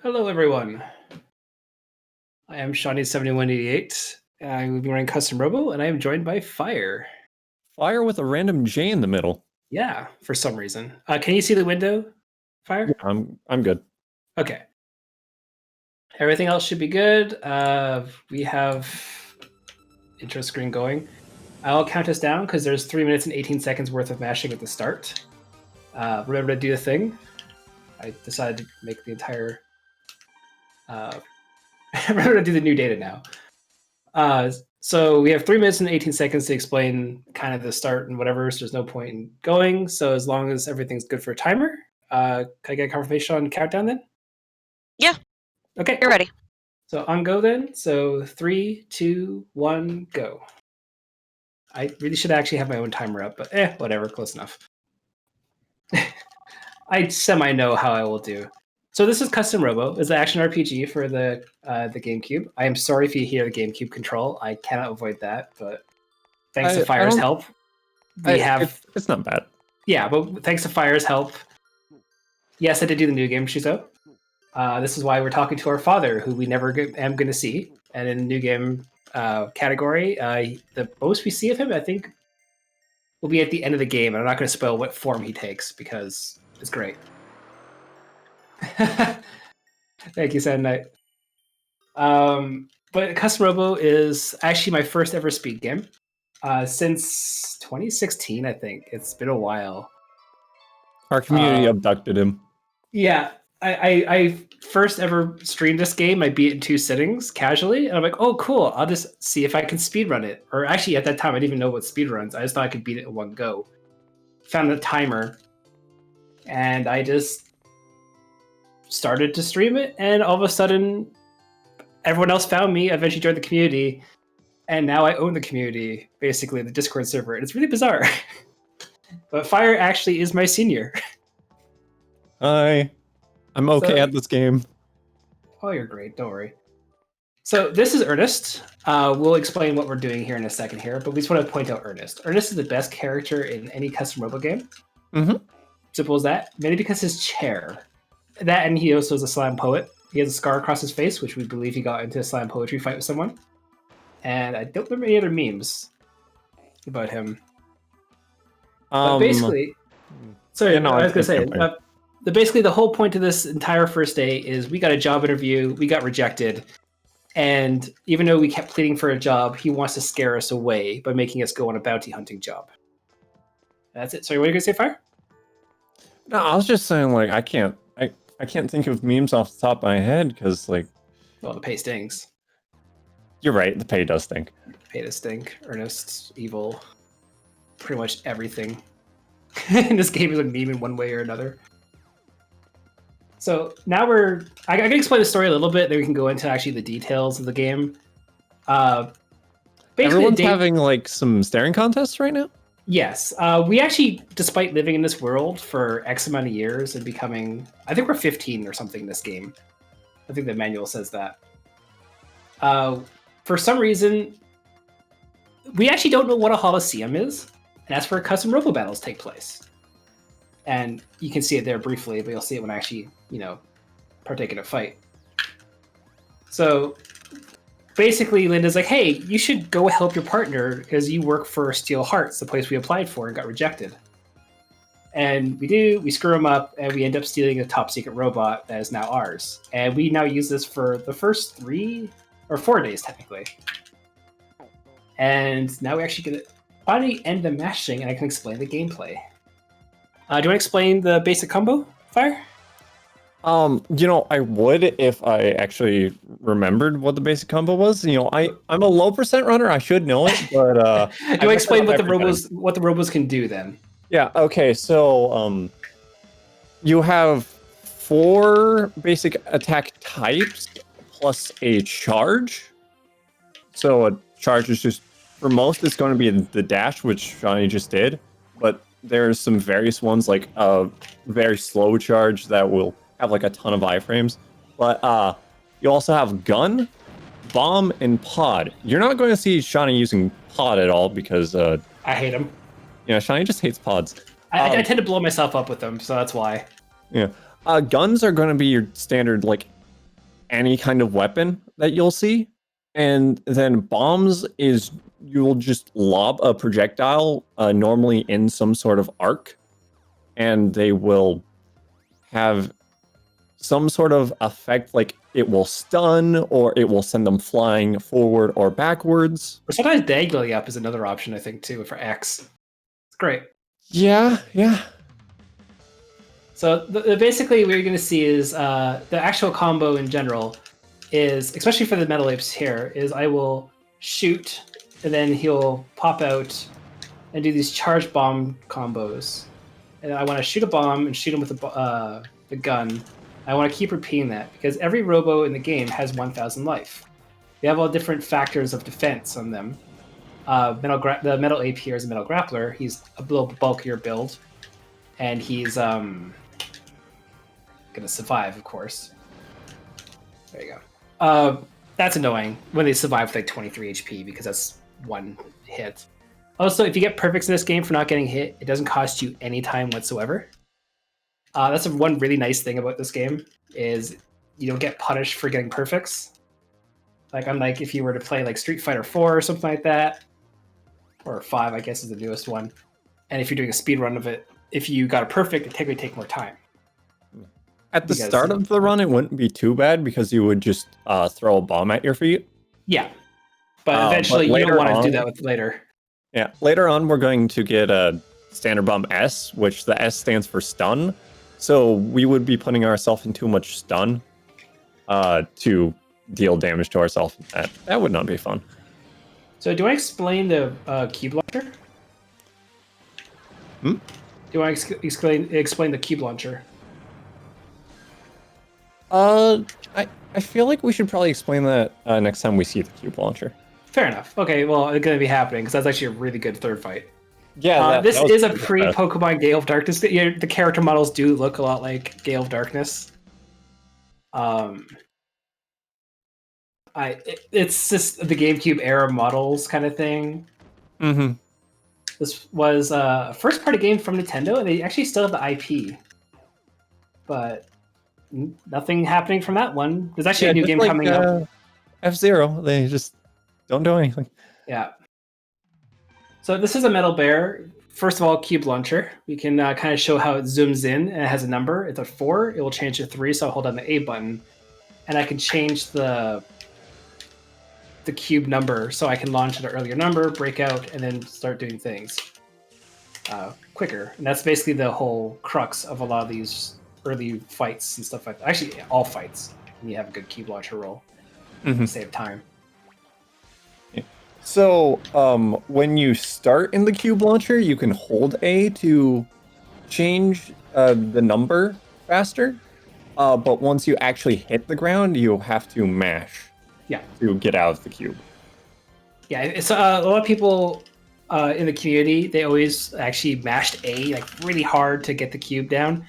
Hello, everyone. I am Shauny7188. I will be running Custom Robo, and I am joined by Fire. Fire with a random J in the middle. Yeah, for some reason. Can you see the window, Fire? Yeah, I'm good. Okay. Everything else should be good. We have intro screen going. I'll count us down because there's 3 minutes and 18 seconds worth of mashing at the start. Remember to do the thing. I decided to make the entire... remember to do the new data now. So we have 3 minutes and 18 seconds to explain kind of the start and whatever, so there's no point in going. So as long as everything's good for a timer, can I get a confirmation on countdown then? Yeah. Okay. You're ready. So on go then. So 3, 2, 1, go. I really should actually have my own timer up, but whatever, close enough. I semi-know how I will do. So this is Custom Robo. It's an action RPG for the GameCube. I am sorry if you hear the GameCube control. I cannot avoid that, but thanks to Fire's help, it's not bad. Yeah, but thanks to Fire's help, yes, I did do the new game, Shizo. This is why we're talking to our father, who we never am going to see. And in the new game category, the most we see of him, I think, will be at the end of the game. And I'm not going to spoil what form he takes because it's great. Thank you, Sad Night. But Custom Robo is actually my first ever speed game. Since 2016, I think. It's been a while. Our community abducted him. Yeah, I first ever streamed this game. I beat it in 2 sittings casually, and I'm like, oh, cool. I'll just see if I can speedrun it. Or actually, at that time, I didn't even know what speedruns. I just thought I could beat it in one go. Found a timer, and I just started to stream it, and all of a sudden, everyone else found me. I eventually joined the community, and now I own the community, basically, the Discord server. And it's really bizarre. But Fire actually is my senior. Hi. I'm okay at this game. Oh, you're great. Don't worry. So this is Ernest. We'll explain what we're doing here in a second here, but we just want to point out Ernest. Ernest is the best character in any Custom Robo game. Mm-hmm. Simple as that. Mainly because his chair. That, and he also is a slam poet. He has a scar across his face, which we believe he got into a slam poetry fight with someone. And I don't remember any other memes about him. But basically, sorry, yeah, no, I was going to say, basically the whole point of this entire first day is we got a job interview, we got rejected, and even though we kept pleading for a job, he wants to scare us away by making us go on a bounty hunting job. That's it. Sorry, what are you going to say, Fire? No, I was just saying, like, I can't think of memes off the top of my head because, like, well, the pay stings. You're right, the pay does stink. Pay does stink. Ernest, evil, pretty much everything in this game is a meme in one way or another. So now I can explain the story a little bit, then we can go into actually the details of the game. Everyone's having like some staring contests right now? Yes. We actually, despite living in this world for X amount of years and becoming, I think we're 15 or something in this game. I think the manual says that. For some reason, we actually don't know what a Holosseum is, and that's where custom robo battles take place. And you can see it there briefly, but you'll see it when I actually, partake in a fight. So basically, Linda's like, hey, you should go help your partner because you work for Steel Hearts, the place we applied for and got rejected. And we screw him up, and we end up stealing a top secret robot that is now ours. And we now use this for the first 3 or 4 days, technically. And now we actually get to finally end the mashing, and I can explain the gameplay. Do you want to explain the basic combo, Fire? I would if I actually remembered what the basic combo was. I'm a low percent runner. I should know it, but do I explain what the robos can do then? Yeah. Okay. So you have 4 basic attack types plus a charge. So a charge is just for most. It's going to be the dash, which Shauny just did, but there's some various ones like a very slow charge that will have like a ton of iframes. But you also have gun, bomb, and pod. You're not going to see Shauny using pod at all because I hate him. Yeah, Shauny just hates pods. I tend to blow myself up with them, so that's why. Yeah. Guns are going to be your standard like any kind of weapon that you'll see. And then bombs is you'll just lob a projectile, normally in some sort of arc, and they will have some sort of effect, like it will stun or it will send them flying forward or backwards. Or sometimes diagonally up is another option, I think, too, for X. It's great. Yeah. So basically what you're going to see is the actual combo in general is, especially for the Metal Apes here, is I will shoot and then he'll pop out and do these charge bomb combos. And I want to shoot a bomb and shoot him with the gun. I want to keep repeating that because every Robo in the game has 1,000 life. They have all different factors of defense on them. The Metal Ape here is a Metal Grappler. He's a little bulkier build. And he's gonna survive, of course. There you go. That's annoying when they survive with like 23 HP because that's one hit. Also, if you get perfects in this game for not getting hit, it doesn't cost you any time whatsoever. That's one really nice thing about this game is you don't get punished for getting perfects. Like unlike if you were to play like Street Fighter 4 or something like that, or 5, I guess is the newest one. And if you're doing a speed run of it, if you got a perfect, it would take more time. At the start of the run, it wouldn't be too bad because you would just throw a bomb at your feet. Yeah, but eventually you don't want to do that with later. Yeah, later on we're going to get a standard bomb S, which the S stands for stun. So we would be putting ourselves in too much stun to deal damage to ourselves. That would not be fun. So do I explain the cube launcher? Do I explain the cube launcher? I feel like we should probably explain that next time we see the cube launcher. Fair enough. Okay, well, it's going to be happening because that's actually a really good third fight. Yeah, this is a pre-Pokemon Gale of Darkness. The character models do look a lot like Gale of Darkness. It's just the GameCube era models kind of thing. Mm-hmm. This was a first-party game from Nintendo, and they actually still have the IP. But nothing happening from that one. There's actually a new game coming up. F-Zero, they just don't do anything. Yeah. So this is a Metal Bear. First of all, cube launcher. We can kind of show how it zooms in, and it has a number. It's a 4. It will change to 3, so I'll hold down the A button. And I can change the cube number, so I can launch at an earlier number, break out, and then start doing things quicker. And that's basically the whole crux of a lot of these early fights and stuff like that. Actually, all fights, when you have a good cube launcher roll. Save time. So, when you start in the cube launcher, you can hold A to change the number faster. But once you actually hit the ground, you have to mash. Yeah. To get out of the cube. Yeah, it's a lot of people in the community. They always actually mashed A like really hard to get the cube down.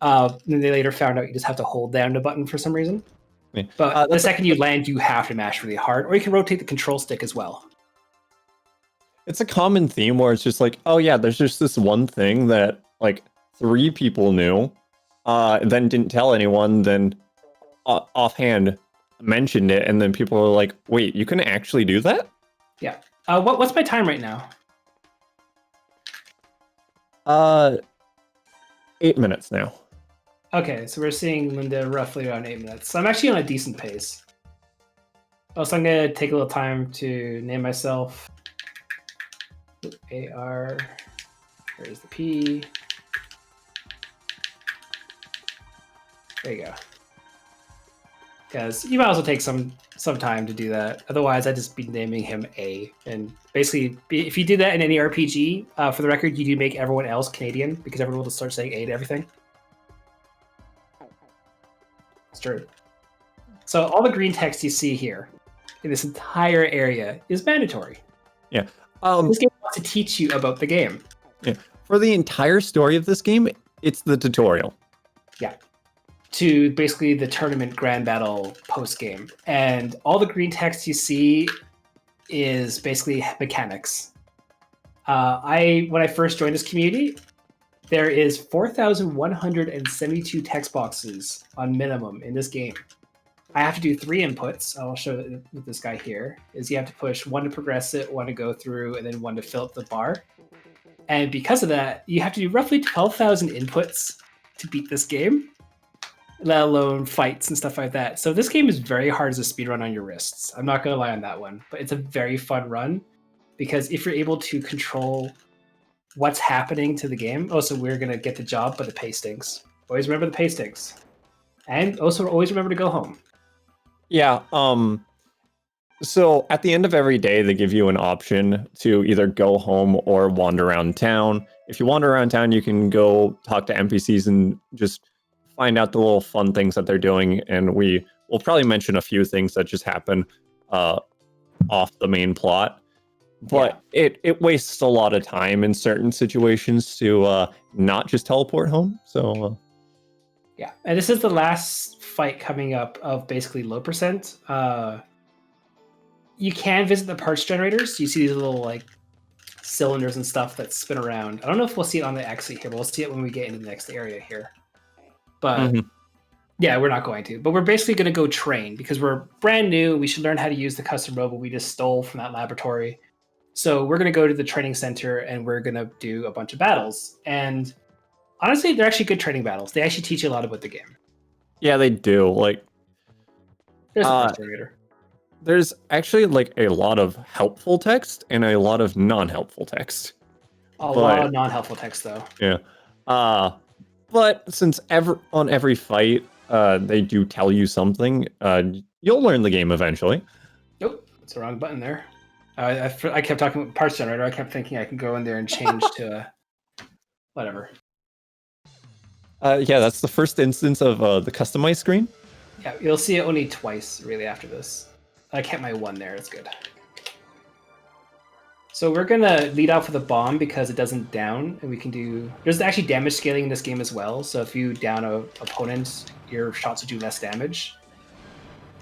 And they later found out you just have to hold down the button for some reason. Yeah. But the second you land, you have to mash really hard, or you can rotate the control stick as well. It's a common theme where it's just like, oh yeah, there's just this one thing that like 3 people knew, then didn't tell anyone, then offhand mentioned it, and then people are like, wait, you can actually do that? Yeah. What's my time right now? 8 minutes now. Okay, so we're seeing Linda roughly around 8 minutes. So I'm actually on a decent pace. Also, I'm gonna take a little time to name myself AR. Where's the P? There you go. Because you might also take some time to do that. Otherwise, I'd just be naming him A. And basically, if you do that in any RPG, for the record, you do make everyone else Canadian because everyone will just start saying A to everything. It's true. So all the green text you see here in this entire area is mandatory. Yeah. This game wants to teach you about the game. Yeah. For the entire story of this game, it's the tutorial. Yeah. To basically the tournament grand battle post game. And all the green text you see is basically mechanics. When I first joined this community, there is 4,172 text boxes on minimum in this game. I have to do 3 inputs. I'll show it with this guy here. Is you have to push 1 to progress it, 1 to go through, and then 1 to fill up the bar. And because of that, you have to do roughly 12,000 inputs to beat this game, let alone fights and stuff like that. So this game is very hard as a speedrun on your wrists. I'm not going to lie on that one, but it's a very fun run because if you're able to control what's happening to the game. Also, we're going to get the job, but the pay stinks. Always remember the pay stinks. And also always remember to go home. Yeah, so at the end of every day, they give you an option to either go home or wander around town. If you wander around town, you can go talk to NPCs and just find out the little fun things that they're doing. And we'll probably mention a few things that just happen off the main plot. But it wastes a lot of time in certain situations to not just teleport home. So yeah, and this is the last fight coming up of basically low percent. You can visit the parts generators. You see these little like cylinders and stuff that spin around. I don't know if we'll see it on the exit here, but we'll see it when we get into the next area here. But yeah, we're not going to. But we're basically going to go train because we're brand new. We should learn how to use the custom Robo we just stole from that laboratory. So we're going to go to the training center and we're going to do a bunch of battles. And honestly, they're actually good training battles. They actually teach you a lot about the game. yeah, they do. Like, there's a parts generator. There's actually like a lot of helpful text and a lot of non-helpful text. A lot of non-helpful text, though. Yeah. But since on every fight, they do tell you something, you'll learn the game eventually. Nope, it's the wrong button there. I kept talking about parts generator. I kept thinking I can go in there and change to whatever. Yeah, that's the first instance of the customize screen. Yeah, you'll see it only twice really after this. I kept my 1 there. It's good. So we're gonna lead off with a bomb because it doesn't down, and we can do. There's actually damage scaling in this game as well. So if you down a opponent, your shots will do less damage.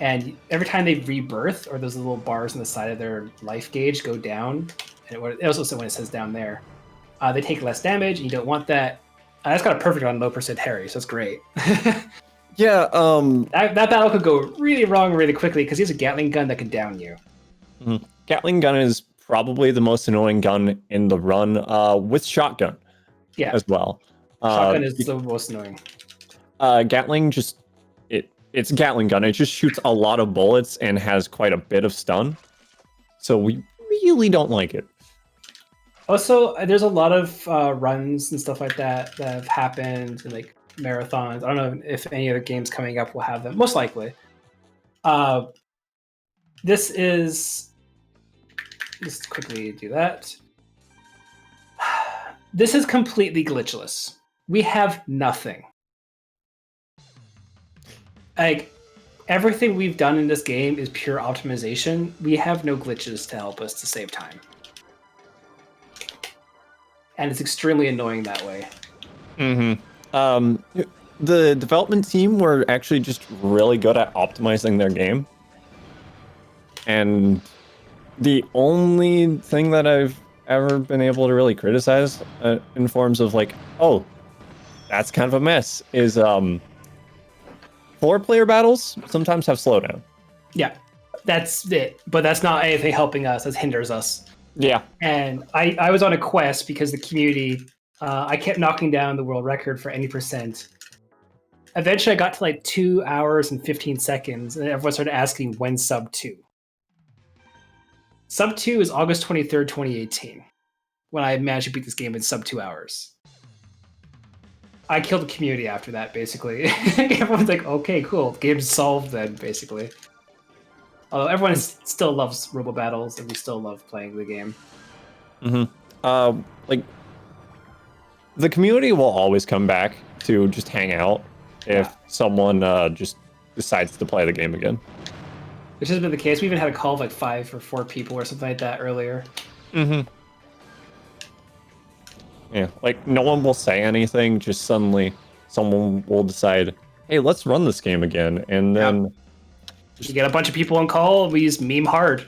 And every time they rebirth, or those little bars on the side of their life gauge go down, and it also says when it says down there, they take less damage, and you don't want that. That's got a perfect on low percent Harry, so it's great. Yeah, that battle could go really wrong really quickly because he's a Gatling gun that can down you. Gatling gun is probably the most annoying gun in the run, with shotgun. Yeah, as well. Shotgun is the most annoying. Gatling it's a Gatling gun. It just shoots a lot of bullets and has quite a bit of stun. So we really don't like it. Also, there's a lot of runs and stuff like that that have happened, and like marathons. I don't know if any other games coming up will have them. Most likely. Just quickly do that. This is completely glitchless. We have nothing. Like, everything we've done in this game is pure optimization. We have no glitches to help us to save time. And it's extremely annoying that way. The development team were actually just really good at optimizing their game. And the only thing that I've ever been able to really criticize in forms of like, oh, that's kind of a mess, is 4-player battles sometimes have slowdown. Yeah, that's it. But that's not anything helping us. That hinders us. Yeah. And I was on a quest because the community, I kept knocking down the world record for any percent. Eventually, I got to like 2 hours and 15 seconds, and everyone started asking when sub 2. Sub 2 is August 23rd, 2018, when I managed to beat this game in sub 2 hours. I killed the community after that, basically. Everyone's like, okay, cool. Game's solved then, basically. Although everyone still loves Robo Battles, and we still love playing the game. Like, the community will always come back to just hang out if someone just decides to play the game again. Which has been the case. We even had a call of like 5 or 4 people or something like that earlier. Yeah, like no one will say anything, just suddenly someone will decide, hey, let's run this game again. And then you get a bunch of people on call, we use meme hard.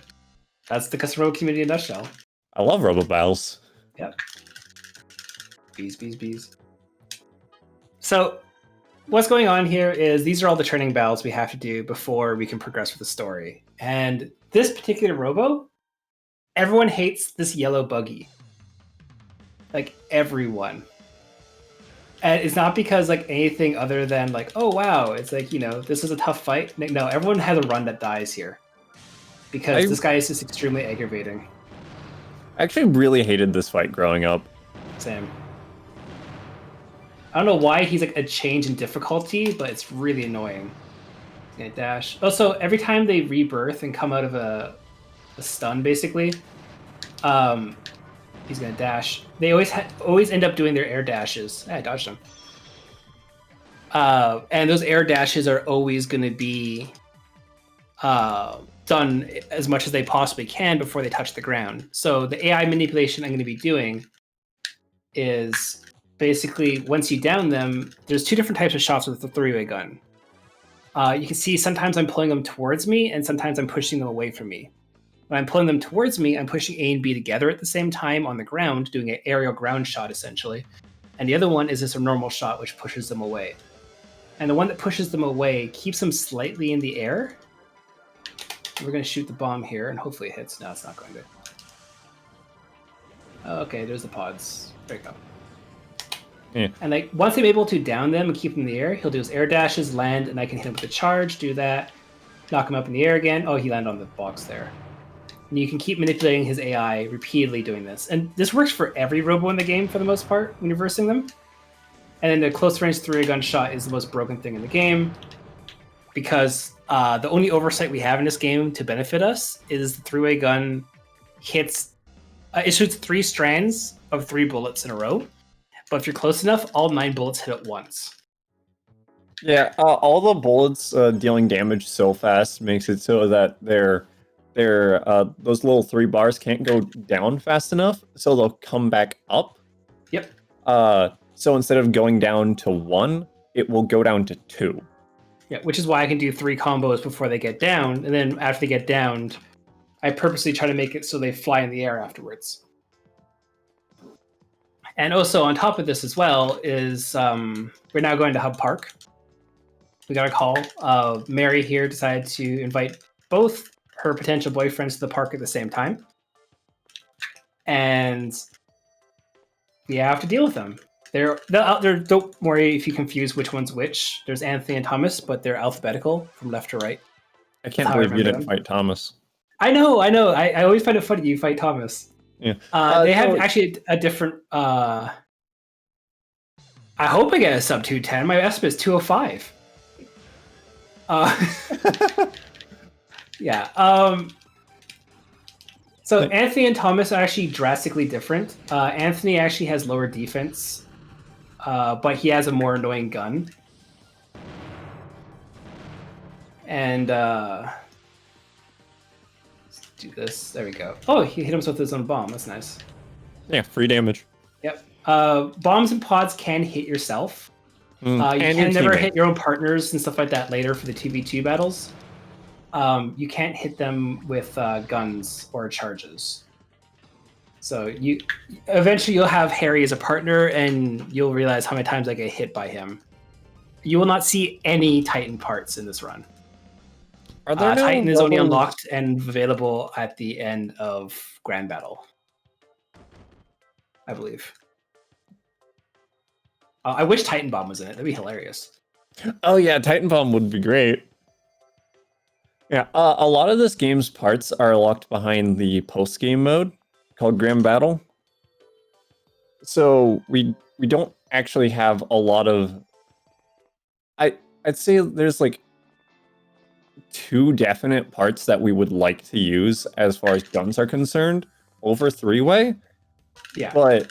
That's the custom Robo community in a nutshell. I love Robo Battles. Yep. Bees. So what's going on here is these are all the training battles we have to do before we can progress with the story. And this particular Robo, everyone hates this yellow buggy. Like everyone. And it's not because like anything other than like, oh wow, it's like, this is a tough fight. No, everyone has a run that dies here. Because this guy is just extremely aggravating. I actually really hated this fight growing up. Same. I don't know why he's like a change in difficulty, but it's really annoying. He's gonna dash. Also, every time they rebirth and come out of a stun, basically, he's gonna dash. They always end up doing their air dashes. I dodged them. And those air dashes are always gonna be done as much as they possibly can before they touch the ground. So the AI manipulation I'm going to be doing is basically once you down them, there's two different types of shots with the three-way gun. You can see sometimes I'm pulling them towards me and sometimes I'm pushing them away from me. When I'm pulling them towards me, I'm pushing A and B together at the same time on the ground, doing an aerial ground shot essentially. And the other one is just a normal shot which pushes them away. And the one that pushes them away keeps them slightly in the air. We're going to shoot the bomb here, and hopefully it hits. No, it's not going to. Okay, there's the pods. There you go. Yeah. And like once I'm able to down them and keep them in the air, he'll do his air dashes, land, and I can hit him with a charge, do that, knock him up in the air again. Oh, he landed on the box there. And you can keep manipulating his AI, repeatedly doing this. And this works for every Robo in the game for the most part, when you're versing them. And then the close range 3-way gun shot is the most broken thing in the game, because the only oversight we have in this game to benefit us is the 3-way gun hits. It shoots 3 strands of 3 bullets in a row, but if you're close enough, all 9 bullets hit at once. Yeah, all the bullets dealing damage so fast makes it so that those little 3 bars can't go down fast enough, so they'll come back up. Yep. So instead of going down to 1, it will go down to 2. Yeah, which is why I can do 3 combos before they get down, and then after they get downed, I purposely try to make it so they fly in the air afterwards. And also on top of this as well is we're now going to Hub Park. We got a call. Mary here decided to invite both her potential boyfriends to the park at the same time. And we have to deal with them. They're don't worry if you confuse which one's which. There's Anthony and Thomas, but they're alphabetical from left to right. I can't believe you didn't fight Thomas. I know. I always find it funny you fight Thomas. Yeah. They have actually a different... I hope I get a sub 210. My estimate is 205. Yeah. So Anthony and Thomas are actually drastically different. Anthony actually has lower defense, but he has a more annoying gun. And let's do this. There we go. Oh, he hit himself with his own bomb. That's nice. Yeah, free damage. Yep. Bombs and pods can hit yourself. You can never hit your own partners and stuff like that later for the 2v2 battles. You can't hit them with guns or charges. So eventually you'll have Harry as a partner, and you'll realize how many times I get hit by him. You will not see any Titan parts in this run. Are there Titan is only unlocked and available at the end of Grand Battle, I believe. I wish Titan Bomb was in it. That'd be hilarious. Oh yeah, Titan Bomb would be great. Yeah, a lot of this game's parts are locked behind the post-game mode called Grand Battle. So we don't actually have a lot of... I'd say there's like 2 definite parts that we would like to use as far as guns are concerned over 3-way. Yeah. But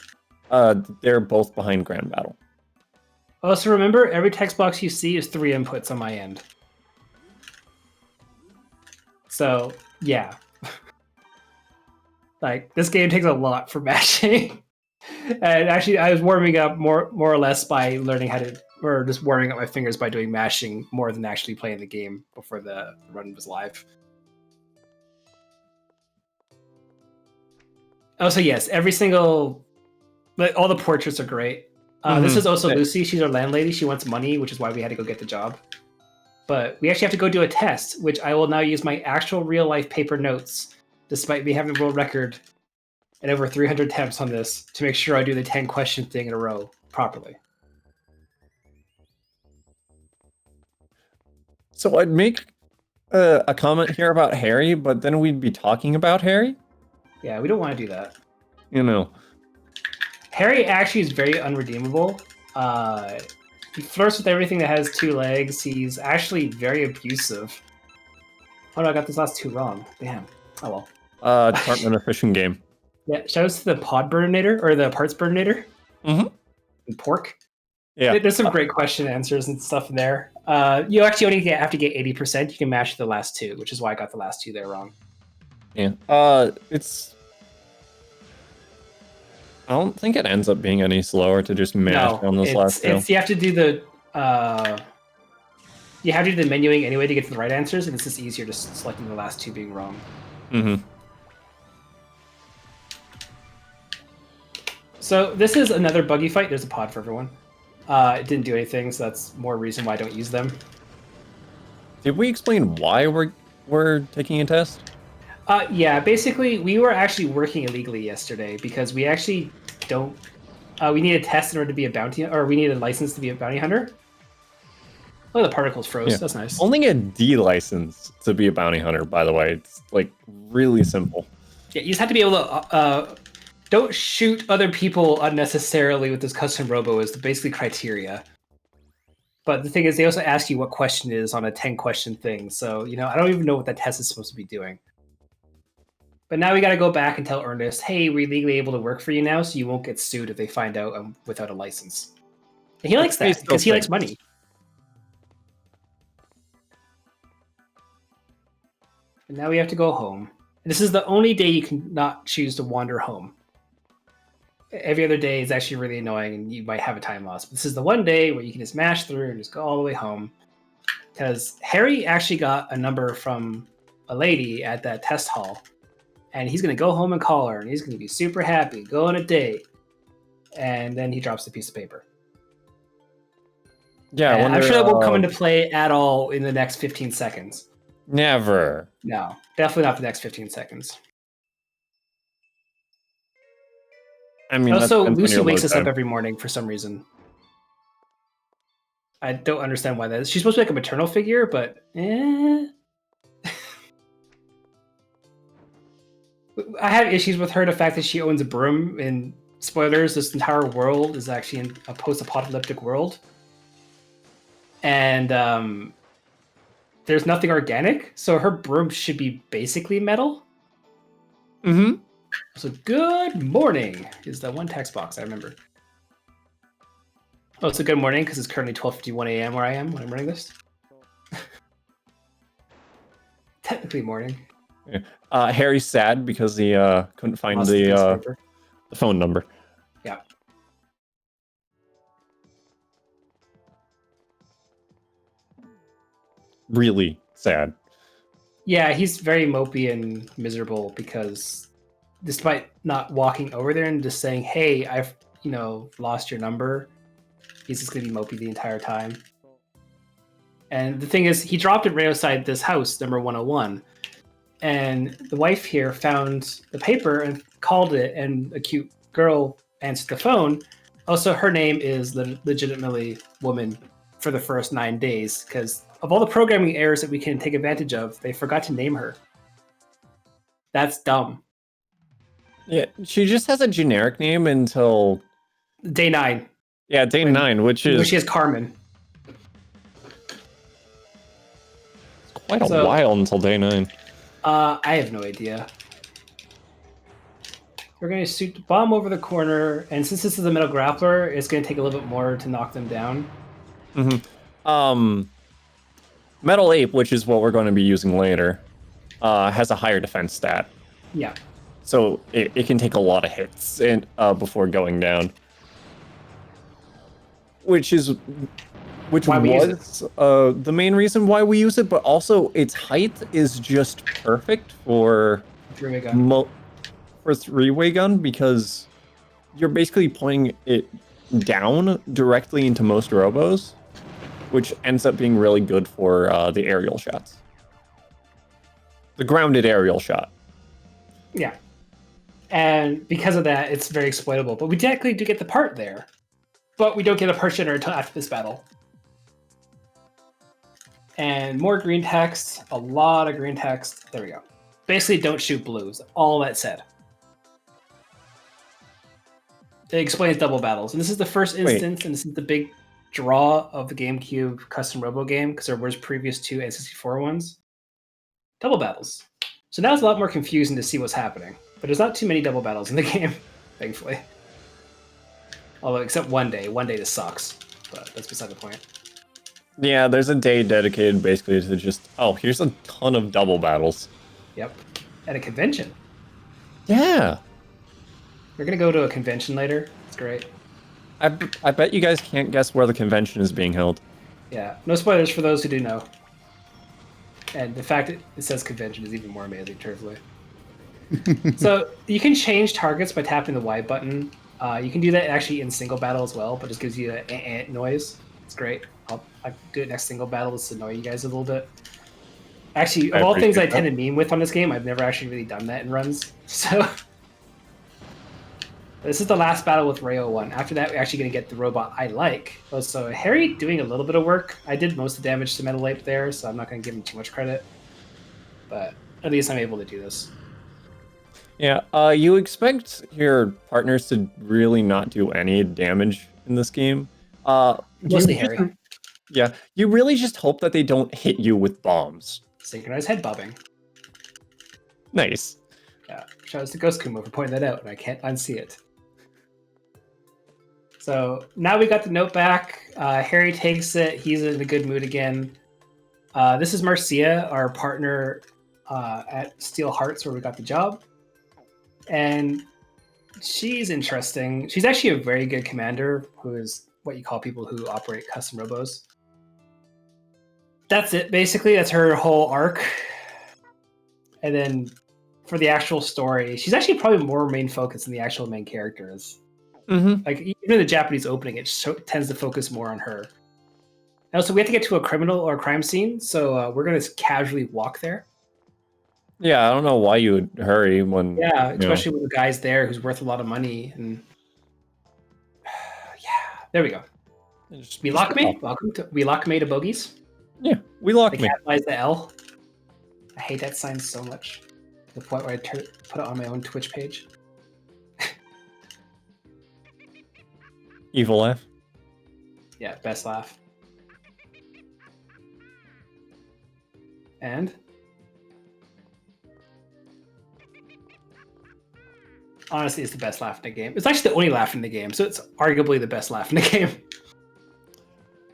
they're both behind Grand Battle. Also remember, every text box you see is 3 inputs on my end. So, yeah. Like, this game takes a lot for matching. And actually, I was warming up more or less by learning how to, or just warming up my fingers by doing mashing more than actually playing the game before the run was live. Also, yes, every single, like, all the portraits are great. This is also Lucy. She's our landlady. She wants money, which is why we had to go get the job. But we actually have to go do a test, which I will now use my actual real-life paper notes, despite me having a world record and over 300 attempts on this, to make sure I do the 10-question thing in a row properly. So I'd make a comment here about Harry, but then we'd be talking about Harry? Yeah, we don't want to do that. You know. Harry actually is very unredeemable. He flirts with everything that has 2 legs. He's actually very abusive. Oh no, I got this last 2 wrong. Damn. Oh well. Department of Fishing game. Yeah, shout out to the pod burninator, or the parts burninator. Mm-hmm. And pork. Yeah. There's some great question answers and stuff in there. You actually only have to get 80%. You can match the last 2, which is why I got the last 2 there wrong. Yeah. I don't think it ends up being any slower to just mash on this last 2. You have to do the menuing anyway to get to the right answers, and it's just easier just selecting the last 2 being wrong. Mm-hmm. So this is another buggy fight. There's a pod for everyone. It didn't do anything, so that's more reason why I don't use them. Did we explain why we're taking a test? Yeah, basically, we were actually working illegally yesterday because we actually don't. We need a test in order to be a bounty, or we need a license to be a bounty hunter. Oh, the particles froze. Yeah. That's nice. Only a D license to be a bounty hunter, by the way. It's like really simple. Yeah, you just have to be able to. Don't shoot other people unnecessarily with this custom robo is basically criteria. But the thing is, they also ask you what question it is on a 10-question thing. So, I don't even know what that test is supposed to be doing. But now we got to go back and tell Ernest, hey, we're legally able to work for you now, so you won't get sued if they find out I'm without a license. And he likes that, because he likes money. And now we have to go home. And this is the only day you can not choose to wander home. Every other day is actually really annoying, and you might have a time loss. But this is the one day where you can just mash through and just go all the way home. Because Harry actually got a number from a lady at that test hall. And he's going to go home and call her, and he's going to be super happy, go on a date. And then he drops the piece of paper. Yeah, I'm sure that won't come into play at all in the next 15 seconds. Never. No, definitely not the next 15 seconds. I mean, also, Lucy wakes us up every morning for some reason. I don't understand why that is. She's supposed to be like a maternal figure, but I have issues with her, the fact that she owns a broom, and spoilers, this entire world is actually in a post-apocalyptic world. And there's nothing organic, so her broom should be basically metal. Mm-hmm. So good morning is that one text box I remember. Oh, it's a good morning because it's currently 12:51 a.m. where I am when I'm running this. Technically morning. Yeah. Harry's sad because he couldn't find the phone number. Yeah. Really sad. Yeah, he's very mopey and miserable because despite not walking over there and just saying, hey, I've, lost your number, he's just going to be mopey the entire time. And the thing is, he dropped it right outside this house, number 101. And the wife here found the paper and called it, and a cute girl answered the phone. Also, her name is legitimately woman for the first 9 days, because of all the programming errors that we can take advantage of, they forgot to name her. That's dumb. Yeah, she just has a generic name until day 9. Yeah, day 9, which she has Carmen. It's quite a while until day 9. I have no idea. We're going to shoot the bomb over the corner, and since this is a metal grappler, it's going to take a little bit more to knock them down. Mm-hmm. Metal Ape, which is what we're going to be using later, has a higher defense stat. Yeah. So it can take a lot of hits before going down. Which was the main reason why we use it, but also its height is just perfect for three-way gun. Three-way gun, because you're basically pointing it down directly into most robos, which ends up being really good for the aerial shots. The grounded aerial shot. Yeah. And because of that, it's very exploitable. But we technically do get the part there. But we don't get a part generator until after this battle. And more green text. A lot of green text. There we go. Basically, don't shoot blues. All that said. It explains double battles. And this is the first instance, and this is the big draw of the GameCube custom Robo game, because there was previous two N64 ones. Double battles. So now it's a lot more confusing to see what's happening. But there's not too many double battles in the game, thankfully. Although, except one day. One day this sucks. But that's beside the point. Yeah, there's a day dedicated basically to just, oh, here's a ton of double battles. Yep. At a convention. Yeah. We're going to go to a convention later. It's great. I bet you guys can't guess where the convention is being held. Yeah. No spoilers for those who do know. And the fact that it says convention is even more amazing, truthfully. So you can change targets by tapping the Y button. You can do that actually in single battle as well, but it just gives you an noise. It's great. I'll do it next single battle just to annoy you guys a little bit. Actually, of all things I tend to meme with on this game, I've never actually really done that in runs. So this is the last battle with Rayo 1. After that, we're actually going to get the robot I like. Also, Harry doing a little bit of work. I did most of the damage to Metal Ape there, so I'm not going to give him too much credit. But at least I'm able to do this. Yeah, you expect your partners to really not do any damage in this game. Mostly Harry. Yeah, you really just hope that they don't hit you with bombs. Synchronized head bobbing. Nice. Yeah, shout out to Ghost Kumo for pointing that out, and I can't unsee it. So now we got the note back. Harry takes it. He's in a good mood again. This is Marcia, our partner at Steel Hearts, where we got the job. And she's interesting. She's actually a very good commander, who is what you call people who operate custom robos. That's it, basically. That's her whole arc. And then for the actual story, she's actually probably more main focus than the actual main character is. Mm-hmm. Like, even in the Japanese opening, it tends to focus more on her. And also, we have to get to a criminal or crime scene, so we're going to casually walk there. Yeah, I don't know why you would hurry when... Yeah, especially when the guy's there who's worth a lot of money. And yeah, there we go. We lock me. Welcome to We lock me to bogeys. Yeah, we lock me. The cat lies the L. I hate that sign so much. To the point where I put it on my own Twitch page. Evil laugh. Yeah, best laugh. And honestly, it's the best laugh in the game. It's actually the only laugh in the game, so it's arguably the best laugh in the game.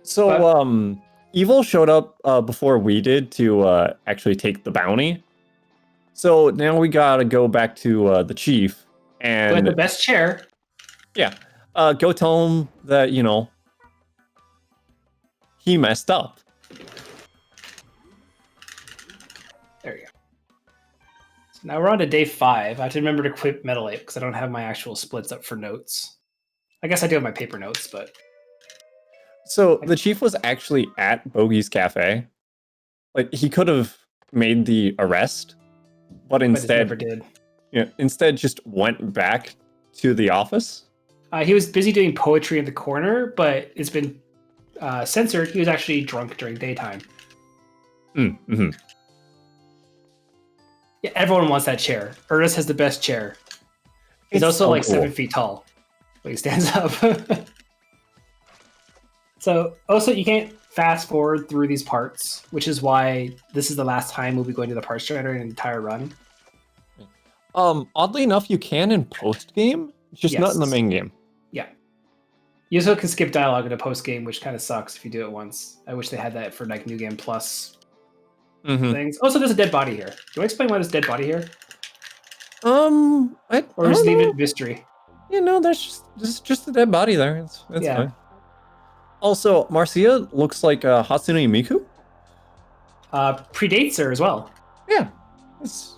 So, Evil showed up before we did to actually take the bounty. So now we gotta go back to the chief and... With the best chair. Yeah. Go tell him that, you know, he messed up. There you go. So now we're on to day 5. I have to remember to equip Metal Ape because I don't have my actual splits up for notes. I guess I do have my paper notes, but... So the chief was actually at Bogey's Cafe. Like, he could have made the arrest, but instead... never did. Yeah, instead just went back to the office. He was busy doing poetry in the corner, but it's been censored. He was actually drunk during daytime. Mm-hmm. Yeah, everyone wants that chair. Ernest has the best chair. He's also so like cool. 7 feet tall when he stands up. So also you can't fast forward through these parts, which is why this is the last time we'll be going to the parts generator in an entire run. Oddly enough, you can in post-game, just not in the main game. Yeah. You also can skip dialogue in a post-game, which kind of sucks if you do it once. I wish they had that for like New Game Plus things. Also, there's a dead body here. Do I explain why there's a dead body here? Or just leave it mystery? You know, there's just a dead body there. It's Yeah. fine. Also, Marcia looks like Hatsune Miku. Predates her as well. Yeah, it's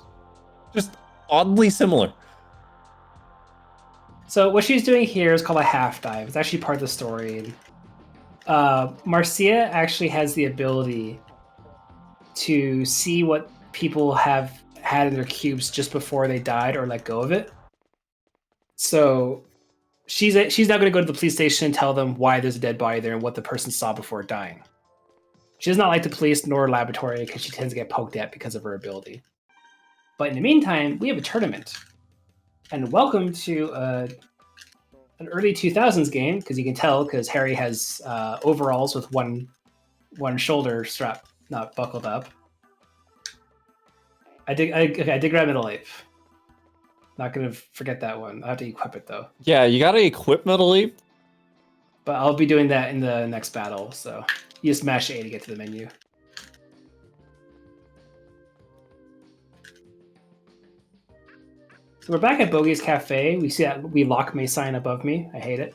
just oddly similar. So what she's doing here is called a half dive. It's actually part of the story. Marcia actually has the ability to see what people have had in their cubes just before they died or let go of it. So she's now going to go to the police station and tell them why there's a dead body there and what the person saw before dying. She does not like the police nor laboratory because she tends to get poked at because of her ability. But in the meantime, we have a tournament. And welcome to an early 2000s game, because you can tell because Harry has overalls with one shoulder strap not buckled up. I did grab Middle Ape. Not going to forget that one. I have to equip it, though. Yeah, you gotta equip Metal Ape. But I'll be doing that in the next battle, so you just mash A to get to the menu. So we're back at Bogey's Cafe. We see that we lock May sign above me. I hate it.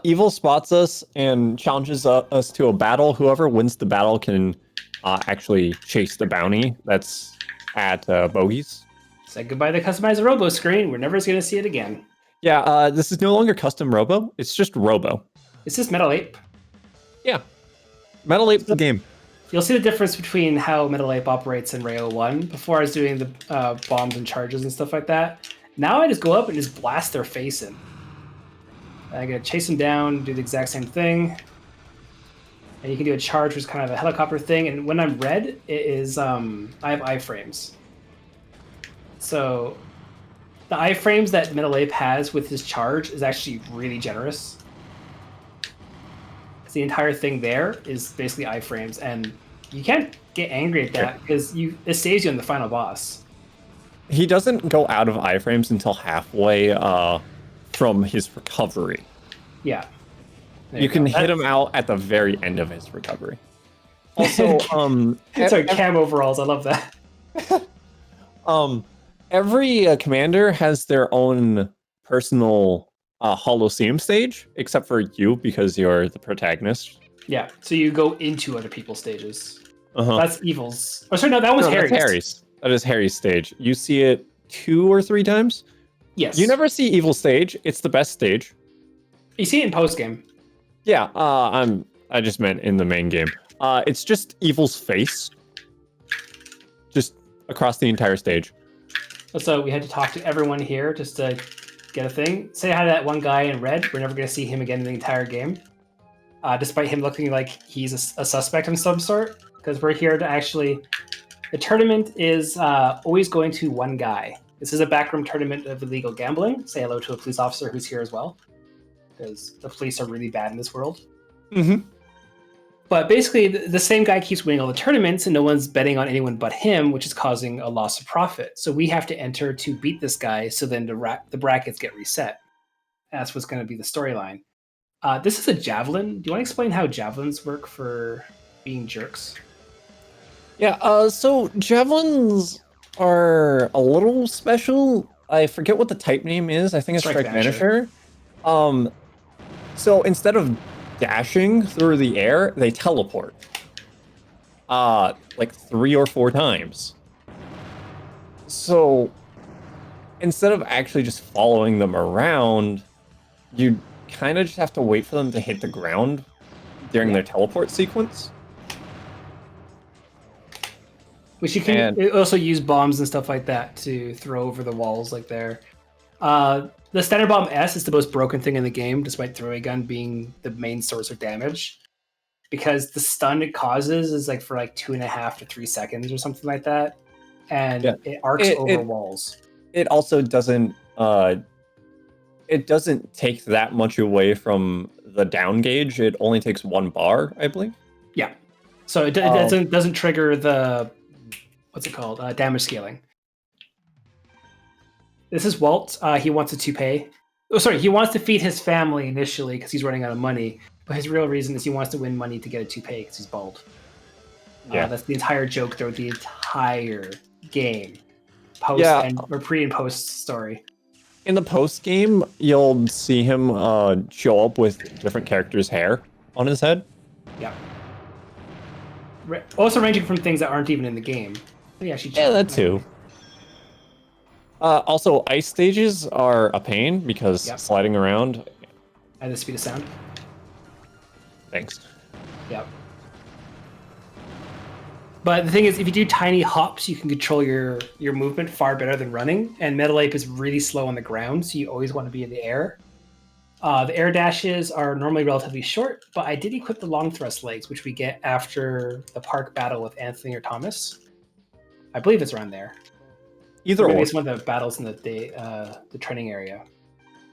Evil spots us and challenges us to a battle. Whoever wins the battle can actually chase the bounty that's at Bogey's. Say goodbye to customize the Robo screen. We're never going to see it again. Yeah, this is no longer custom Robo. It's just Robo. It's just Metal Ape. Yeah. Metal Ape's the game. You'll see the difference between how Metal Ape operates in Rayo 1. Before I was doing the bombs and charges and stuff like that. Now I just go up and just blast their face in. I gotta chase them down, do the exact same thing. And you can do a charge, which is kind of a helicopter thing. And when I'm red, it is I have iframes. So the iframes that Metal Ape has with his charge is actually really generous. The entire thing there is basically iframes, and you can't get angry at that because it saves you on the final boss. He doesn't go out of iframes until halfway from his recovery. Yeah. You can hit him out at the very end of his recovery. Also, sorry, cam overalls. I love that. Every commander has their own personal Holocene stage, except for you because you're the protagonist. Yeah, so you go into other people's stages. Uh-huh. That's Evil's. Oh, sorry, no, that was Harry's. That is Harry's stage. You see it 2 or 3 times? Yes. You never see Evil's stage. It's the best stage. You see it in post-game. Yeah, I just meant in the main game. It's just Evil's face. Just across the entire stage. So we had to talk to everyone here just to get a thing. Say hi to that one guy in red. We're never going to see him again in the entire game. Despite him looking like he's a suspect of some sort. Because we're here to actually... The tournament is always going to one guy. This is a backroom tournament of illegal gambling. Say hello to a police officer who's here as well. Because the police are really bad in this world. Mm-hmm. But basically, the same guy keeps winning all the tournaments, and no one's betting on anyone but him, which is causing a loss of profit. So we have to enter to beat this guy, so then the brackets get reset. That's what's going to be the storyline. This is a javelin. Do you want to explain how javelins work for being jerks? Yeah, so javelins are a little special. I forget what the type name is. I think it's Strike Vanisher. So instead of dashing through the air, they teleport. Like 3 or 4 times. So instead of actually just following them around, you kind of just have to wait for them to hit the ground during their teleport sequence. Which you can also use bombs and stuff like that to throw over the walls like there. The Standard Bomb S is the most broken thing in the game, despite Throwing Gun being the main source of damage. Because the stun it causes is like for like 2.5 to 3 seconds or something like that. And it arcs over walls. It also doesn't take that much away from the down gauge. It only takes 1 bar, I believe. Yeah. So it doesn't trigger the what's it called? Damage scaling. This is Walt. He wants a toupee. Oh, sorry. He wants to feed his family initially because he's running out of money. But his real reason is he wants to win money to get a toupee because he's bald. Yeah. That's the entire joke throughout the entire game. Pre and post story. In the post game, you'll see him show up with different characters' hair on his head. Yeah. Also ranging from things that aren't even in the game. Yeah, that too. Also, ice stages are a pain because Yep. sliding around. At the speed of sound. Thanks. Yep. But the thing is, if you do tiny hops, you can control your movement far better than running. And Metal Ape is really slow on the ground, so you always want to be in the air. The air dashes are normally relatively short, but I did equip the long thrust legs, which we get after the park battle with Anthony or Thomas. I believe it's around there. Either Or maybe or. it's one of the battles in the training area.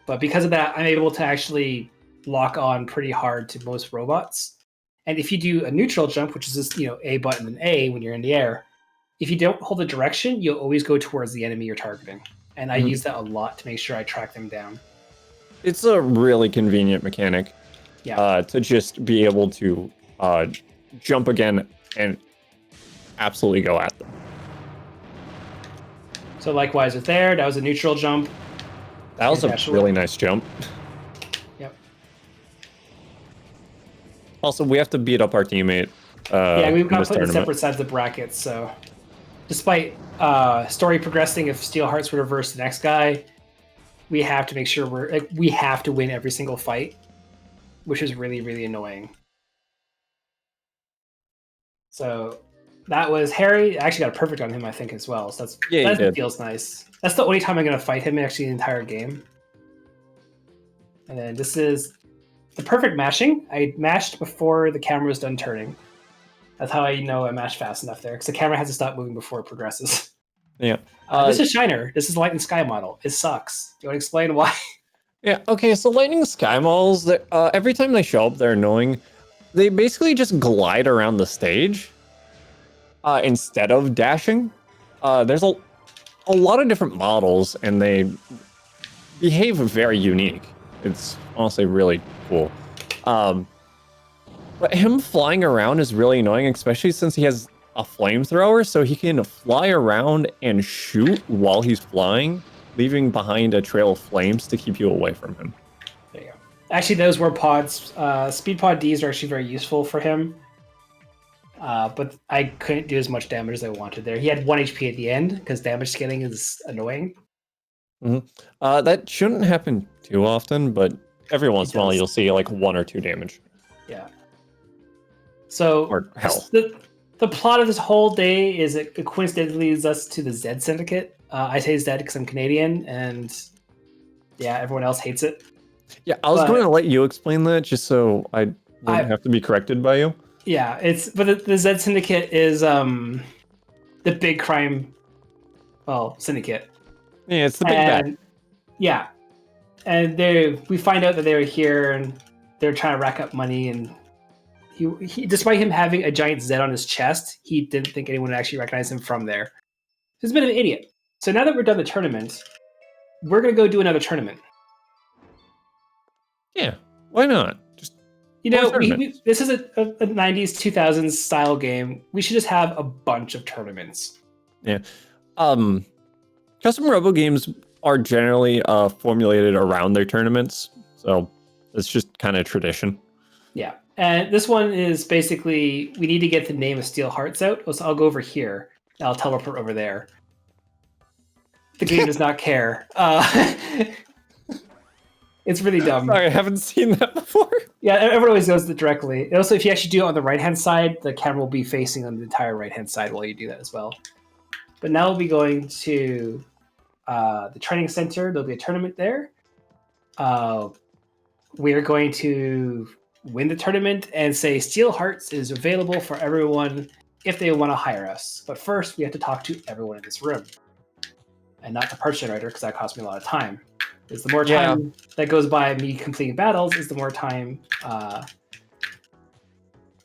But because of that, I'm able to actually lock on pretty hard to most robots. And if you do a neutral jump, which is just A button and A when you're in the air, if you don't hold the direction, you'll always go towards the enemy you're targeting. And I use that a lot to make sure I track them down. It's a really convenient mechanic. Yeah. To just be able to jump again and absolutely go at them. So likewise with there, that was a neutral jump. That was a really nice jump. Yep. Also, we have to beat up our teammate. Yeah, we've got this put in tournament. separate sides of brackets, so despite story progressing, if Steel Hearts were to verse the next guy, we have to make sure we have to win every single fight, which is really, really annoying. So that was Harry. I actually got a perfect on him, I think, as well. So that feels nice. That's the only time I'm going to fight him actually the entire game. And then this is the perfect mashing. I mashed before the camera was done turning. That's how I know I mashed fast enough there, because the camera has to stop moving before it progresses. Yeah. This is Shiner. This is Light and Sky model. It sucks. Do you want to explain why? Yeah, okay, so Lightning Sky models, every time they show up, they're annoying. They basically just glide around the stage instead of dashing. There's a lot of different models, and they behave very unique. It's honestly really cool. But him flying around is really annoying, especially since he has a flamethrower, so he can fly around and shoot while he's flying, leaving behind a trail of flames to keep you away from him. There you go. Actually, those were pods. Speed pod Ds are actually very useful for him. But I couldn't do as much damage as I wanted there. He had 1 HP at the end, because damage scaling is annoying. That shouldn't happen too often, but every once in a while you'll see like 1 or 2 damage. Yeah. So or health. The plot of this whole day is it coincidentally leads us to the Z Syndicate. I say Z because I'm Canadian, and yeah, everyone else hates it. Yeah, I was going to let you explain that just so I wouldn't have to be corrected by you. Yeah, but the Z Syndicate is the big crime, syndicate. Yeah, it's the big bad. Yeah, and we find out that they were here and they're trying to rack up money, and he despite him having a giant Z on his chest, he didn't think anyone would actually recognize him from there. He's a bit of an idiot. So now that we're done the tournament, we're gonna go do another tournament. Yeah, why not? Just this is a 90s 2000s style game. We should just have a bunch of tournaments. Yeah. Custom Robo games are generally formulated around their tournaments, so it's just kind of tradition. Yeah, and this one is basically we need to get the name of Steel Hearts out. So I'll go over here. I'll teleport over there. The game does not care. It's really dumb. Sorry, I haven't seen that before. Yeah, everyone always goes directly. And also, if you actually do it on the right-hand side, the camera will be facing on the entire right-hand side while you do that as well. But now we'll be going to the training center. There'll be a tournament there. We are going to win the tournament and say Steel Hearts is available for everyone if they want to hire us. But first, we have to talk to everyone in this room. And not the parts generator, because that costs me a lot of time. Because the more time that goes by me completing battles is the more time that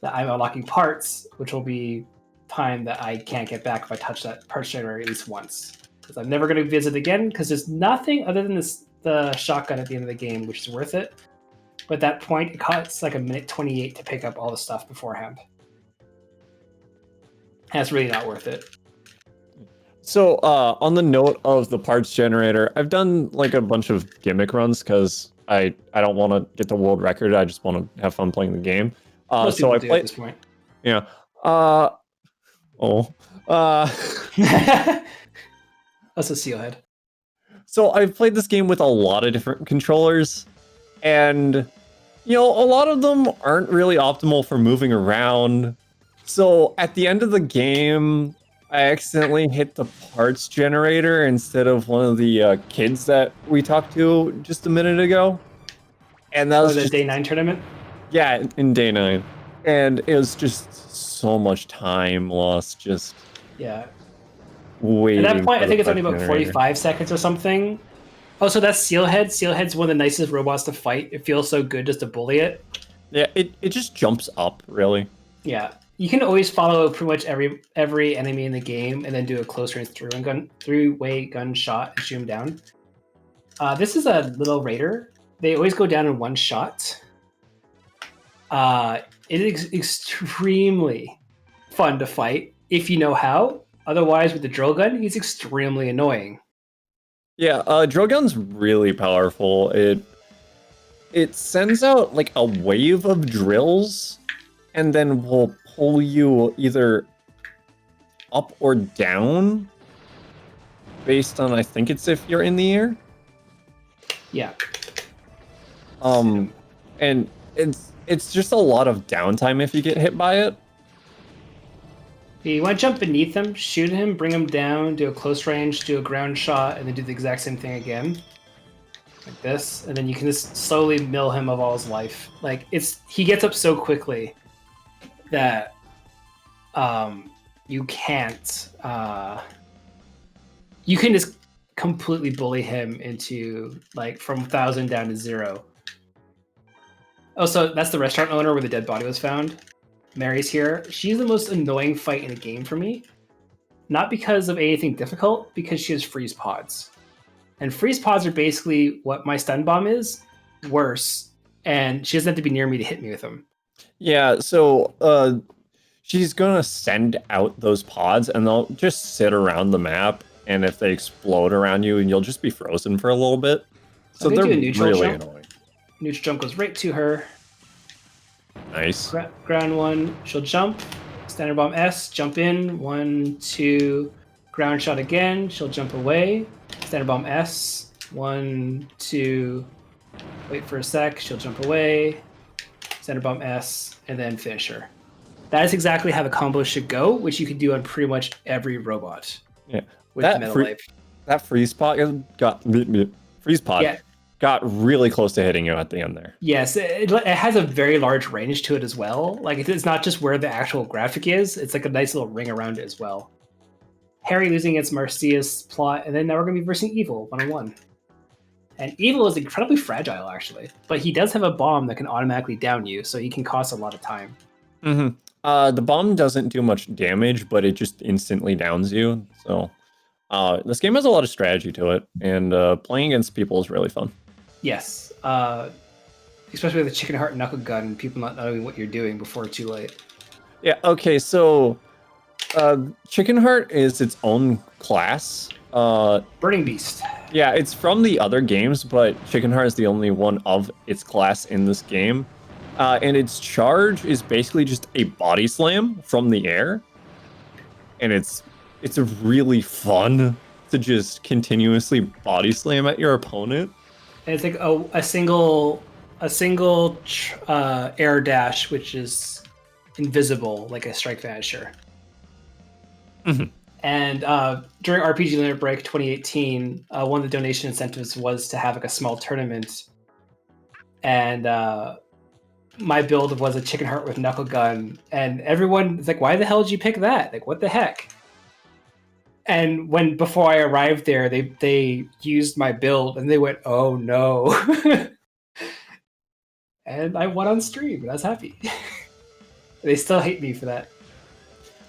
I'm unlocking parts, which will be time that I can't get back if I touch that parts generator at least once. Because I'm never going to visit again, because there's nothing other than the shotgun at the end of the game, which is worth it. But at that point, it costs like 1:28 to pick up all the stuff beforehand. And it's really not worth it. So on the note of the parts generator, I've done like a bunch of gimmick runs because I don't want to get the world record. I just want to have fun playing the game. So I played at this point. Yeah. That's a Steelhead. So I've played this game with a lot of different controllers, and a lot of them aren't really optimal for moving around. So at the end of the game, I accidentally hit the parts generator instead of one of the kids that we talked to just a minute ago. And that was the just, day 9 tournament. yeah, in day 9. And it was just so much time lost just Yeah. waiting. At that point, for I think the it's only parts about generator. 45 seconds or something. Oh, so that's Steelhead. Steelhead's one of the nicest robots to fight. It feels so good just to bully it. Yeah, it just jumps up, really. Yeah. You can always follow pretty much every enemy in the game and then do a close range three-way gun shot and shoot him down. This is a little raider. They always go down in one shot. It is extremely fun to fight if you know how. Otherwise, with the drill gun, he's extremely annoying. Yeah, drill gun's really powerful. It sends out like a wave of drills, and then will pull you either up or down, based on I think it's if you're in the air. Yeah. And it's just a lot of downtime if you get hit by it. You want to jump beneath him, shoot him, bring him down, do a close range, do a ground shot, and then do the exact same thing again. Like this. And then you can just slowly mill him of all his life. Like, he gets up so quickly that you can't... you can just completely bully him into, like, from 1,000 down to 0. Oh, so that's the restaurant owner where the dead body was found. Mary's here. She's the most annoying fight in the game for me. Not because of anything difficult, because she has freeze pods. And freeze pods are basically what my stun bomb is, worse. And she doesn't have to be near me to hit me with them. Yeah, so she's gonna send out those pods, and they'll just sit around the map. And if they explode around you, and you'll just be frozen for a little bit. So they're really annoying. Neutral jump goes right to her. Nice. Ground 1, she'll jump. Standard bomb S, jump in. 1, 2. Ground shot again, she'll jump away. Standard bomb S. 1, 2. Wait for a sec, she'll jump away. Standard bomb S, and then finish her. That is exactly how the combo should go, which you can do on pretty much every robot. Yeah. With metal life. That freeze pod got really close to hitting you at the end there. Yes, it has a very large range to it as well. Like, it's not just where the actual graphic is, it's like a nice little ring around it as well. Harry losing against Marcia's plot, and then now we're going to be versing Evil 101. And Evil is incredibly fragile, actually. But he does have a bomb that can automatically down you, so he can cost a lot of time. Mm-hmm. The bomb doesn't do much damage, but it just instantly downs you. So this game has a lot of strategy to it, and playing against people is really fun. Yes, especially with the chicken heart knuckle gun and people not knowing what you're doing before it's too late. Yeah, okay, so Chicken Heart is its own class. Burning Beast. Yeah, it's from the other games, but Chicken Heart is the only one of its class in this game. And its charge is basically just a body slam from the air. And it's really fun to just continuously body slam at your opponent. And it's like a single air dash, which is invisible, like a strike vanisher. Mm-hmm. And during RPG Limit Break 2018, one of the donation incentives was to have like a small tournament. And my build was a chicken heart with knuckle gun, and everyone was like, "Why the hell did you pick that? Like, what the heck?" And before I arrived there, they used my build, and they went, "Oh no!" And I won on stream, and I was happy. They still hate me for that.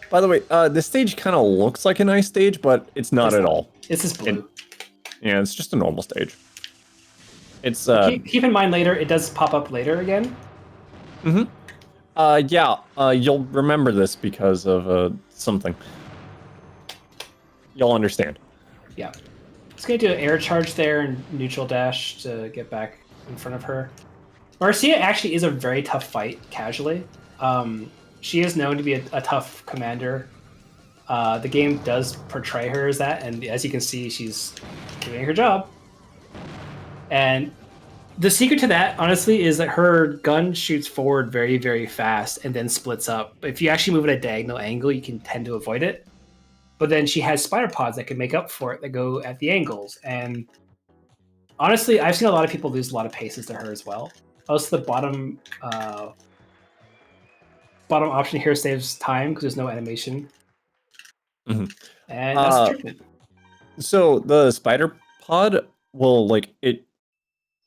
By the way, this stage kind of looks like an ice stage, but it's not at all. It's just blue. Yeah, it's just a normal stage. It's keep in mind later, it does pop up later again. Mm-hmm. You'll remember this because of something. You'll understand. Yeah. It's going to do an air charge there and neutral dash to get back in front of her. Marcia actually is a very tough fight, casually. She is known to be a tough commander. The game does portray her as that, and as you can see, she's doing her job. And the secret to that, honestly, is that her gun shoots forward very, very fast and then splits up. If you actually move at a diagonal angle, you can tend to avoid it. But then she has spider pods that can make up for it that go at the angles. And honestly, I've seen a lot of people lose a lot of paces to her as well. Also, the bottom option here saves time because there's no animation. Mm-hmm. And that's the treatment. So the spider pod will it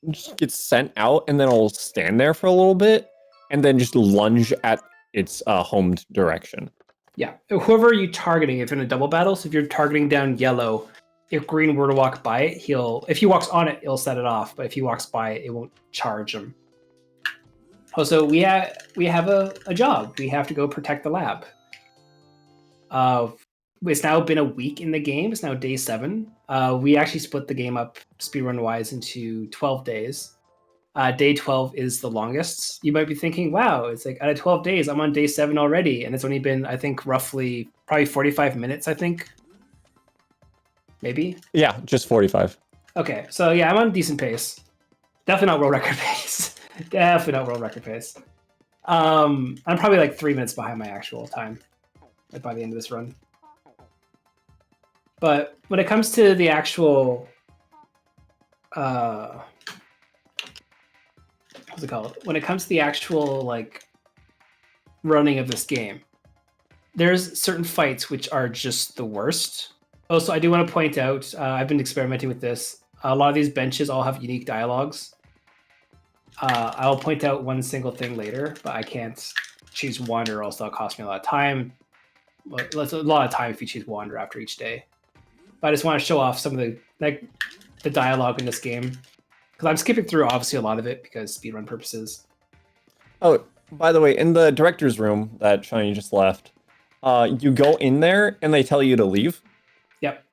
just gets sent out and then it'll stand there for a little bit and then just lunge at its homed direction. Yeah, whoever you're targeting, if you're in a double battle, so if you're targeting down yellow, if green were to walk by it, if he walks on it, it'll set it off. But if he walks by it, it won't charge him. Also, we have a job. We have to go protect the lab. It's now been a week in the game. It's now day 7. We actually split the game up speedrun-wise into 12 days. Day 12 is the longest. You might be thinking, wow, it's like out of 12 days, I'm on day 7 already. And it's only been, I think, roughly probably 45 minutes, I think. Maybe? Yeah, just 45. Okay, so yeah, I'm on a decent pace. Definitely not world record pace. Definitely not world record pace. I'm probably like 3 minutes behind my actual time by the end of this run. But when it comes to the actual... what's it called? When it comes to the actual running of this game, there's certain fights which are just the worst. Also, I do want to point out, I've been experimenting with this. A lot of these benches all have unique dialogues. I'll point out one single thing later, but I can't choose one or else that'll cost me a lot of time. Well, that's a lot of time if you choose wander after each day. But I just want to show off some of the dialogue in this game. Because I'm skipping through, obviously, a lot of it because speedrun purposes. Oh, by the way, in the director's room that Shauny just left, you go in there and they tell you to leave. Yep.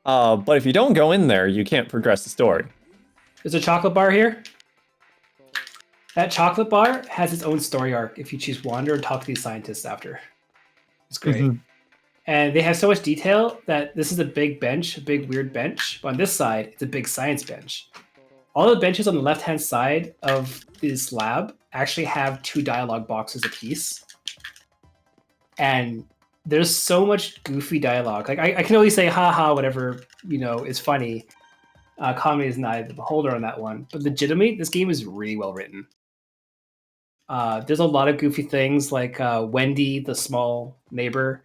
But if you don't go in there, you can't progress the story. There's a chocolate bar here. That chocolate bar has its own story arc if you choose wander and talk to these scientists after. It's great. Mm-hmm. And they have so much detail that this is a big bench, a big weird bench. But on this side, it's a big science bench. All the benches on the left-hand side of this lab actually have 2 dialogue boxes apiece. And there's so much goofy dialogue. I can only say, haha, whatever, is funny. Comedy is neither the beholder on that one. But legitimately, this game is really well written. There's a lot of goofy things like Wendy, the small neighbor.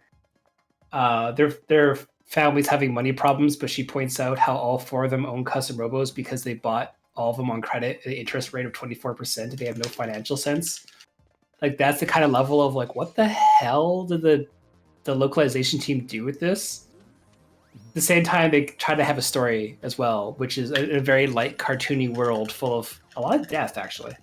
Their family's having money problems, but she points out how all 4 of them own custom robos because they bought all of them on credit at an interest rate of 24% and they have no financial sense. That's the kind of level of what the hell did the localization team do with this? At the same time, they try to have a story as well, which is a very light, cartoony world full of a lot of death, actually.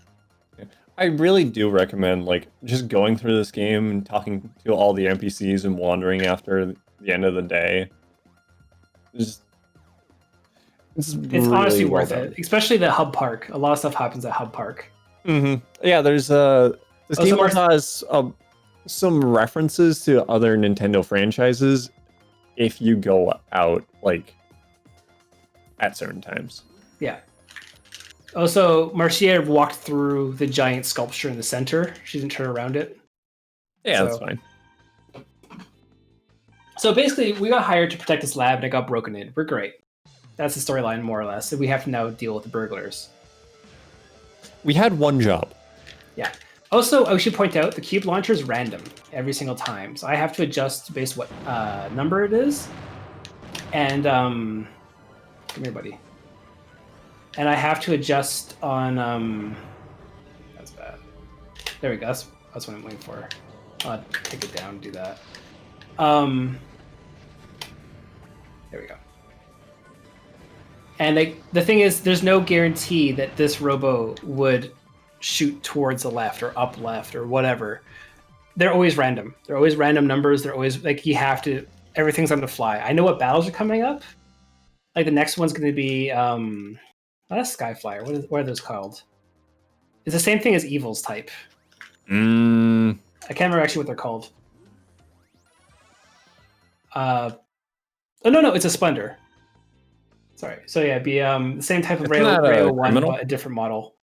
I really do recommend just going through this game and talking to all the NPCs and wandering after the end of the day. It's really honestly worth it, especially the hub park. A lot of stuff happens at hub park. Mm-hmm. Yeah, there's this game also has some references to other Nintendo franchises if you go out at certain times. Yeah. Also, Marcia walked through the giant sculpture in the center. She didn't turn around it. Yeah, that's fine. So basically, we got hired to protect this lab and it got broken in. We're great. That's the storyline, more or less. So we have to now deal with the burglars. We had one job. Yeah. Also, I should point out, the cube launcher is random every single time. So I have to adjust based what number it is. And, come here, buddy. And I have to adjust on, that's bad. There we go, that's what I'm waiting for. I'll take it down and do that. There we go. And the thing is, there's no guarantee that this Robo would shoot towards the left or up left or whatever. They're always random. They're always random numbers. They're always you have to, everything's on the fly. I know what battles are coming up. The next one's going to be, not a Skyflyer. What are those called? It's the same thing as Evil's type. I can't remember actually what they're called. Oh no, it's a Splendor. Sorry. So yeah, it'd be the same type of Isn't that a Rail 1, criminal? but a different model.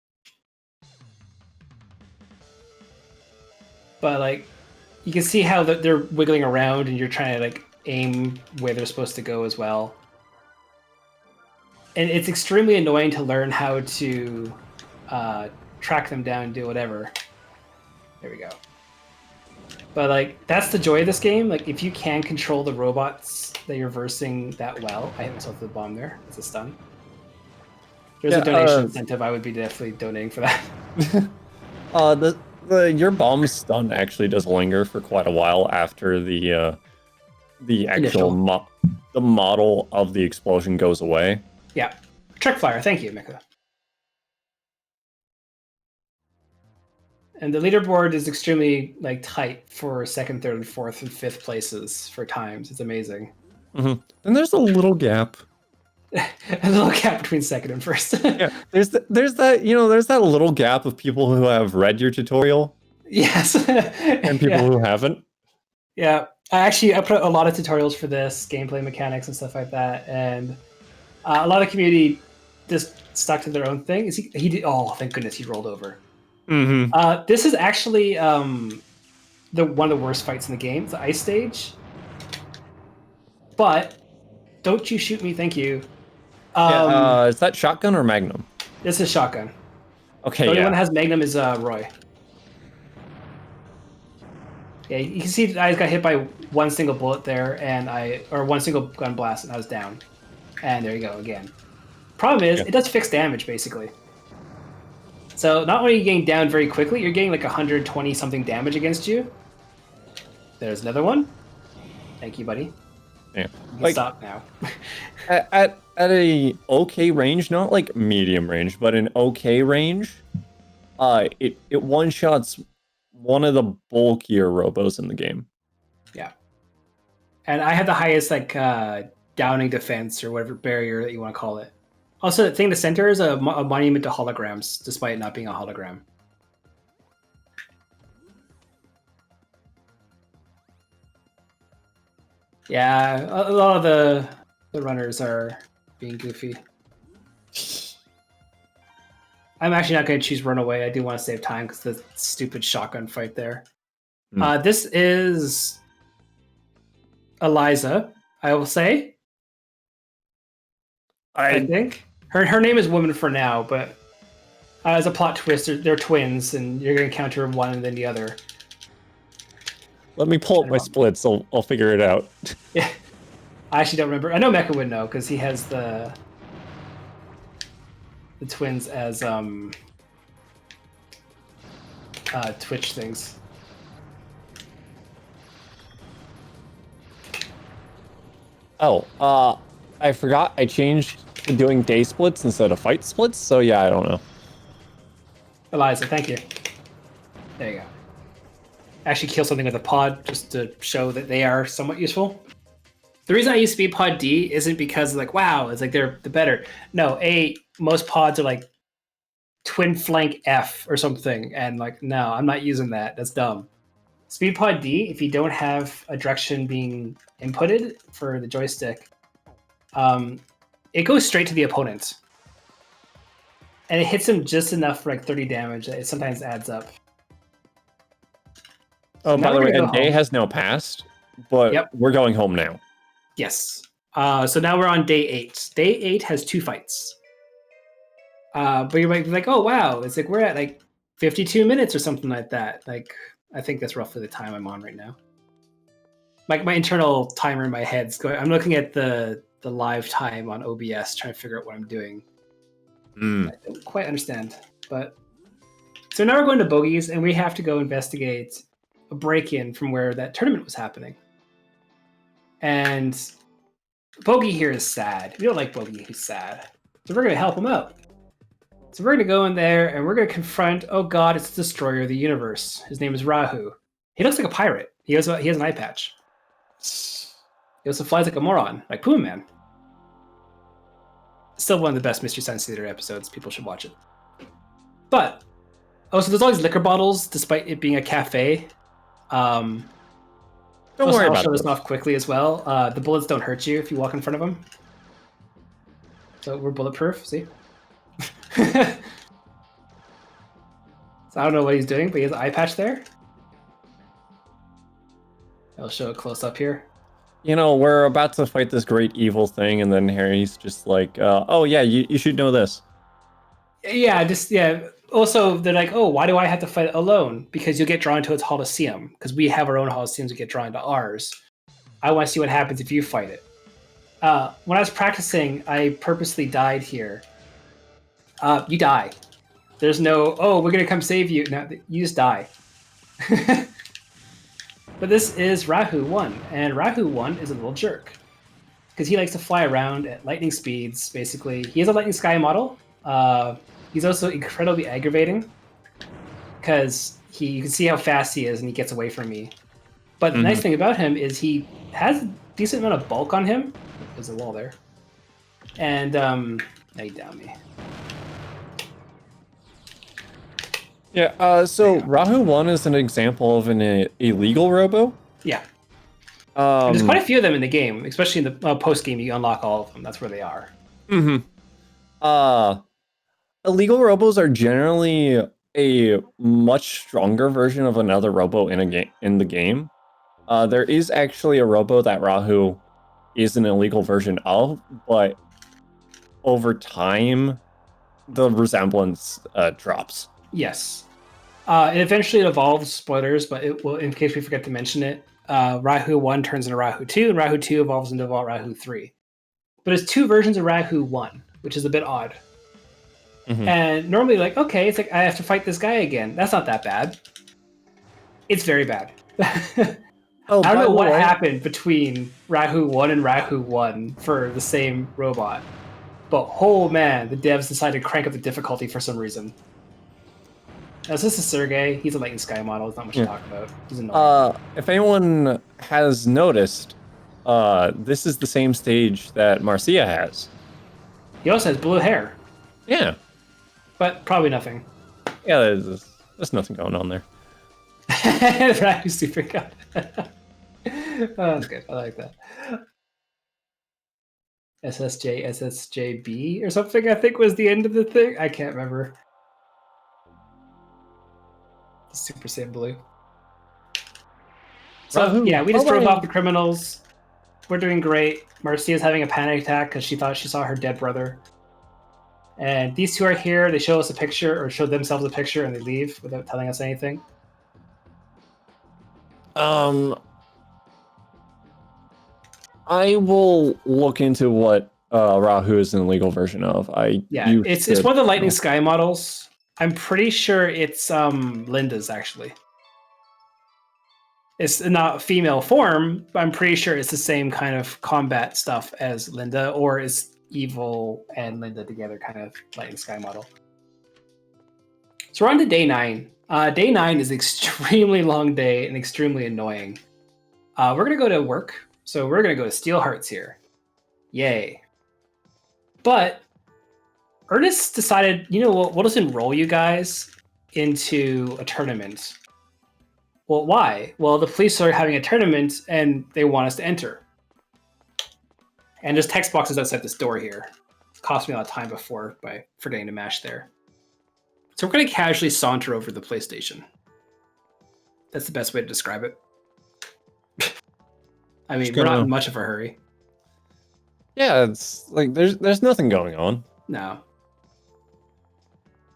But like, you can see how they're wiggling around, and you're trying to like aim where they're supposed to go as well. And it's extremely annoying to learn how to track them down and do whatever. There we go. But like, that's the joy of this game. Like, if you can control the robots that you're versing that well, I hit myself with the bomb there. It's a stun. There's a donation incentive. I would be definitely donating for that. Your bomb stun actually does linger for quite a while after the actual the model of the explosion goes away. Yeah, Trek Flyer. Thank you, Mika. And the leaderboard is extremely like tight for second, third, and fourth, and fifth places for times. It's amazing. Mm-hmm. And there's a little gap. A little gap between second and first. Yeah, there's that there's that little gap of people who have read your tutorial. Yes. And people who haven't. Yeah, I put a lot of tutorials for this, gameplay mechanics and stuff like that, and a lot of the community just stuck to their own thing. He did? Oh, thank goodness he rolled over. Mm-hmm. This is actually one of the worst fights in the game. It's the ice stage. But don't you shoot me, thank you. Is that shotgun or Magnum? This is shotgun. Okay, the only one that has Magnum is Roy. Yeah, you can see I got hit by one single bullet there, or one single gun blast, and I was down. And there you go again. Problem is, it does fixed damage basically. So not only are you getting down very quickly, you're getting like 120 something damage against you. There's another one. Thank you, buddy. Yeah. You can stop now. at a okay range, not like medium range, but an okay range, it one shots one of the bulkier robos in the game. Yeah. And I have the highest like downing defense or whatever barrier that you want to call it. Also, the thing in the center is a monument to holograms, despite it not being a hologram. Yeah, a lot of the runners are being goofy. I'm actually not going to choose Runaway. I do want to save time because the stupid shotgun fight there. This is Eliza, I will say. I think. Her name is Woman for now, but as a plot twist, they're twins, and you're going to encounter one and then the other. Let me pull up my splits. I'll figure it out. Yeah, I actually don't remember. I know Mecha would know because he has the twins as Twitch things. Oh, I forgot. I changed to doing day splits instead of fight splits. So yeah, I don't know. Eliza, thank you. There you go. Actually kill something with a pod just to show that they are somewhat useful. The reason I use Speed Pod D isn't because like, wow, it's like they're the better. No, most pods are like twin flank F or something. And like, no, I'm not using that. That's dumb. Speed Pod D, if you don't have a direction being inputted for the joystick, it goes straight to the opponent. And it hits him just enough for like 30 damage that it sometimes adds up. Oh, by the way, and day has now passed, but we're going home now. Yes. So now we're on day 8. Day 8 has 2 fights. But you might be like, oh, wow. It's like we're at like 52 minutes or something like that. Like, I think that's roughly the time I'm on right now. Like my internal timer in my head's going. I'm looking at the live time on OBS, trying to figure out what I'm doing. I don't quite understand. But so now we're going to Bogies, and we have to go investigate a break-in from where that tournament was happening. And Bogey here is sad. We don't like Bogey. He's sad. So we're going to help him out. So we're going to go in there, and we're going to confront, oh god, it's the destroyer of the universe. His name is Rahu. He looks like a pirate. He has an eye patch. He also flies like a moron, like Puma Man. Still one of the best Mystery Science Theater episodes. People should watch it. But, so there's all these liquor bottles, despite it being a cafe. Don't Also, worry I'll about show this it. off quickly as well. The bullets don't hurt you if you walk in front of them. So we're bulletproof, see? So I don't know what he's doing, but he has an eye patch there. I'll show it close up here. You know, we're about to fight this great evil thing, and then Harry's just like, oh yeah, you should know this. Yeah. Also, they're like, oh, why do I have to fight alone? Because you'll get drawn to its Holocene, because we have our own Holocenes, we get drawn to ours. I want to see what happens if you fight it. When I was practicing, I purposely died here. You die. There's no, oh, we're going to come save you. No, you just die. But this is Rahu 1, and Rahu 1 is a little jerk. Because he likes to fly around at lightning speeds, basically. He is a lightning sky model. He's also incredibly aggravating, because you can see how fast he is, and he gets away from me. But the nice thing about him is he has a decent amount of bulk on him. There's a wall there. And, now you down me. Yeah, so Rahu 1 is an example of an illegal robo. Yeah. And there's quite a few of them in the game, especially in the post-game. You unlock all of them. That's where they are. Illegal robos are generally a much stronger version of another robo in the game. There is actually a robo that Rahu is an illegal version of, but over time, the resemblance drops. Yes. And eventually it evolves, spoilers, but it will, in case we forget to mention it, Rahu 1 turns into Rahu 2, and Rahu 2 evolves into Rahu 3. But it's two versions of Rahu 1, which is a bit odd. And normally, like, okay, it's like, I have to fight this guy again. That's not that bad. It's very bad. I don't know what happened between Rahu 1 and Rahu 1 for the same robot. But, oh man, the devs decided to crank up the difficulty for some reason. Now, so this is Sergey. He's a Lightning Sky model. There's not much to talk about. He's annoying. If anyone has noticed, this is the same stage that Marcia has. He also has blue hair. Yeah. But probably nothing. Yeah, there's nothing going on there. Rahu super god. Oh, that's good. I like that. SSJB or something, I think, was the end of the thing. I can't remember. Super Saiyan Blue. So, Rahu, yeah, we just drove off the criminals. We're doing great. Marcia's having a panic attack because she thought she saw her dead brother. And these two are here. They show us a picture, or show themselves a picture, and they leave without telling us anything. I will look into what Rahu is an illegal version of. It's one of the Lightning Sky models. I'm pretty sure it's Linda's, actually. It's not female form, but I'm pretty sure it's the same kind of combat stuff as Linda, or is Evil and Linda together kind of Lightning Sky model. So we're on to day 9. Day 9 is an extremely long day and extremely annoying. We're going to go to work. So we're going to go to Steel Hearts here. Yay. But Ernest decided, you know what, we'll just enroll you guys into a tournament. Well, why? Well, the police are having a tournament and they want us to enter. And there's text boxes outside this door here. It cost me a lot of time before by forgetting to mash there. So we're going to casually saunter over to the PlayStation. That's the best way to describe it. I mean, we're not in much of a hurry. Yeah, it's like there's nothing going on. No.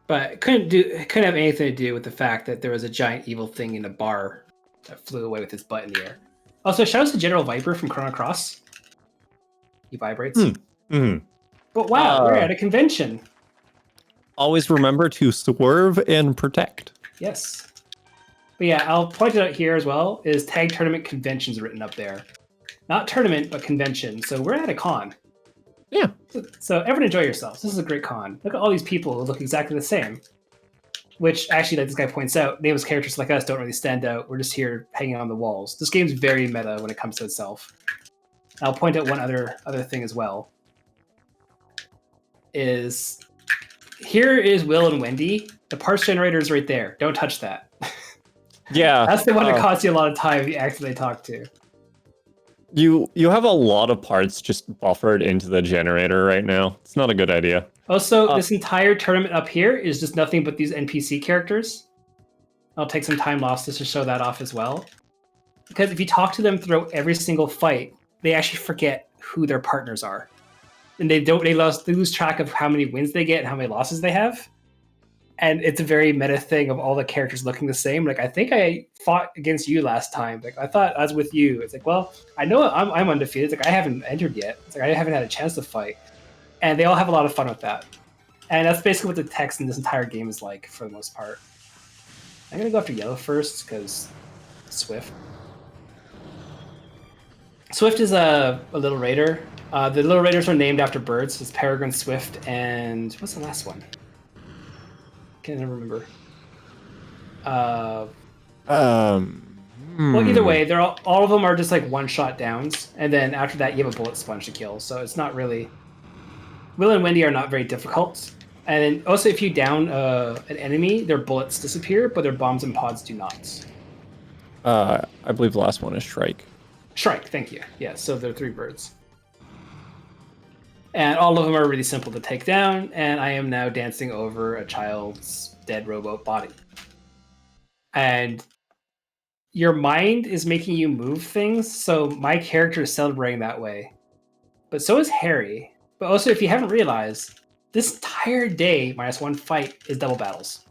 But it couldn't have anything to do with the fact that there was a giant evil thing in a bar that flew away with his butt in the air. Also, shout out to General Viper from Chrono Cross. He vibrates. But wow, we're at a convention. Always remember to swerve and protect. Yes. But yeah, I'll point it out here as well, is Tag Tournament Conventions written up there. Not tournament, but convention. So we're at a con. Yeah. So everyone enjoy yourselves. This is a great con. Look at all these people who look exactly the same. Which, actually, like this guy points out, nameless characters like us don't really stand out. We're just here hanging on the walls. This game's very meta when it comes to itself. I'll point out one other thing as well. Here is Will and Wendy. The parts generator is right there. Don't touch that. Yeah. That's the one that costs you a lot of time if you accidentally talk to. You have a lot of parts just buffered into the generator right now. It's not a good idea. Also, this entire tournament up here is just nothing but these NPC characters. I'll take some time lost just to show that off as well. Because if you talk to them throughout every single fight, they actually forget who their partners are. And they lose track of how many wins they get and how many losses they have. And it's a very meta thing of all the characters looking the same. Like, I think I fought against you last time. Like, I thought I was with you. It's like, well, I know I'm undefeated. It's like, I haven't entered yet. It's like, I haven't had a chance to fight. And they all have a lot of fun with that. And that's basically what the text in this entire game is like, for the most part. I'm going to go after yellow first, because Swift. Swift is a little raider. The little raiders are named after birds. It's Peregrine, Swift, and what's the last one? Can't remember. Well, either way, they're all of them are just like one-shot downs, and then after that, you have a bullet sponge to kill. So it's not really. Will and Wendy are not very difficult, and then also if you down an enemy, their bullets disappear, but their bombs and pods do not. I believe the last one is Shrike. Shrike, thank you. Yeah, so they're 3 birds. And all of them are really simple to take down, and I am now dancing over a child's dead robot body. And your mind is making you move things, so my character is celebrating that way. But so is Harry. But also, if you haven't realized, this entire day, -1 fight, is double battles.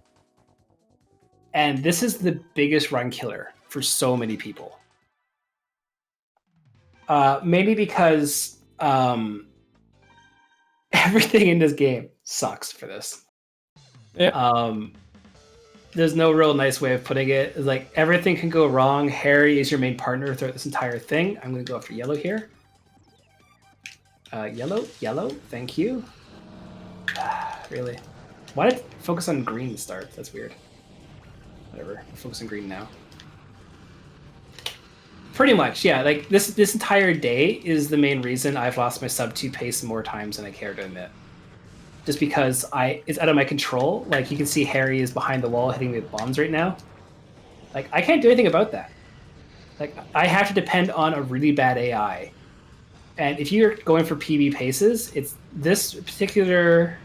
And this is the biggest run killer for so many people. Maybe because everything in this game sucks for this. Yeah. There's no real nice way of putting it. It's like everything can go wrong. Harry is your main partner throughout this entire thing. I'm going to go after yellow here. Yellow. Thank you. Really? Why did it focus on green to start? That's weird. Whatever. I'll focus on green now. Pretty much, yeah. Like this entire day is the main reason I've lost my sub 2 pace more times than I care to admit. Just because it's out of my control. Like you can see Harry is behind the wall hitting me with bombs right now. Like I can't do anything about that. Like I have to depend on a really bad AI. And if you're going for PB paces, it's this particular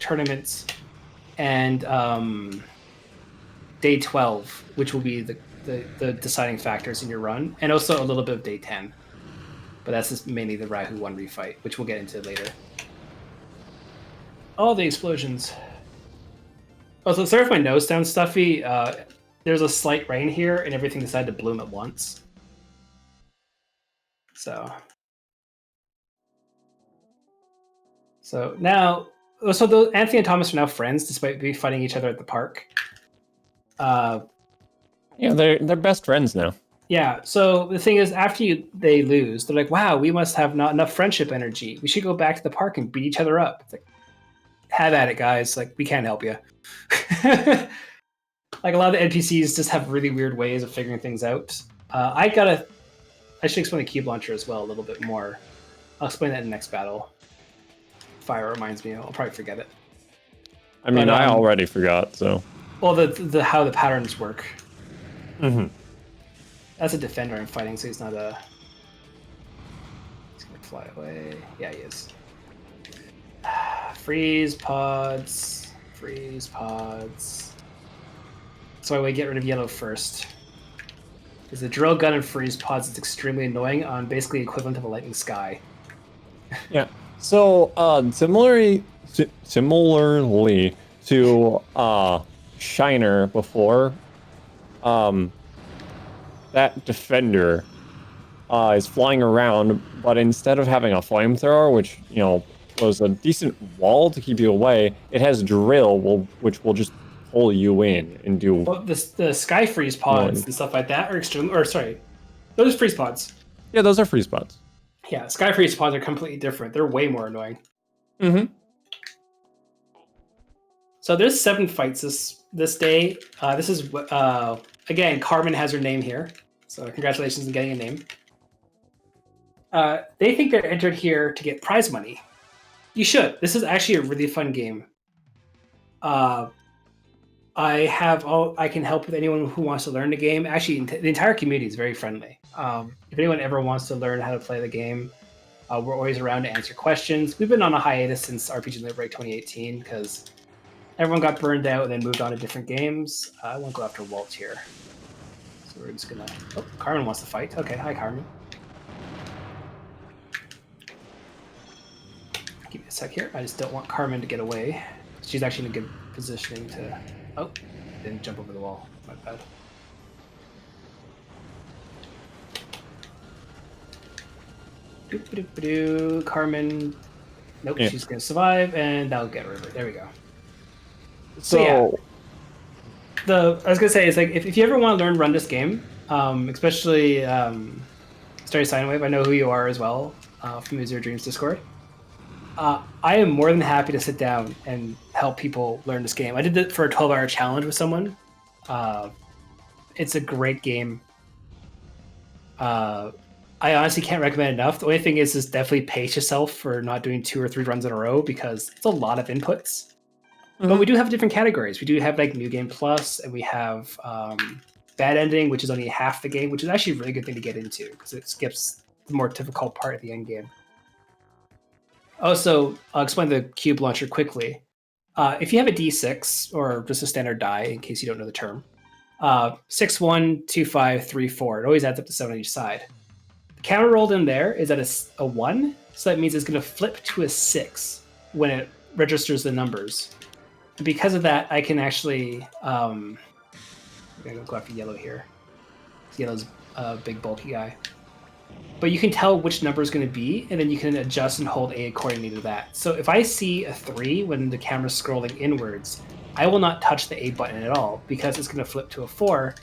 tournament and day 12, which will be the deciding factors in your run, and also a little bit of day 10. But that's just mainly the Rahu 1 refight, which we'll get into later. All the explosions. Also, sorry if my nose sounds stuffy. There's a slight rain here, and everything decided to bloom at once. So now, Anthony and Thomas are now friends, despite being fighting each other at the park. Yeah, they're best friends now. Yeah, so the thing is, after they lose, they're like, wow, we must have not enough friendship energy. We should go back to the park and beat each other up. It's like, have at it, guys. Like, we can't help you. Like, a lot of the NPCs just have really weird ways of figuring things out. I should explain the cube launcher as well a little bit more. I'll explain that in the next battle. Fire reminds me. I'll probably forget it. I mean, I already forgot, so. Well, the how the patterns work. Mm-hmm. That's a defender I'm fighting, so he's not a... He's gonna fly away. Yeah, he is. Freeze pods. So I would get rid of yellow first. Because the drill gun and freeze pods is extremely annoying on basically equivalent of a lightning sky. Yeah. So similarly to Shiner before, that defender is flying around, but instead of having a flamethrower, which was a decent wall to keep you away, it has drill, which will just pull you in and do. Well, the sky freeze pods and stuff like that are extreme. Or sorry, those are freeze pods. Yeah, those are freeze pods. Yeah, sky freeze pods are completely different. They're way more annoying. Mm-hmm. So there's 7 fights this day. This is again, Carmen has her name here, so congratulations on getting a name. They think they're entered here to get prize money. You should. This is actually a really fun game. I can help with anyone who wants to learn the game. Actually, the entire community is very friendly. If anyone ever wants to learn how to play the game, we're always around to answer questions. We've been on a hiatus since RPG Limit Break 2018 because everyone got burned out and then moved on to different games. I won't go after Walt here. So we're just gonna... Oh, Carmen wants to fight. Okay, hi, Carmen. Give me a sec here. I just don't want Carmen to get away. She's actually in a good positioning to... Oh, didn't jump over the wall. My bad. Doop-a-doop-a-doo. Carmen... Nope, yeah. She's going to survive, and that'll get her. There we go. So yeah. I was going to say, is like, if you ever want to learn run this game, especially Starry Sine Wave, I know who you are as well, from User Dreams Discord. I am more than happy to sit down and help people learn this game. I did it for a 12-hour challenge with someone. It's a great game. I honestly can't recommend it enough. The only thing is definitely pace yourself for not doing 2 or 3 runs in a row because it's a lot of inputs. Mm-hmm. But we do have different categories. We do have like New Game Plus, and we have Bad Ending, which is only half the game, which is actually a really good thing to get into because it skips the more difficult part of the end game. Also, I'll explain the cube launcher quickly. If you have a D6, or just a standard die, in case you don't know the term, 6, 1, 2, 5, 3, 4. It always adds up to 7 on each side. The counter rolled in there is at a 1, so that means it's going to flip to a 6 when it registers the numbers. And because of that, I can actually... I'm going to go after yellow here. Yellow's a big, bulky guy. But you can tell which number is going to be, and then you can adjust and hold A accordingly to that. So if I see a 3 when the camera's scrolling inwards, I will not touch the A button at all because it's going to flip to a 4.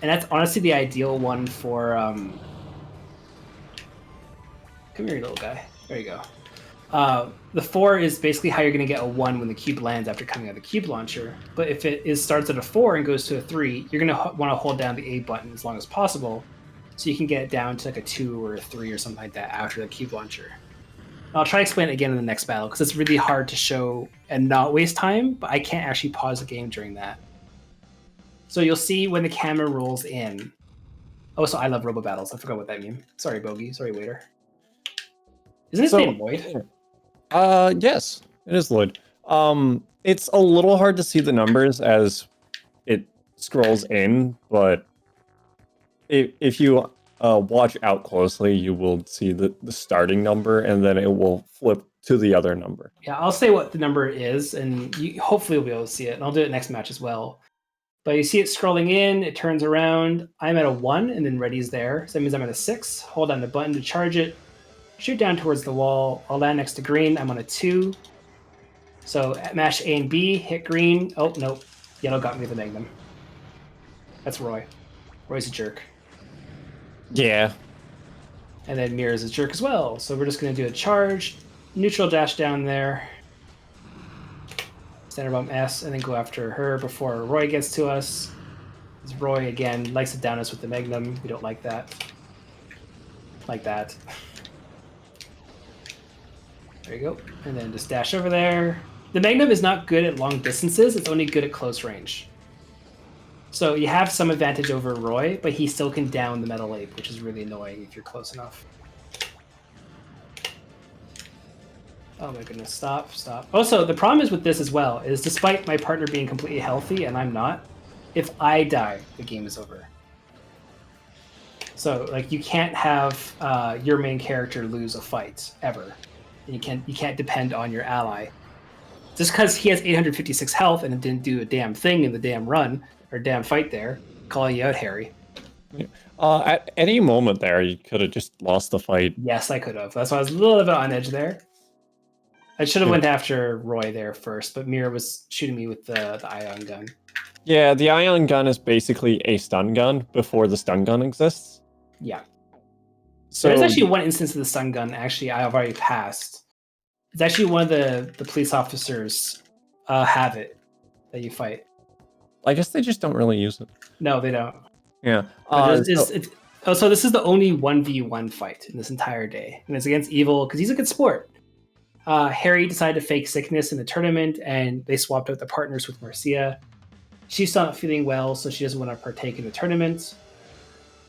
And that's honestly the ideal one for... Come here, little guy. There you go. The 4 is basically how you're going to get a 1 when the cube lands after coming out of the cube launcher. But if it starts at a 4 and goes to a 3, you're going to want to hold down the A button as long as possible, so you can get it down to like a 2 or a 3 or something like that after the cube launcher. I'll try to explain it again in the next battle because it's really hard to show and not waste time, but I can't actually pause the game during that. So you'll see when the camera rolls in. Oh, so I love Robo battles. I forgot what that means. Sorry, Bogey. Sorry, Waiter. Isn't his name Lloyd? Yes, it is Lloyd. It's a little hard to see the numbers as it scrolls in, but if you watch out closely, you will see the starting number, and then it will flip to the other number. Yeah, I'll say what the number is, and hopefully you'll be able to see it, and I'll do it next match as well. But you see it scrolling in, it turns around, I'm at a 1, and then ready's there. So that means I'm at a 6. Hold down the button to charge it, shoot down towards the wall, I'll land next to green, I'm on a 2. So mash A and B, hit green, oh, nope, yellow got me with the Magnum. That's Roy. Roy's a jerk. Yeah. And then Mira's a jerk as well. So we're just going to do a charge, neutral dash down there, center bomb S, and then go after her before Roy gets to us. Because Roy, again, likes to down us with the Magnum. We don't like that. Like that. There you go. And then just dash over there. The Magnum is not good at long distances. It's only good at close range. So you have some advantage over Roy, but he still can down the Metal Ape, which is really annoying if you're close enough. Oh my goodness, stop. Also, the problem is with this as well, is despite my partner being completely healthy and I'm not, if I die, the game is over. So like you can't have your main character lose a fight, ever. And you can't depend on your ally. Just because he has 856 health and it didn't do a damn thing in the damn run, or damn fight there, calling you out, Harry. At any moment there, you could have just lost the fight. Yes, I could have. That's why I was a little bit on edge there. I should have went after Roy there first, but Mira was shooting me with the ion gun. Yeah, the ion gun is basically a stun gun before the stun gun exists. Yeah. So there's actually one instance of the stun gun actually I've already passed. It's actually one of the police officers have it that you fight. I guess they just don't really use it. No, they don't. Yeah. So this is the only 1v1 fight in this entire day. And it's against Evil, because he's a good sport. Harry decided to fake sickness in the tournament, and they swapped out the partners with Marcia. she's not feeling well, so she doesn't want to partake in the tournament.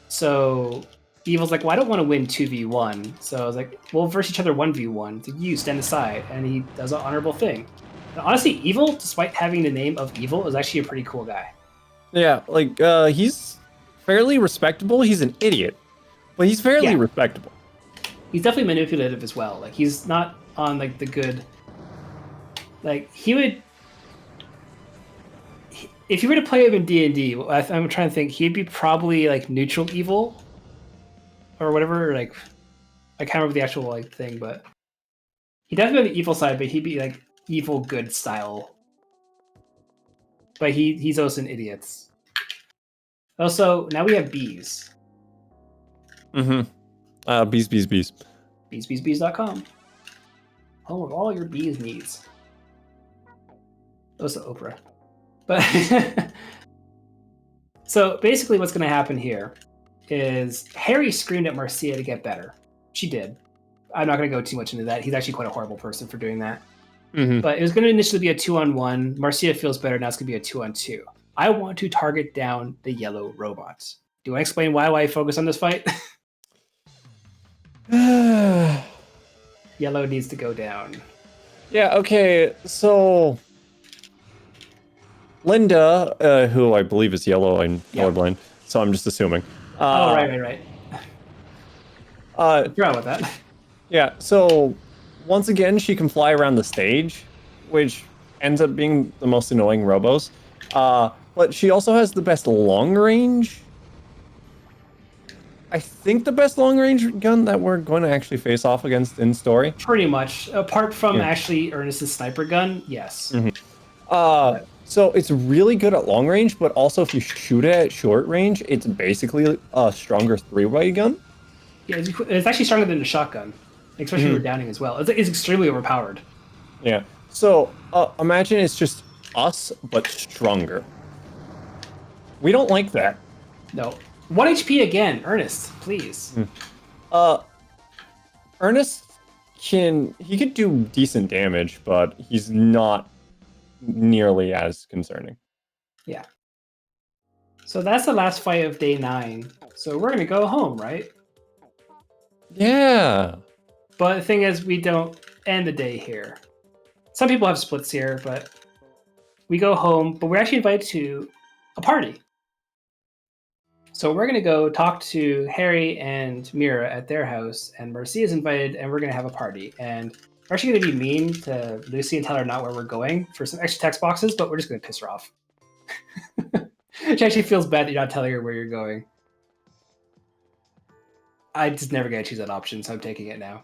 So Evil's like, well, I don't want to win 2v1. So I was like, we'll verse each other 1v1. So you stand aside, and he does an honorable thing. And honestly, Evil, despite having the name of Evil, is actually a pretty cool guy. Yeah, like he's fairly respectable. He's an idiot, but he's fairly respectable. He's definitely manipulative as well. Like, he's not on like the good. Like, he would. If you were to play him in D&D, I'm trying to think, he'd be probably like neutral evil, or whatever. Like, I can't remember the actual like thing, but he definitely on the evil side, but he'd be like evil good style. But he's also an idiot. Also, now we have bees. Mm-hmm. Bees. Beesbeesbees.com. Home of all your bees needs. Also Oprah. But so basically what's going to happen here is Harry screamed at Marcia to get better. She did. I'm not going to go too much into that. He's actually quite a horrible person for doing that. Mm-hmm. But it was going to initially be a 2-on-1. Marcia feels better. Now it's going to be a 2-on-2. I want to target down the yellow robots. Do I explain why I focus on this fight? Yellow needs to go down. Yeah, okay, so Linda, who I believe is yellow and colorblind, so I'm just assuming. Right. Forgot about that. Yeah, so once again, she can fly around the stage, which ends up being the most annoying Robos. But she also has the best long range. I think the best long range gun that we're going to actually face off against in story. Pretty much. Apart from actually Ernest's sniper gun, yes. Mm-hmm. So it's really good at long range, but also if you shoot it at short range, it's basically a stronger 3-way gun. Yeah, it's actually stronger than a shotgun, especially for downing as well. It's extremely overpowered. Yeah. So imagine it's just us, but stronger. We don't like that. No. 1 HP again, Ernest, please. Ernest he could do decent damage, but he's not nearly as concerning. Yeah. So that's the last fight of day 9. So we're gonna go home, right? Yeah. But the thing is, we don't end the day here. Some people have splits here, but we go home, but we're actually invited to a party. So we're gonna go talk to Harry and Mira at their house, and Marcia is invited, and we're gonna have a party. And we're actually gonna be mean to Lucy and tell her not where we're going for some extra text boxes, but we're just gonna piss her off. She actually feels bad that you're not telling her where you're going. I just never get to choose that option, so I'm taking it now.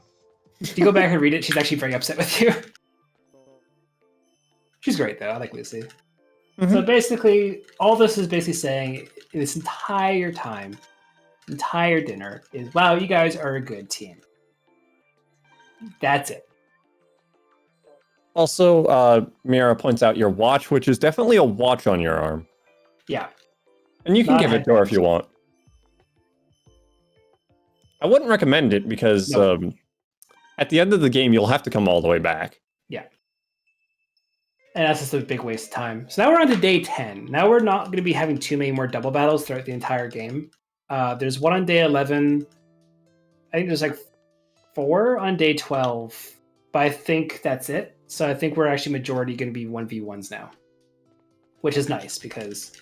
If you go back and read it, she's actually very upset with you. She's great, though. I like Lucy. Mm-hmm. So basically, all this is basically saying this entire time, entire dinner, is, wow, you guys are a good team. That's it. Also, Mira points out your watch, which is definitely a watch on your arm. Yeah. And you can give it to her if you want. I wouldn't recommend it because at the end of the game, you'll have to come all the way back. Yeah. And that's just a big waste of time. So now we're on to day 10. Now we're not going to be having too many more double battles throughout the entire game. There's one on day 11. I think there's like 4 on day 12. But I think that's it. So I think we're actually majority going to be 1v1s now. Which is nice because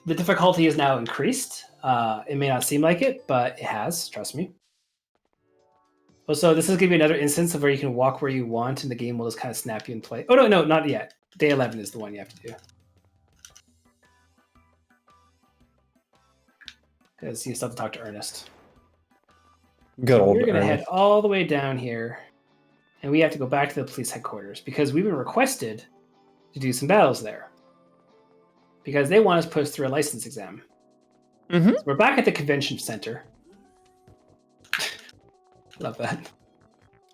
the difficulty is now increased. It may not seem like it, but it has. Trust me. Also, this is going to be another instance of where you can walk where you want and the game will just kind of snap you in play. Oh, no, not yet. Day 11 is the one you have to do. Because you still have to talk to Ernest. Good old We're going to Ernest. head all the way down here. And we have to go back to the police headquarters because we've been requested to do some battles there. Because they want us to put us through a license exam. Mm-hmm. So we're back at the convention center. Love that.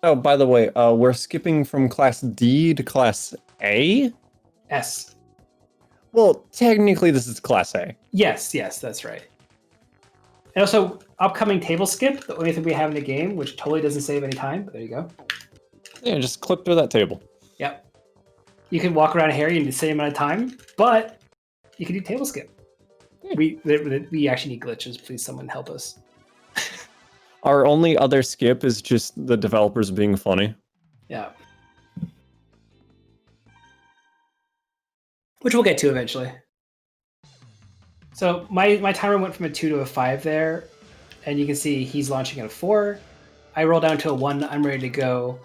Oh, by the way, we're skipping from Class D to Class A? S. Well, technically this is Class A. Yes, that's right. And also, upcoming table skip, the only thing we have in the game, which totally doesn't save any time, but there you go. Yeah, just clip through that table. Yep. You can walk around Harry in the same amount of time, but you can do table skip. We actually need glitches. Please, someone help us. Our only other skip is just the developers being funny. Yeah. Which we'll get to eventually. So my timer went from a 2 to a 5 there, and you can see he's launching at a 4. I roll down to a 1. I'm ready to go.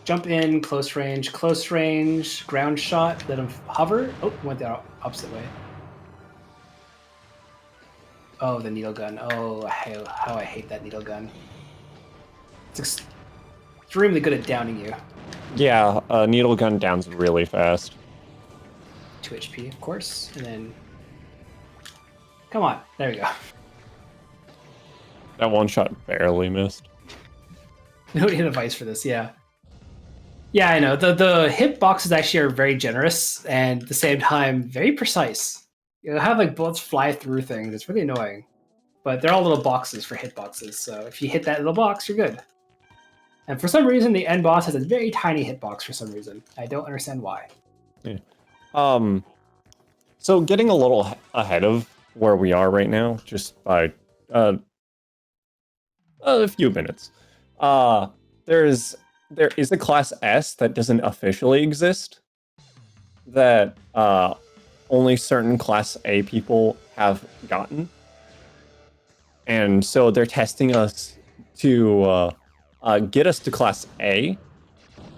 Jump in, close range, ground shot, let him hover. Oh, went the opposite way. Oh, the needle gun. Oh, how I hate that needle gun. It's extremely good at downing you. Yeah, needle gun downs really fast. 2 HP, of course, and then... Come on, there we go. That one shot barely missed. Nobody hit a vice for this, yeah. Yeah, I know. The hitboxes actually are very generous and at the same time very precise. You'll have like bullets fly through things. It's really annoying. But they're all little boxes for hitboxes, so if you hit that little box, you're good. And for some reason, the end boss has a very tiny hitbox for some reason. I don't understand why. Yeah. So getting a little ahead of where we are right now, just by a few minutes. There is a class S that doesn't officially exist. That only certain class A people have gotten. And so they're testing us to get us to class A,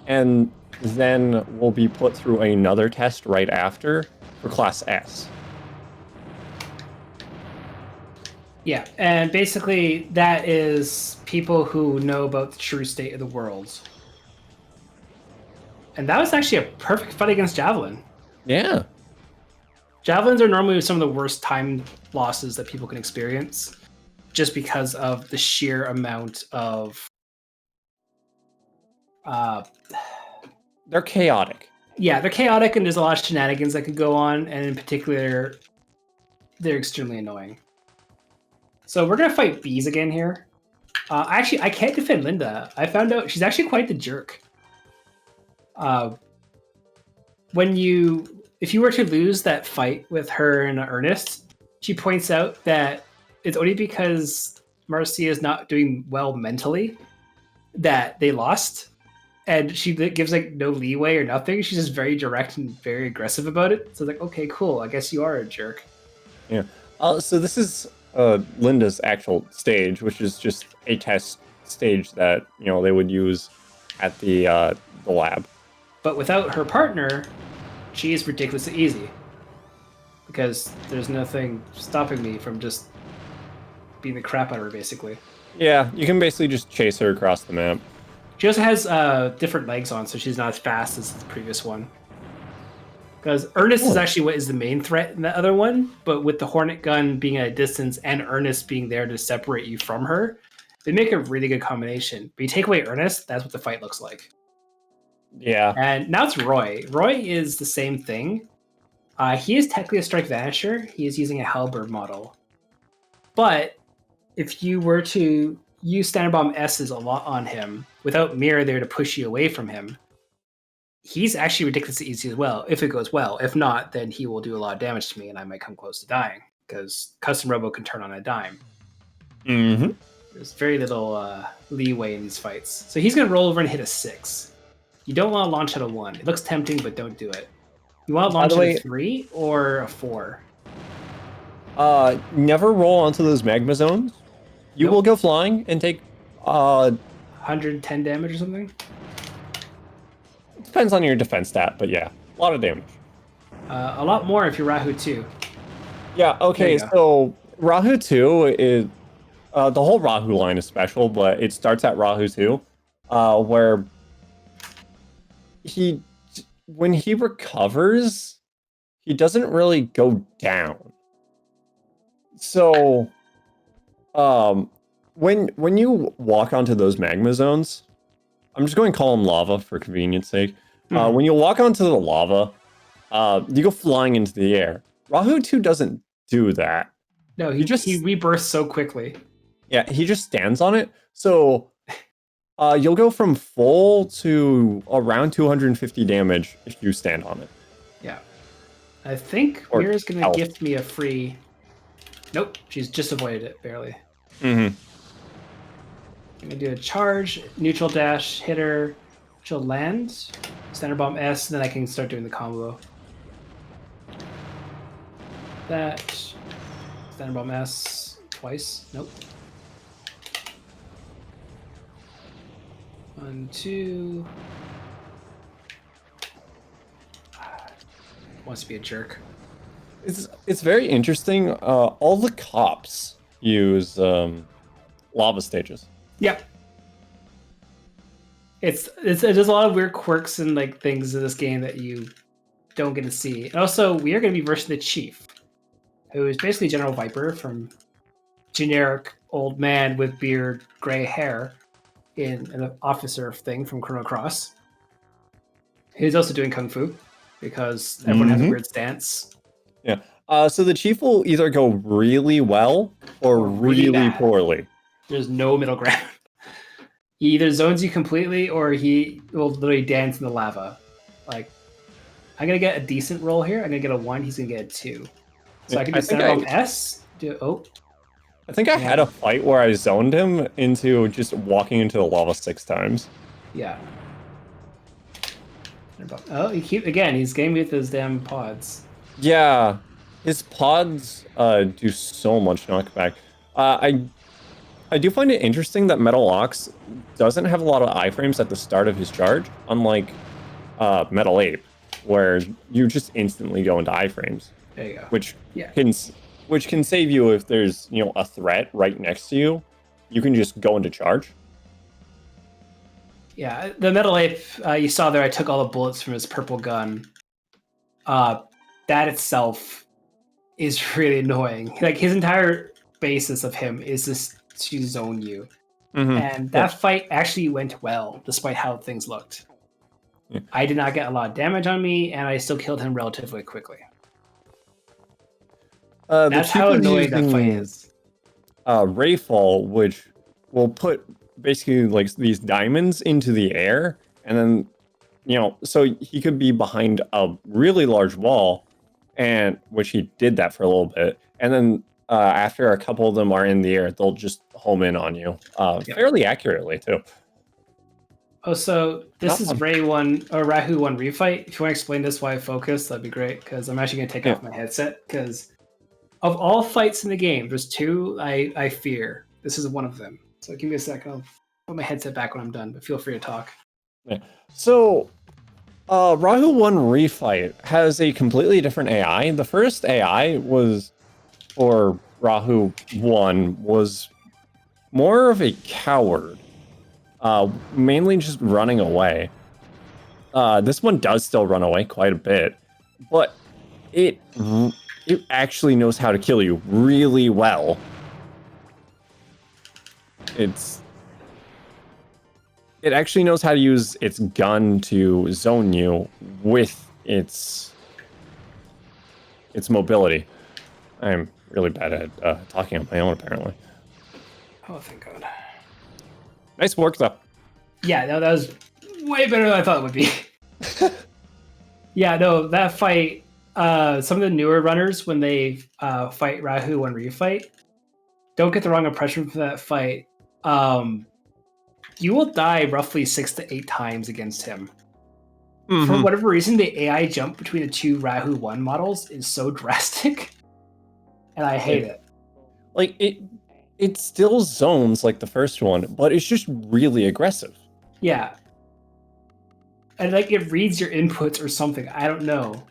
and then we'll be put through another test right after for class S. Yeah, and basically that is people who know about the true state of the world. And that was actually a perfect fight against Javelin. Yeah. Javelins are normally some of the worst time losses that people can experience, just because of the sheer amount of... They're chaotic. Yeah, they're chaotic, and there's a lot of shenanigans that could go on, and in particular, they're extremely annoying. So we're going to fight bees again here. Actually, I can't defend Linda. I found out she's actually quite the jerk. If you were to lose that fight with her and Ernest, she points out that it's only because Marcia is not doing well mentally that they lost. And she gives like no leeway or nothing. She's just very direct and very aggressive about it. So like, okay, cool. I guess you are a jerk. Yeah. So this is Linda's actual stage, which is just a test stage that they would use at the lab. But without her partner, she is ridiculously easy. Because there's nothing stopping me from just beating the crap out of her, basically. Yeah, you can basically just chase her across the map. She also has different legs on, so she's not as fast as the previous one. Because Ernest is actually what is the main threat in the other one, but with the Hornet gun being at a distance and Ernest being there to separate you from her, they make a really good combination. But you take away Ernest, that's what the fight looks like. Yeah. And now it's Roy. Roy is the same thing. He is technically a Strike Vanisher. He is using a Halberd model. But if you were to use Standard Bomb S's a lot on him, without Mirror there to push you away from him, he's actually ridiculously easy as well, if it goes well. If not, then he will do a lot of damage to me, and I might come close to dying, because Custom Robo can turn on a dime. Mm-hmm. There's very little leeway in these fights. So he's going to roll over and hit a 6. You don't want to launch at a 1. It looks tempting, but don't do it. You want to launch at a 3 or a 4? Never roll onto those magma zones. You will go flying and take 110 damage or something? It depends on your defense stat, but yeah, a lot of damage. A lot more if you're Rahu 2. Yeah, okay, so Rahu 2 is... the whole Rahu line is special, but it starts at Rahu 2, where when he recovers, he doesn't really go down. So, when you walk onto those magma zones, I'm just going to call them lava for convenience sake. When you walk onto the lava, you go flying into the air. Rahu 2 doesn't do that. No, he rebirths so quickly. Yeah, he just stands on it. So you'll go from full to around 250 damage if you stand on it. Yeah. I think Or Mira's gonna health. gift me a free. Nope, she's just avoided it barely. Mm-hmm. I'm gonna do a charge, neutral dash, hitter, she'll land, center bomb S, and then I can start doing the combo. That center bomb S twice. Nope. 1, 2. Wants to be a jerk. It's very interesting. All the cops use lava stages. Yep. There's a lot of weird quirks and like things in this game that you don't get to see. And also, we are going to be versing the Chief, who is basically General Viper from generic old man with beard, gray hair, in an officer thing from Chrono Cross. He's also doing kung fu because everyone has a weird stance. Yeah. So the chief will either go really well or really bad. poorly. There's no middle ground. He either zones you completely or he will literally dance in the lava. Like, I'm going to get a decent roll here. I'm going to get a 1. He's going to get a 2. So I can do center bomb S. I think I had a fight where I zoned him into just walking into the lava 6 times. Yeah. Oh, he's gaming with those damn pods. Yeah. His pods do so much knockback. I do find it interesting that Metal Ox doesn't have a lot of iframes at the start of his charge, unlike Metal Ape, where you just instantly go into iframes. There you go. Which can save you if there's a threat right next to you. You can just go into charge. Yeah, the Metal Ape you saw there. I took all the bullets from his purple gun. That itself is really annoying. Like his entire basis of him is just to zone you. And that fight actually went well, despite how things looked. Yeah. I did not get a lot of damage on me, and I still killed him relatively quickly. That's how annoying that fight is. Rayfall, which will put basically like these diamonds into the air, and then so he could be behind a really large wall, and which he did that for a little bit, and then after a couple of them are in the air, they'll just home in on you fairly accurately too. Oh, so this is Rahu 1 refight. If you want to explain this why I focus, that'd be great, because I'm actually going to take off my headset, because of all fights in the game, there's 2 I fear. This is one of them. So give me a second. I'll put my headset back when I'm done, but feel free to talk. Yeah. So Rahu 1 refight has a completely different AI. The first AI for Rahu 1 was more of a coward. Mainly just running away. This one does still run away quite a bit, but it actually knows how to kill you really well. It actually knows how to use its gun to zone you with its mobility. I'm really bad at talking on my own, apparently. Oh, thank God. Nice work, though. Yeah, no, that was way better than I thought it would be. Yeah, no, that fight, some of the newer runners, when they fight Rahu and refight, don't get the wrong impression from that fight. You will die roughly 6 to 8 times against him. For whatever reason, the AI jump between the 2 Rahu 1 models is so drastic, and I hate it. Like, it still zones like the first one, but it's just really aggressive. Yeah. And like it reads your inputs or something. I don't know.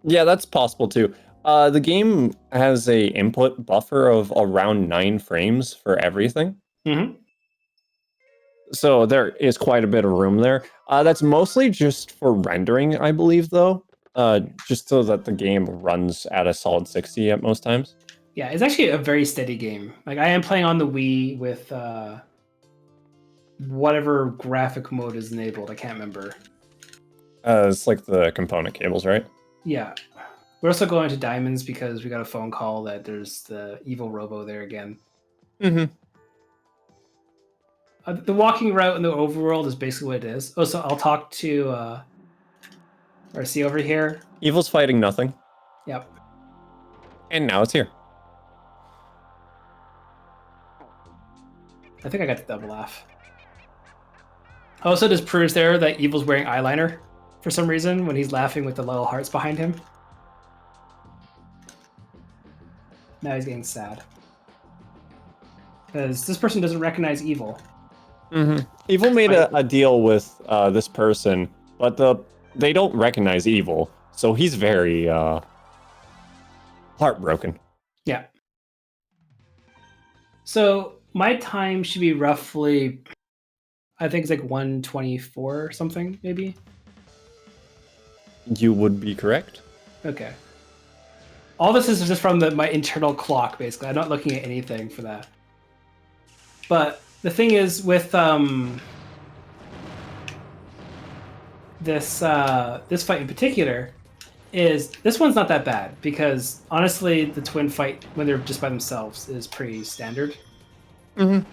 Yeah, that's possible too. The game has a input buffer of around 9 frames for everything. So there is quite a bit of room there. That's mostly just for rendering, I believe, though. Just so that the game runs at a solid 60 at most times. Yeah, it's actually a very steady game. Like I am playing on the Wii with whatever graphic mode is enabled. I can't remember. It's like the component cables, right? Yeah. We're also going to Diamonds because we got a phone call that there's the evil Robo there again. The walking route in the overworld is basically what it is. Oh, so I'll talk to RC over here. Evil's fighting nothing. Yep. And now it's here. I think I got the double laugh. Also, just proves there that Evil's wearing eyeliner for some reason when he's laughing with the little hearts behind him. Now he's getting sad. Because this person doesn't recognize Evil. Evil made a deal with this person, but they don't recognize Evil, so he's very heartbroken. Yeah. So my time should be roughly, I think it's like 124 or something, maybe. You would be correct. Okay. All this is just from my internal clock, basically. I'm not looking at anything for that. But the thing is with this fight in particular, is this one's not that bad because honestly, the twin fight when they're just by themselves is pretty standard.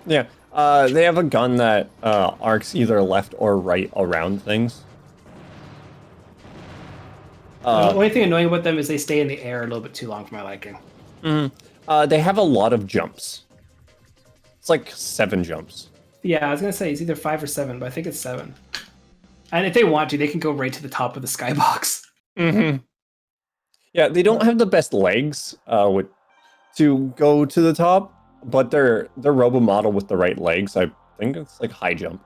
Yeah. They have a gun that arcs either left or right around things. The only thing annoying about them is they stay in the air a little bit too long for my liking. They have a lot of jumps. It's like 7 jumps. Yeah, I was gonna say it's either 5 or 7, but I think it's 7. And if they want to, they can go right to the top of the skybox. Yeah, they don't have the best legs to go to the top, but their Robo model with the right legs, I think it's like high jump,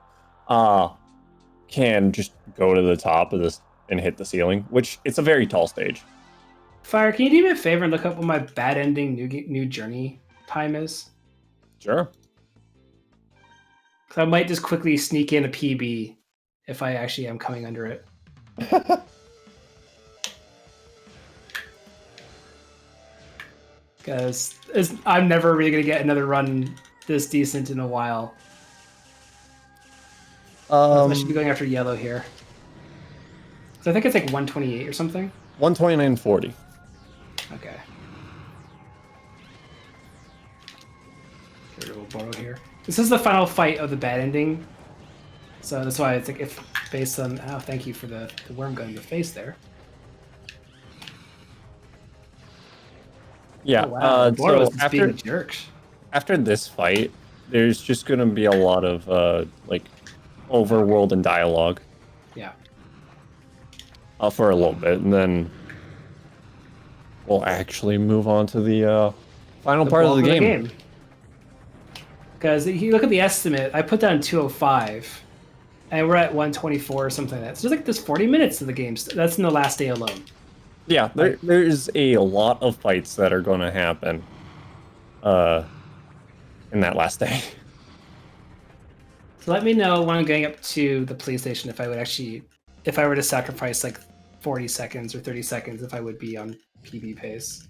can just go to the top of this and hit the ceiling, which it's a very tall stage. Fire, can you do me a favor and look up what my bad ending new journey time is? Sure. Because I might just quickly sneak in a PB if I actually am coming under it. Because I'm never really going to get another run this decent in a while. I should be going after yellow here. So I think it's like 128 or something. 129.40. Okay. We'll borrow here. This is the final fight of the bad ending. So that's why I think if based on... Oh, thank you for the worm gun in the face there. Yeah. Oh, wow. So being a jerk. After this fight, there's just gonna be a lot of like overworld and dialogue. Yeah. For a little bit, and then we'll actually move on to the final part of the game. Because if you look at the estimate, I put down 205, and we're at 124 or something like that. So there's like this 40 minutes of the game. That's in the last day alone. Yeah, there's a lot of fights that are going to happen in that last day. So let me know when I'm getting up to the police station if I were to sacrifice like 40 seconds or 30 seconds, if I would be on PB pace.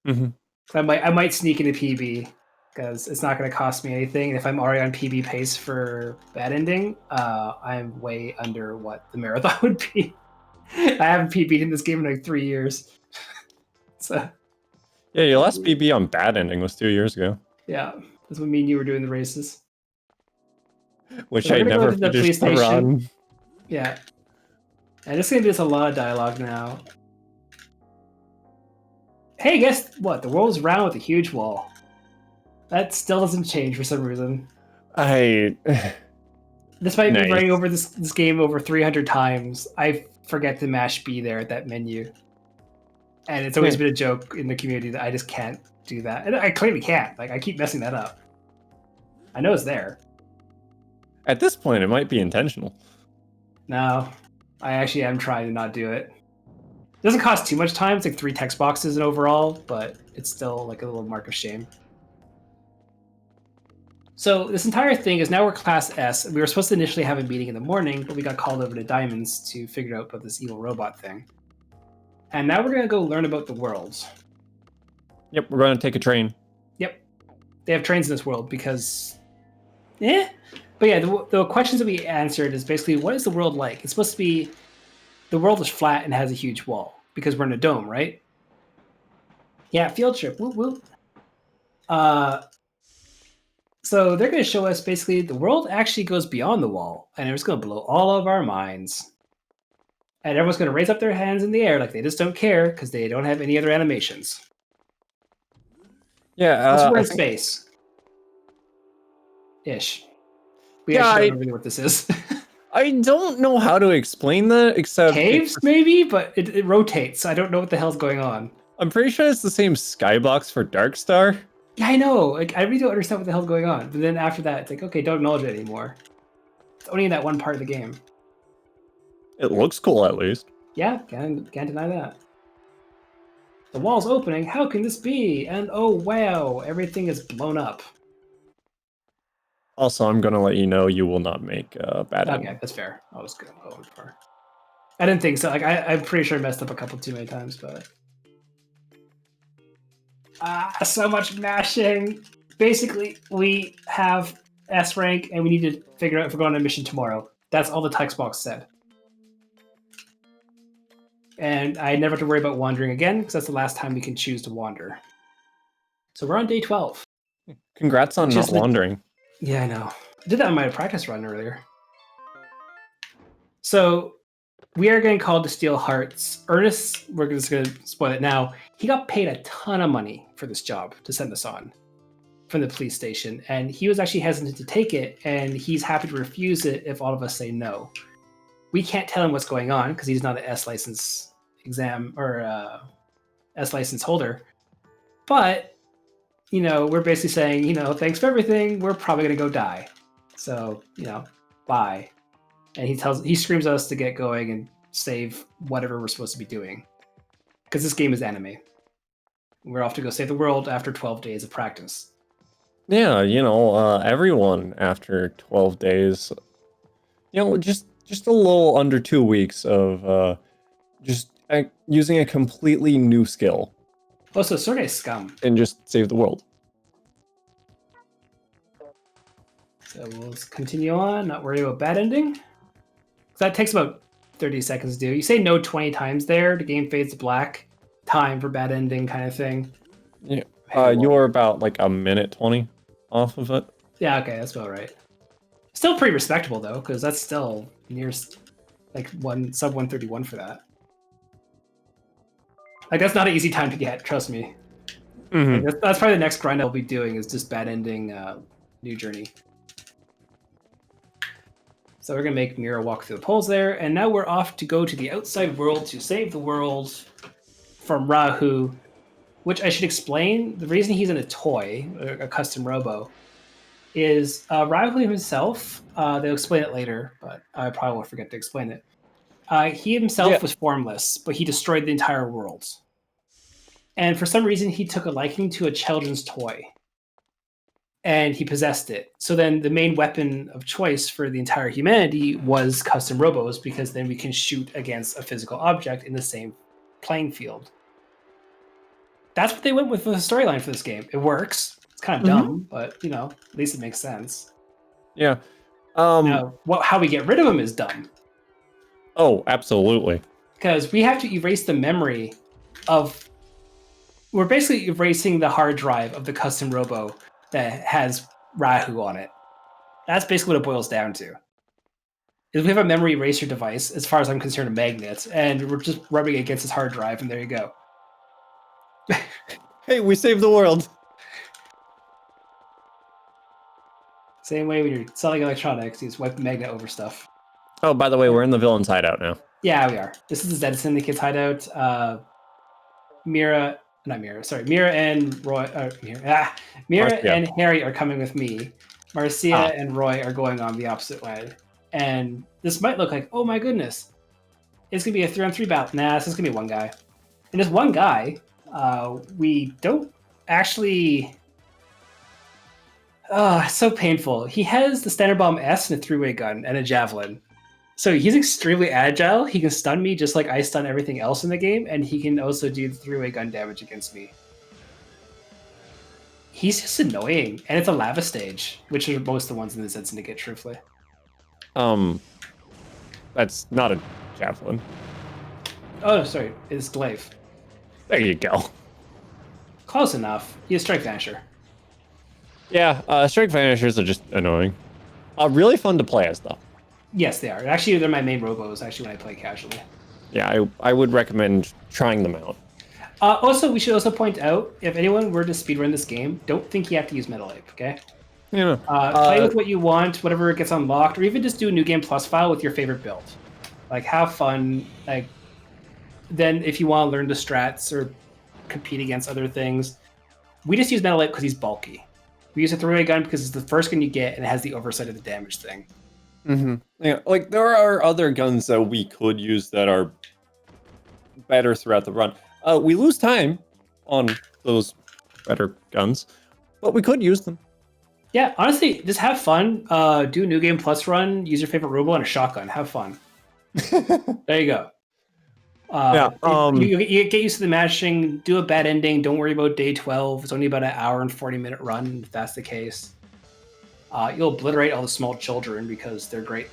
So I might sneak into PB because it's not going to cost me anything. And if I'm already on PB pace for bad ending, I'm way under what the marathon would be. I haven't PB'd in this game in like 3 years. So yeah, your last PB on bad ending was 2 years ago. Yeah, that's what me and you were doing the races. Which I never finished the run. Yeah. And it's going to be just a lot of dialogue now. Hey, guess what? The world's round with a huge wall. That still doesn't change for some reason. Despite me running over this game over 300 times, I forget to mash B there at that menu. And it's always been a joke in the community that I just can't do that. And I clearly can't. Like, I keep messing that up. I know it's there. At this point, it might be intentional. No, I actually am trying to not do it. It doesn't cost too much time. It's like 3 text boxes in overall, but it's still like a little mark of shame. So this entire thing is now we're Class S. We were supposed to initially have a meeting in the morning, but we got called over to Diamonds to figure out about this evil robot thing. And now we're going to go learn about the worlds. Yep, we're going to take a train. Yep. They have trains in this world because... But yeah, the questions that we answered is basically, what is the world like? It's supposed to be... The world is flat and has a huge wall because we're in a dome, right? Yeah, field trip. Woo woo. So they're going to show us basically the world actually goes beyond the wall, and it's going to blow all of our minds. And everyone's going to raise up their hands in the air like they just don't care because they don't have any other animations. Yeah, Also, we're I in think, space. Ish. We Yeah, actually don't know really what this is. I don't know how to explain that except Caves, maybe, but it rotates. I don't know what the hell's going on. I'm pretty sure it's the same skybox for Darkstar. Yeah, I know. Like, I really don't understand what the hell's going on. But then after that, it's like, okay, don't acknowledge it anymore. It's only in that one part of the game. It looks cool, at least. Yeah, can't deny that. The wall's opening. How can this be? And oh wow, everything is blown up. Also, I'm gonna let you know you will not make bad Okay, that's fair. I was good. Oh, far. I didn't think so. Like I'm pretty sure I messed up a couple too many times, but so much mashing. Basically, we have S rank, and we need to figure out if we're going on a mission tomorrow. That's all the text box said. And I never have to worry about wandering again, because that's the last time we can choose to wander. So we're on day 12. Congrats on not wandering. Yeah, I know. I did that on my practice run earlier. So we are getting called to steal hearts. Ernest, we're just going to spoil it now. He got paid a ton of money for this job to send us on from the police station. And he was actually hesitant to take it. And he's happy to refuse it if all of us say no. We can't tell him what's going on because he's not an S license exam or S license holder. But, you know, we're basically saying, you know, thanks for everything. We're probably going to go die. So, you know, bye. And he screams at us to get going and save whatever we're supposed to be doing. Because this game is anime. We're off to go save the world after 12 days of practice. Yeah, you know, everyone after 12 days, you know, just a little under 2 weeks of just using a completely new skill. Also, Sorge is scum. And just save the world. So we'll continue on, not worry about bad ending. That takes about 30 seconds to do. You say no 20 times there, the game fades to black. Time for bad ending kind of thing. Yeah. You're about like a minute 20 off of it. Yeah, okay, that's about right. Still pretty respectable though, because that's still near like sub 131 for that. Like that's not an easy time to get, trust me. Mm-hmm. Like, that's probably the next grind I'll be doing is just bad ending new journey. So we're gonna make Mira walk through the poles there, and now we're off to go to the outside world to save the world from Rahu, which I should explain. The reason he's in a toy, a custom Robo, is Rahu himself. They'll explain it later, but I probably won't forget to explain it. He himself was formless, but he destroyed the entire world. And for some reason, he took a liking to a children's toy. And he possessed it. So then the main weapon of choice for the entire humanity was custom robos, because then we can shoot against a physical object in the same playing field. That's what they went with the storyline for this game. It works. It's kind of dumb, but you know, at least it makes sense. Yeah. Now, how we get rid of them is dumb. Oh, absolutely. Because we have to erase the memory of. We're basically erasing the hard drive of the custom robo that has Rahu on it. That's basically what it boils down to. Is we have a memory eraser device, as far as I'm concerned, a magnet, and we're just rubbing it against his hard drive, and there you go. Hey, we saved the world. Same way when you're selling electronics, you just wipe the magnet over stuff. Oh, by the way, we're in the villain's hideout now. Yeah, we are. This is the Zed Syndicate's hideout. Mira and Roy. Mira and Harry are coming with me. Marcia and Roy are going on the opposite way. And this might look like, oh my goodness, it's gonna be a 3-on-3 battle. Nah, this is gonna be one guy. And this one guy, we don't actually. Oh, it's so painful. He has the standard bomb S and a 3-way gun and a javelin. So he's extremely agile. He can stun me just like I stun everything else in the game, and he can also do the 3-way gun damage against me. He's just annoying, and it's a lava stage, which are most of the ones in the Zed Syndicate, truthfully. That's not a javelin. Oh, sorry, it's glaive. There you go. Close enough. He has Strike Vanisher. Yeah, Strike Vanishers are just annoying. Really fun to play as, though. Yes, they are. Actually, they're my main robos, actually, when I play casually. yeah, I would recommend trying them out. Also, we should also point out, if anyone were to speedrun this game, don't think you have to use Metal Ape, okay? You know, Play with what you want, whatever gets unlocked, or even just do a New Game Plus file with your favorite build. Like, have fun. Like, then if you want to learn the strats or compete against other things, we just use Metal Ape because he's bulky. We use a throwaway gun because it's the first gun you get and it has the oversight of the damage thing. Yeah, like there are other guns that we could use that are better throughout the run. We lose time on those better guns, but we could use them. Yeah, honestly, just have fun. Do a New Game Plus run, use your favorite Robo and a shotgun. Have fun. There you go. Yeah, you get used to the mashing, do a bad ending, don't worry about day 12. It's only about an hour and 40-minute run, if that's the case. You'll obliterate all the small children because they're great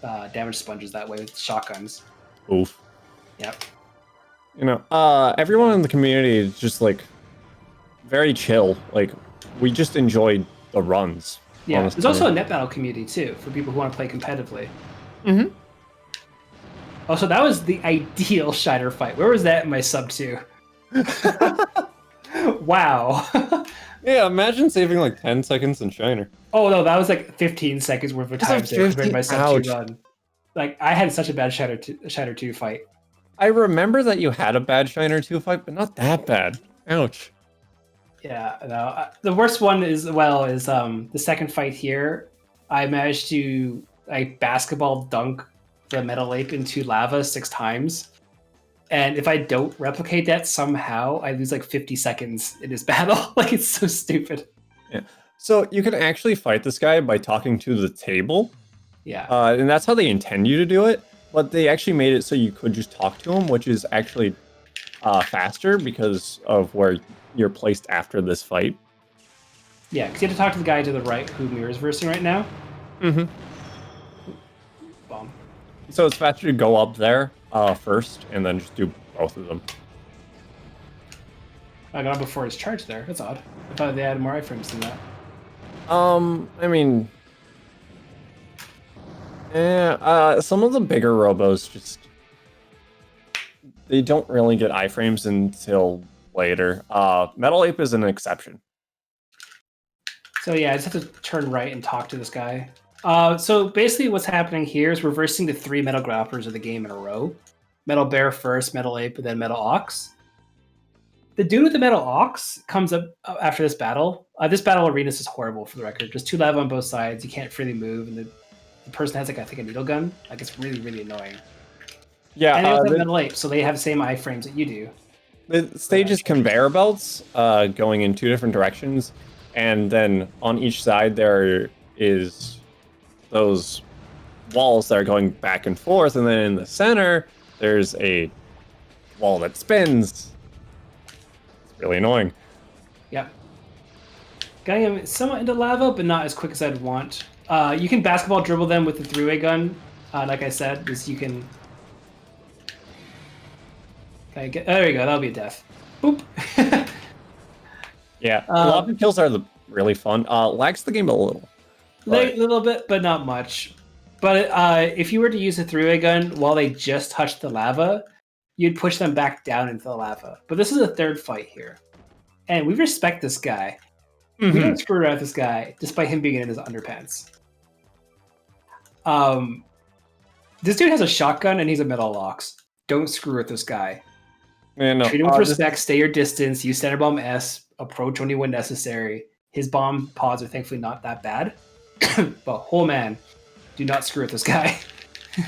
damage sponges that way with shotguns. Oof. Yep. You know, everyone in the community is just like very chill. Like we just enjoyed the runs. Yeah, honestly. there's also a net battle community too for people who want to play competitively. Mm-hmm. Also, that was the ideal Shiner fight. Where was that in my sub 2? Wow. Yeah, imagine saving like 10 seconds in Shiner. Oh no, that was like 15 seconds worth of time save compared to my sub 2 Ouch. run. Like, I had such a bad Shiner 2 fight. I remember that you had a bad Shiner 2 fight, but not that bad. Ouch. Yeah, no. The worst one is the second fight here. I managed to like basketball dunk the Metal Ape into lava 6 times. And if I don't replicate that somehow, I lose like 50 seconds in this battle. Like, it's so stupid. Yeah. So you can actually fight this guy by talking to the table. Yeah. And that's how they intend you to do it. But they actually made it so you could just talk to him, which is actually faster because of where you're placed after this fight. Yeah, because you have to talk to the guy to the right who Mirror's versing right now. Mm-hmm. Bomb. So it's faster to go up there first and then just do both of them. I got him before his charge there. That's odd. I thought they had more iframes than that. I mean, yeah, some of the bigger robos just they don't really get iframes until later. Metal Ape is an exception. So yeah, I just have to turn right and talk to this guy. So basically what's happening here is reversing the 3 metal grapplers of the game in a row. Metal Bear first, Metal Ape, and then Metal Ox. The dude with the Metal Ox comes up after this battle. This battle arena is horrible, for the record. Just 2 lava on both sides. You can't freely move, and the person has like I think a needle gun. Like, it's really, really annoying. Yeah, and they also have Metal Ape, so they have the same iframes that you do. The stage is conveyor belts going in 2 different directions, and then on each side there is those walls that are going back and forth, and then in the center there's a wall that spins. It's really annoying. Yep. Getting him somewhat into lava, but not as quick as I'd want. You can basketball dribble them with the 3-way gun. Like I said, is you can. Okay, there you go. That'll be a death. Boop. Yeah, lava kills are really fun. Lags the game a little. A little bit, but not much. But if you were to use a 3-way gun while they just touched the lava, you'd push them back down into the lava. But this is a 3rd fight here. And we respect this guy. Mm-hmm. We don't screw around with this guy, despite him being in his underpants. This dude has a shotgun and he's a Metal Ox. Don't screw with this guy. Yeah, no. Treat him with respect, stay your distance, use Standard Bomb S, approach only when necessary. His bomb pods are thankfully not that bad. But whole man, do not screw with this guy.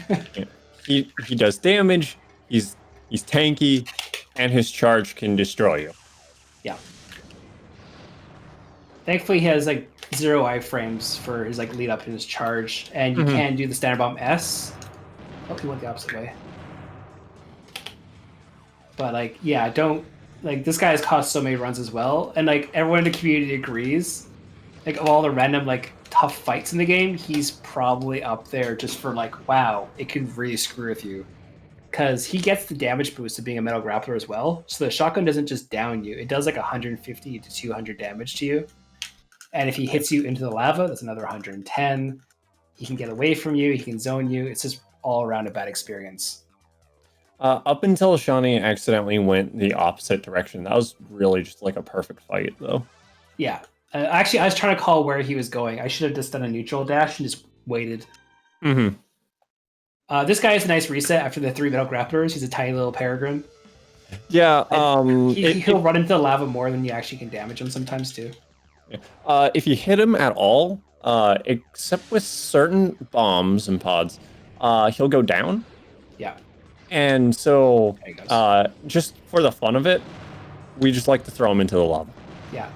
Yeah. He does damage, he's tanky, and his charge can destroy you. Yeah. Thankfully he has like 0 iframes for his like lead up in his charge, and you can do the Standard Bomb S. Oh, he went the opposite way. But like, yeah, don't like this guy has caused so many runs as well, and like everyone in the community agrees. Like, of all the random like tough fights in the game, he's probably up there just for like, wow, it can really screw with you, because he gets the damage boost of being a metal grappler as well. So the shotgun doesn't just down you; it does like 150 to 200 damage to you. And if he hits you into the lava, that's another 110. He can get away from you. He can zone you. It's just all around a bad experience. Up until Shauny accidentally went the opposite direction. That was really just like a perfect fight, though. Yeah. Actually, I was trying to call where he was going. I should have just done a neutral dash and just waited. Mm-hmm. This guy is a nice reset after the 3 metal grapplers. He's a tiny little peregrine. Yeah. He'll run into the lava more than you actually can damage him sometimes too. If you hit him at all, except with certain bombs and pods, he'll go down. Yeah. And so, There he goes. just for the fun of it, we just like to throw him into the lava. Yeah.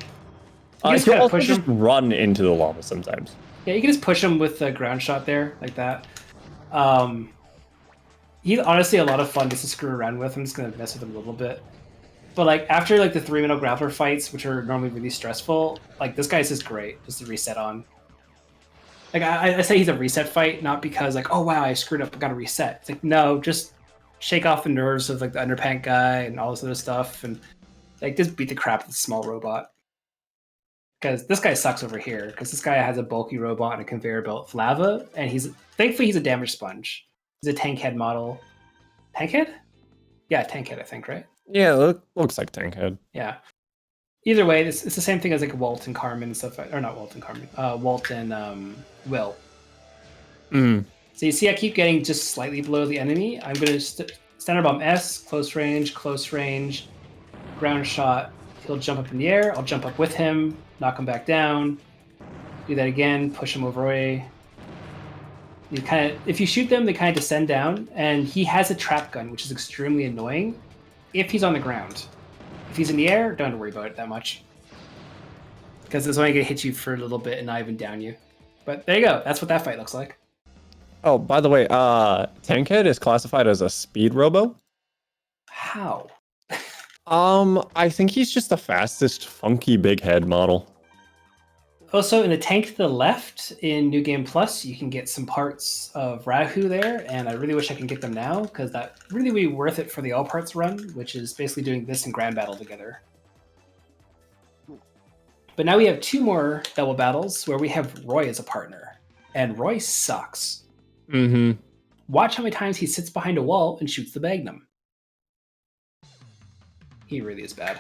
He'll also just run into the lava sometimes. Yeah, you can just push him with a ground shot there, like that. He's honestly a lot of fun just to screw around with. I'm just gonna mess with him a little bit. But like after like the 3 metal grappler fights, which are normally really stressful, like this guy's just great just to reset on. Like I say he's a reset fight, not because like, oh wow, I screwed up, I gotta reset. It's like, no, just shake off the nerves of like the underpant guy and all this other stuff, and like just beat the crap out of the small robot. Because this guy sucks over here, because this guy has a bulky robot and a conveyor belt of lava, and thankfully he's a damage sponge. He's a tank head model. Tank head? Yeah, tank head, I think, right? Yeah, looks like tank head. Yeah. Either way, it's the same thing as like Walt and Carmen and stuff, or not Walt and Carmen, Walt and Will. Mm. So you see, I keep getting just slightly below the enemy. I'm going to standard bomb S, close range, ground shot. He'll jump up in the air. I'll jump up with him, knock him back down. Do that again, push him over away. You kind of, if you shoot them, they kind of descend down, and he has a trap gun, which is extremely annoying if he's on the ground. If he's in the air, don't worry about it that much, because it's only going to hit you for a little bit and not even down you. But there you go. That's what that fight looks like. Oh, by the way, Tankhead is classified as a speed robo. How? I think he's just the fastest funky big head model. Also, in the tank to the left in New Game Plus, you can get some parts of Rahu there, and I really wish I can get them now, because that really would be worth it for the all parts run, which is basically doing this and Grand Battle together. But now we have 2 more double battles where we have Roy as a partner, and Roy sucks. Mm-hmm. Watch how many times he sits behind a wall and shoots the Magnum. He really is bad.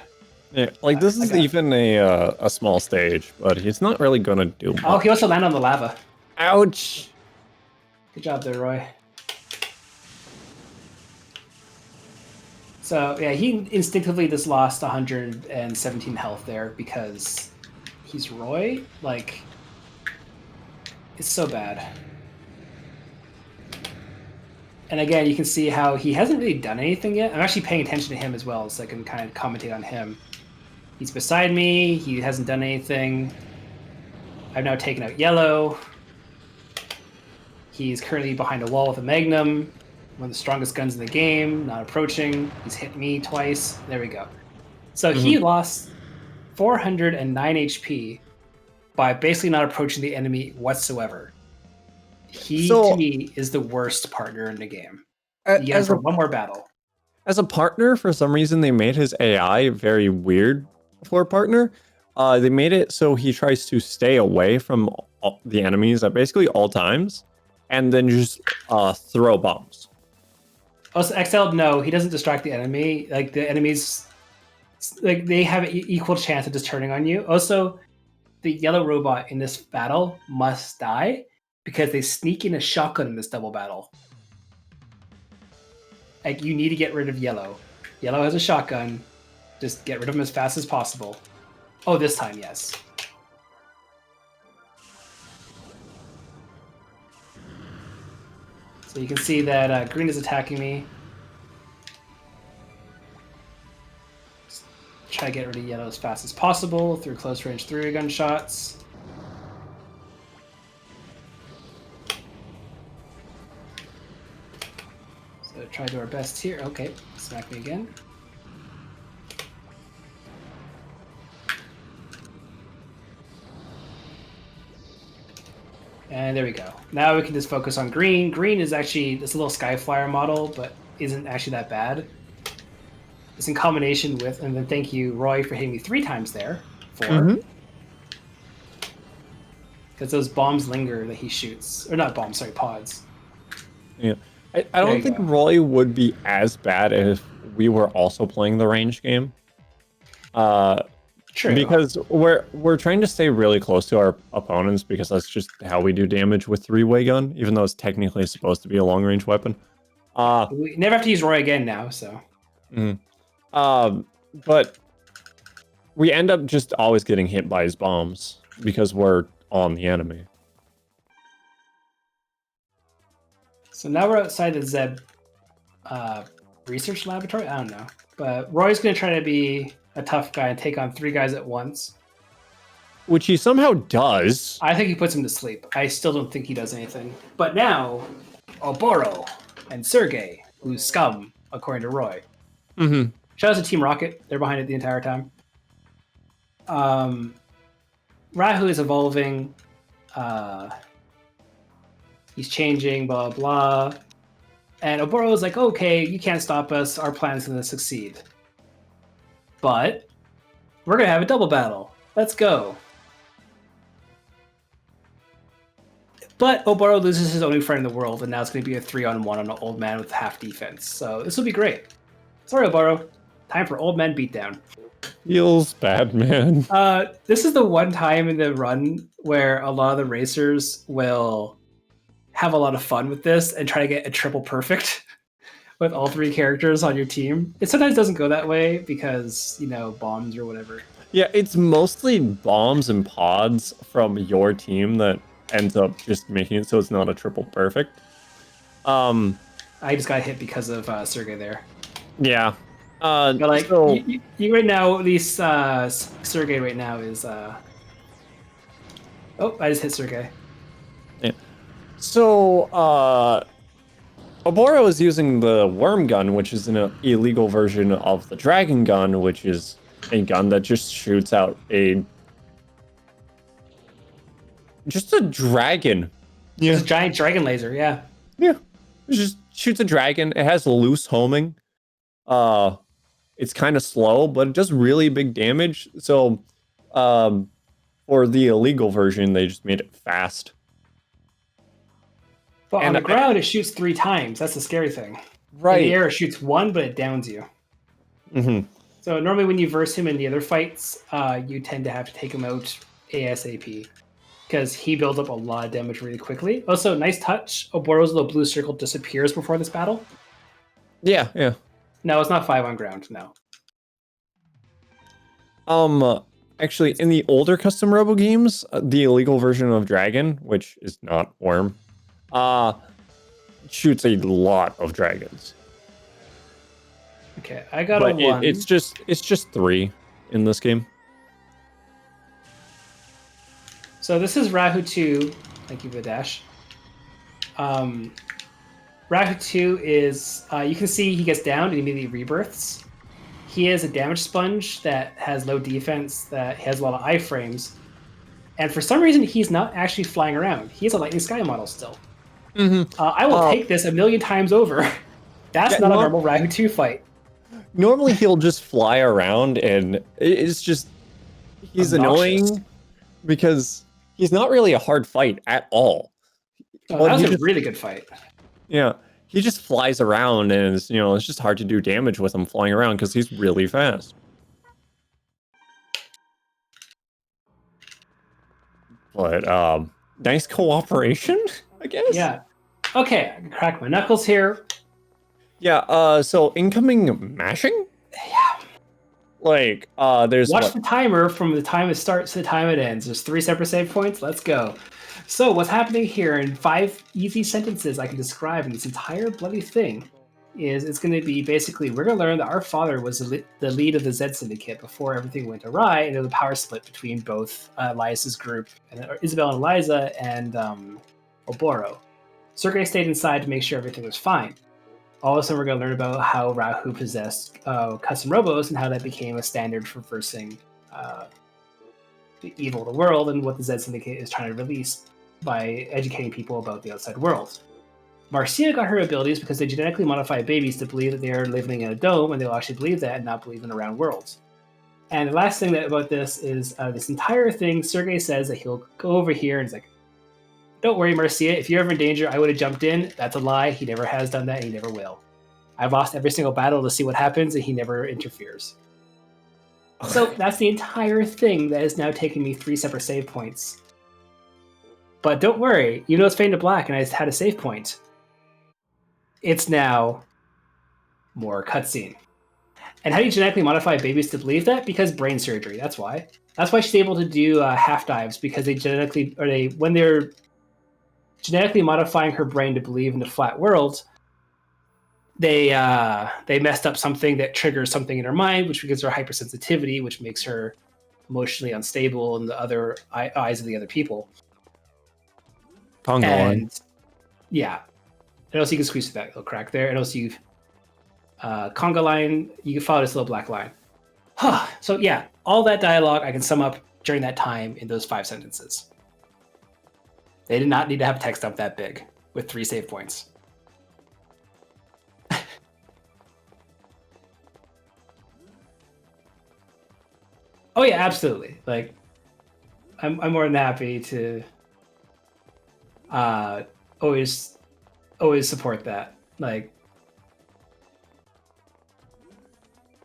Yeah, like this is even a small stage, but he's not really gonna do much. Oh, he also landed on the lava. Ouch! Good job there, Roy. So yeah, he instinctively just lost 117 health there because he's Roy. Like, it's so bad. And again, you can see how he hasn't really done anything yet. I'm actually paying attention to him as well, so I can kind of commentate on him. He's beside me. He hasn't done anything. I've now taken out yellow. He's currently behind a wall with a Magnum. One of the strongest guns in the game. Not approaching. He's hit me twice. There we go. So he lost 409 HP by basically not approaching the enemy whatsoever. He, to me, is the worst partner in the game. You get him for one more battle. As a partner, for some reason, they made his AI very weird for a partner. They made it so he tries to stay away from the enemies at basically all times, and then just throw bombs. Also, XL, no, he doesn't distract the enemy. Like, the enemies, like, they have an equal chance of just turning on you. Also, the yellow robot in this battle must die, because they sneak in a shotgun in this double battle. Like, you need to get rid of yellow. Yellow has a shotgun. Just get rid of him as fast as possible. Oh, this time, yes. So you can see that green is attacking me. Just try to get rid of yellow as fast as possible through close range 3 gun shots. So try to do our best here. Okay, smack me again. And there we go. Now we can just focus on green. Green is actually this little Skyflyer model, but isn't actually that bad. It's in combination with, and then thank you, Roy, for hitting me 3 times there. 4. Because those bombs linger that he shoots. Or not bombs, sorry, pods. Yeah. I There don't you think go. Roy would be as bad if we were also playing the range game. Uh, True. because we're trying to stay really close to our opponents because that's just how we do damage with three-way gun, even though it's technically supposed to be a long-range weapon. We never have to use Roy again now, so. Mm. But we end up just always getting hit by his bombs because we're on the enemy. So now we're outside the Zeb research laboratory. I don't know, but Roy's gonna try to be a tough guy and take on 3 guys at once. Which he somehow does. I think he puts him to sleep. I still don't think he does anything. But now, Oboro and Sergey, who's scum, according to Roy. Mm-hmm. Shout out to Team Rocket. They're behind it the entire time. Rahu is evolving. He's changing, blah, blah. And Oboro is like, okay, you can't stop us. Our plan's going to succeed. But we're going to have a double battle. Let's go. But Oboro loses his only friend in the world, and now it's going to be a 3-on-1 on an old man with half defense. So this will be great. Sorry, Oboro. Time for old man beatdown. Feels bad, man. This is the one time in the run where a lot of the racers will have a lot of fun with this and try to get a triple perfect with all 3 characters on your team. It sometimes doesn't go that way because, you know, bombs or whatever. Yeah, it's mostly bombs and pods from your team that ends up just making it so it's not a triple perfect. I just got hit because of Sergey there. Yeah. But like, so... you right now, at least Sergey right now is... Oh, I just hit Sergey. Yeah. So, Oboro is using the worm gun, which is an illegal version of the dragon gun, which is a gun that just shoots out just a dragon. Yeah. It's a giant dragon laser, yeah. Yeah. It just shoots a dragon. It has loose homing. It's kind of slow, but it does really big damage. So, for the illegal version, they just made it fast. But on the ground, it shoots 3 times. That's the scary thing. Right. In the air, it shoots 1, but it downs you. Mm-hmm. So normally when you verse him in the other fights, you tend to have to take him out ASAP. Because he builds up a lot of damage really quickly. Also, nice touch. Oboro's little blue circle disappears before this battle. Yeah, yeah. No, it's not 5 on ground, no. Actually, in the older custom Robo games, the illegal version of Dragon, which is not Worm, shoots a lot of dragons. Okay, I got a 1. It's just 3 in this game. So this is Rahu 2. Thank you for the dash. Rahu 2 is, you can see he gets downed and immediately rebirths. He is a damage sponge that has low defense, that has a lot of iframes. And for some reason, he's not actually flying around. He has a Lightning Sky model still. Mm-hmm. I will take this 1,000,000 times over. That's not a normal Rahu 2 fight. Normally, he'll just fly around, and it's just... He's obnoxious. Annoying because he's not really a hard fight at all. Oh, that was a really good fight. Yeah. He just flies around, and it's just hard to do damage with him flying around because he's really fast. But nice cooperation, I guess. Yeah. Okay, I can crack my knuckles here. Yeah. So incoming mashing. Yeah. Like there's watch the timer from the time it starts to the time it ends. There's 3 separate save points. Let's go. So what's happening here in 5 easy sentences I can describe in this entire bloody thing is it's going to be basically we're going to learn that our father was the lead of the Z Syndicate before everything went awry, and there was a power split between both Elias's group, and Isabel and Eliza, and Oboro. Sergey stayed inside to make sure everything was fine. All of a sudden, we're going to learn about how Rahu possessed custom robos and how that became a standard for versing the evil of the world and what the Z Syndicate is trying to release by educating people about the outside world. Marcia got her abilities because they genetically modify babies to believe that they are living in a dome, and they'll actually believe that and not believe in a round world. And the last thing about this is this entire thing, Sergey says that he'll go over here and he's like, don't worry, Marcia. If you're ever in danger, I would have jumped in. That's a lie. He never has done that. And he never will. I've lost every single battle to see what happens, and he never interferes. So that's the entire thing that has now taken me 3 separate save points. But don't worry, even though it's fading to black and I had a save point, it's now more cutscene. And how do you genetically modify babies to believe that? Because brain surgery, that's why. That's why she's able to do half dives, because when they're genetically modifying her brain to believe in the flat world, they messed up something that triggers something in her mind, which gives her hypersensitivity, which makes her emotionally unstable in the other eyes of the other people. Conga line. Yeah. And also you can squeeze through that little crack there. And also you've conga line, you can follow this little black line. So yeah, all that dialogue I can sum up during that time in those 5 sentences. They did not need to have text dump that big with 3 save points. Oh yeah, absolutely. Like, I'm more than happy to always support that. Like,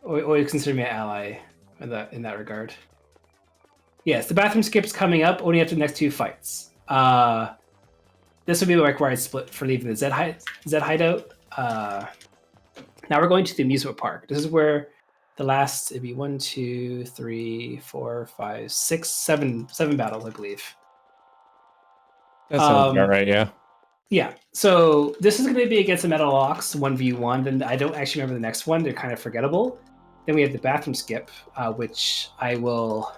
always consider me an ally in that regard. Yes, the bathroom skip's coming up only after the next 2 fights. This would be the required split for leaving the Z hideout. Now we're going to the amusement park. This is where the last, it'd be 1, 2, 3, 4, 5, 6, 7 battles, I believe. That sounds about right, yeah. Yeah, so this is going to be against the Metal Ox 1v1. Then I don't actually remember the next one. They're kind of forgettable. Then we have the bathroom skip, which I will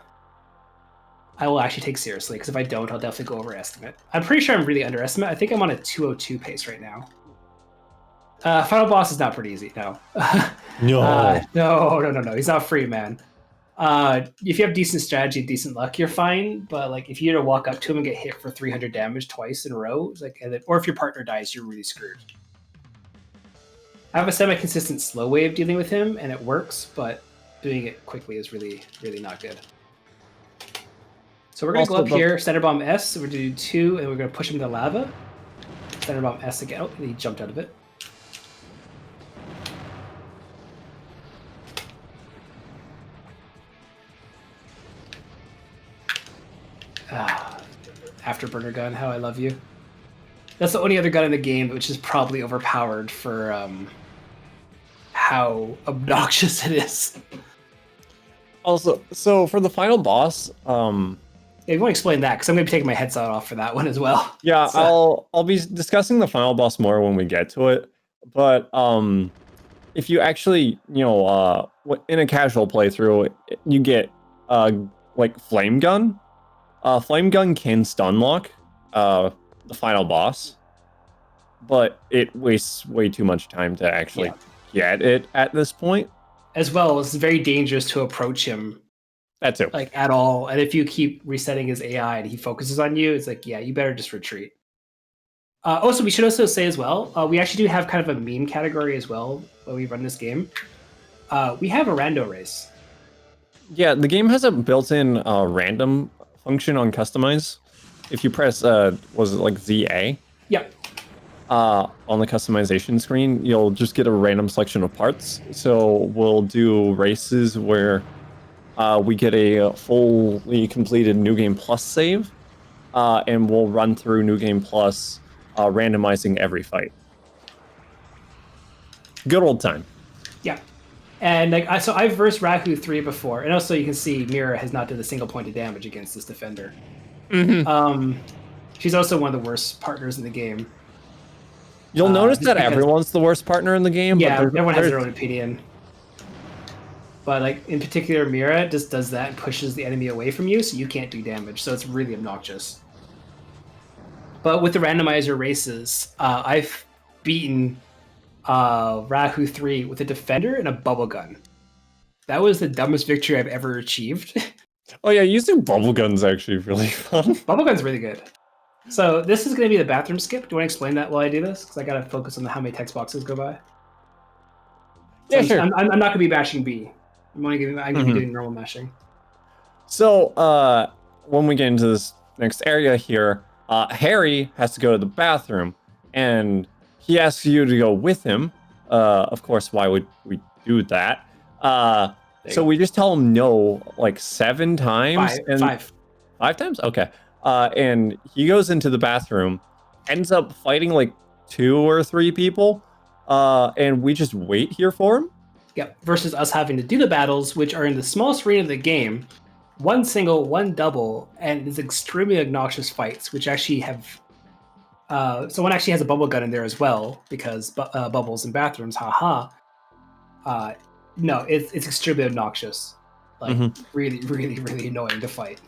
actually take seriously, because if I don't, I'll definitely go overestimate. I'm pretty sure I'm really underestimate. I think I'm on a 202 pace right now. Final boss is not pretty easy, no. No. He's not free, man. If you have decent strategy and decent luck, you're fine. But like, if you were to walk up to him and get hit for 300 damage twice in a row, or if your partner dies, you're really screwed. I have a semi-consistent slow way of dealing with him, and it works, but doing it quickly is really, really not good. So we're going to go up here, Center Bomb S, we're going to do 2, and we're going to push him to lava. Center Bomb S again. Oh, and he jumped out of it. Afterburner gun, how I love you. That's the only other gun in the game, which is probably overpowered for how obnoxious it is. Also, so for the final boss, yeah, you want to explain that, because I'm going to be taking my headset off for that one as well. Yeah, so. I'll be discussing the final boss more when we get to it. But if you actually, in a casual playthrough, you get like flame gun. Flame gun can stun lock the final boss, but it wastes way too much time to actually get it at this point. As well, it's very dangerous to approach him. That too. Like, at all. And if you keep resetting his AI and he focuses on you, it's like, yeah, you better just retreat. Also, we should also say as well, we actually do have kind of a meme category as well when we run this game. We have a rando race. Yeah, the game has a built-in random function on customize. If you press, was it like ZA? Yep. On the customization screen, you'll just get a random selection of parts. So we'll do races where we get a fully completed New Game Plus save, and we'll run through New Game Plus, randomizing every fight. Good old time. Yeah. And like, so I've versed Rahu 3 before, and also you can see Mira has not done a single point of damage against this defender. Mm-hmm. She's also one of the worst partners in the game. You'll notice that everyone's the worst partner in the game. Yeah, but everyone has their own opinion. But like, in particular, Mira just does that and pushes the enemy away from you, so you can't do damage. So it's really obnoxious. But with the randomizer races, I've beaten Rahu 3 with a defender and a bubble gun. That was the dumbest victory I've ever achieved. Oh yeah, using bubble gun's actually really fun. Bubble gun's really good. So this is going to be the bathroom skip. Do you want to explain that while I do this? Because I got to focus on how many text boxes go by. So yeah, sure. I'm not going to be bashing B. I'm going to be doing normal mashing. So when we get into this next area here, Harry has to go to the bathroom, and he asks you to go with him. Of course, why would we do that? So we just tell him no like 7 times. Five. 5 times? Okay. And he goes into the bathroom, ends up fighting like 2 or 3 people, and we just wait here for him. Yep. Versus us having to do the battles, which are in the smallest arena of the game, 1 single, 1 double, and it's extremely obnoxious fights, which actually have. So one actually has a bubble gun in there as well because bubbles in bathrooms. Haha. No, it's extremely obnoxious. Like really, really, really annoying to fight.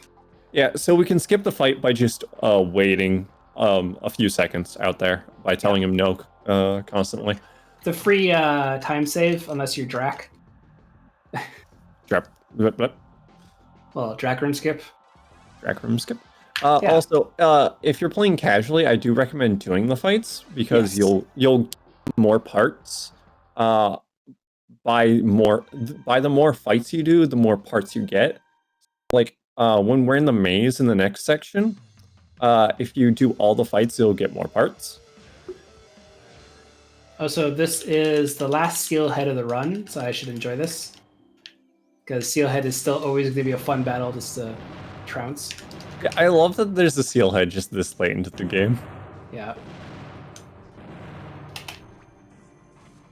Yeah, so we can skip the fight by just waiting a few seconds out there by telling him no constantly. It's a free time save unless you're Drac. Well, Drac room skip. Drac room skip. Also, if you're playing casually, I do recommend doing the fights because you'll get more parts. By the more fights you do, the more parts you get. Like when we're in the maze in the next section, if you do all the fights, you'll get more parts. Oh, so this is the last Steelhead of the run, so I should enjoy this. Because Steelhead is still always going to be a fun battle just to trounce. Yeah, I love that there's a Steelhead just this late into the game. Yeah.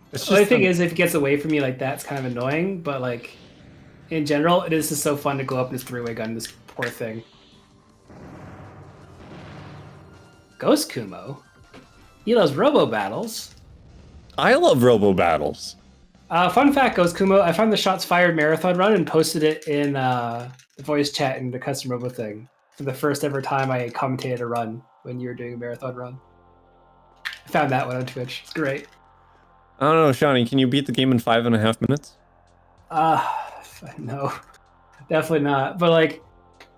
The only thing is, if it gets away from you like that, it's kind of annoying, but like, in general, it is just so fun to go up in this 3-way gun, this poor thing. Ghost Kumo? He loves Robo battles. I love Robo battles. Fun fact, Ghost Kumo, I found the Shots Fired marathon run and posted it in the voice chat in the custom Robo thing for the first ever time I commentated a run when you were doing a marathon run. I found that one on Twitch. It's great. I don't know, Shauny, can you beat the game in 5.5 minutes? No, definitely not. But like,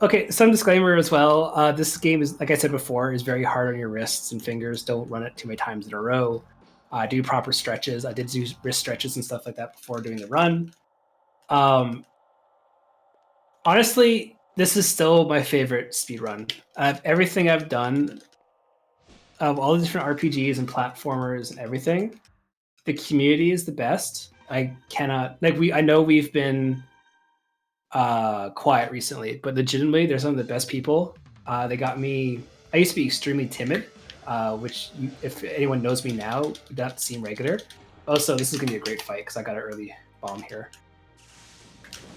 okay, some disclaimer as well. This game is, like I said before, is very hard on your wrists and fingers. Don't run it too many times in a row. Do proper stretches. I did do wrist stretches and stuff like that before doing the run. Honestly, this is still my favorite speed run. Everything I've done, of all the different RPGs and platformers and everything, the community is the best. I cannot I know we've been quiet recently, but legitimately, they're some of the best people. They got me. I used to be extremely timid, which if anyone knows me now, would not seem regular. Also, this is gonna be a great fight because I got an early bomb here,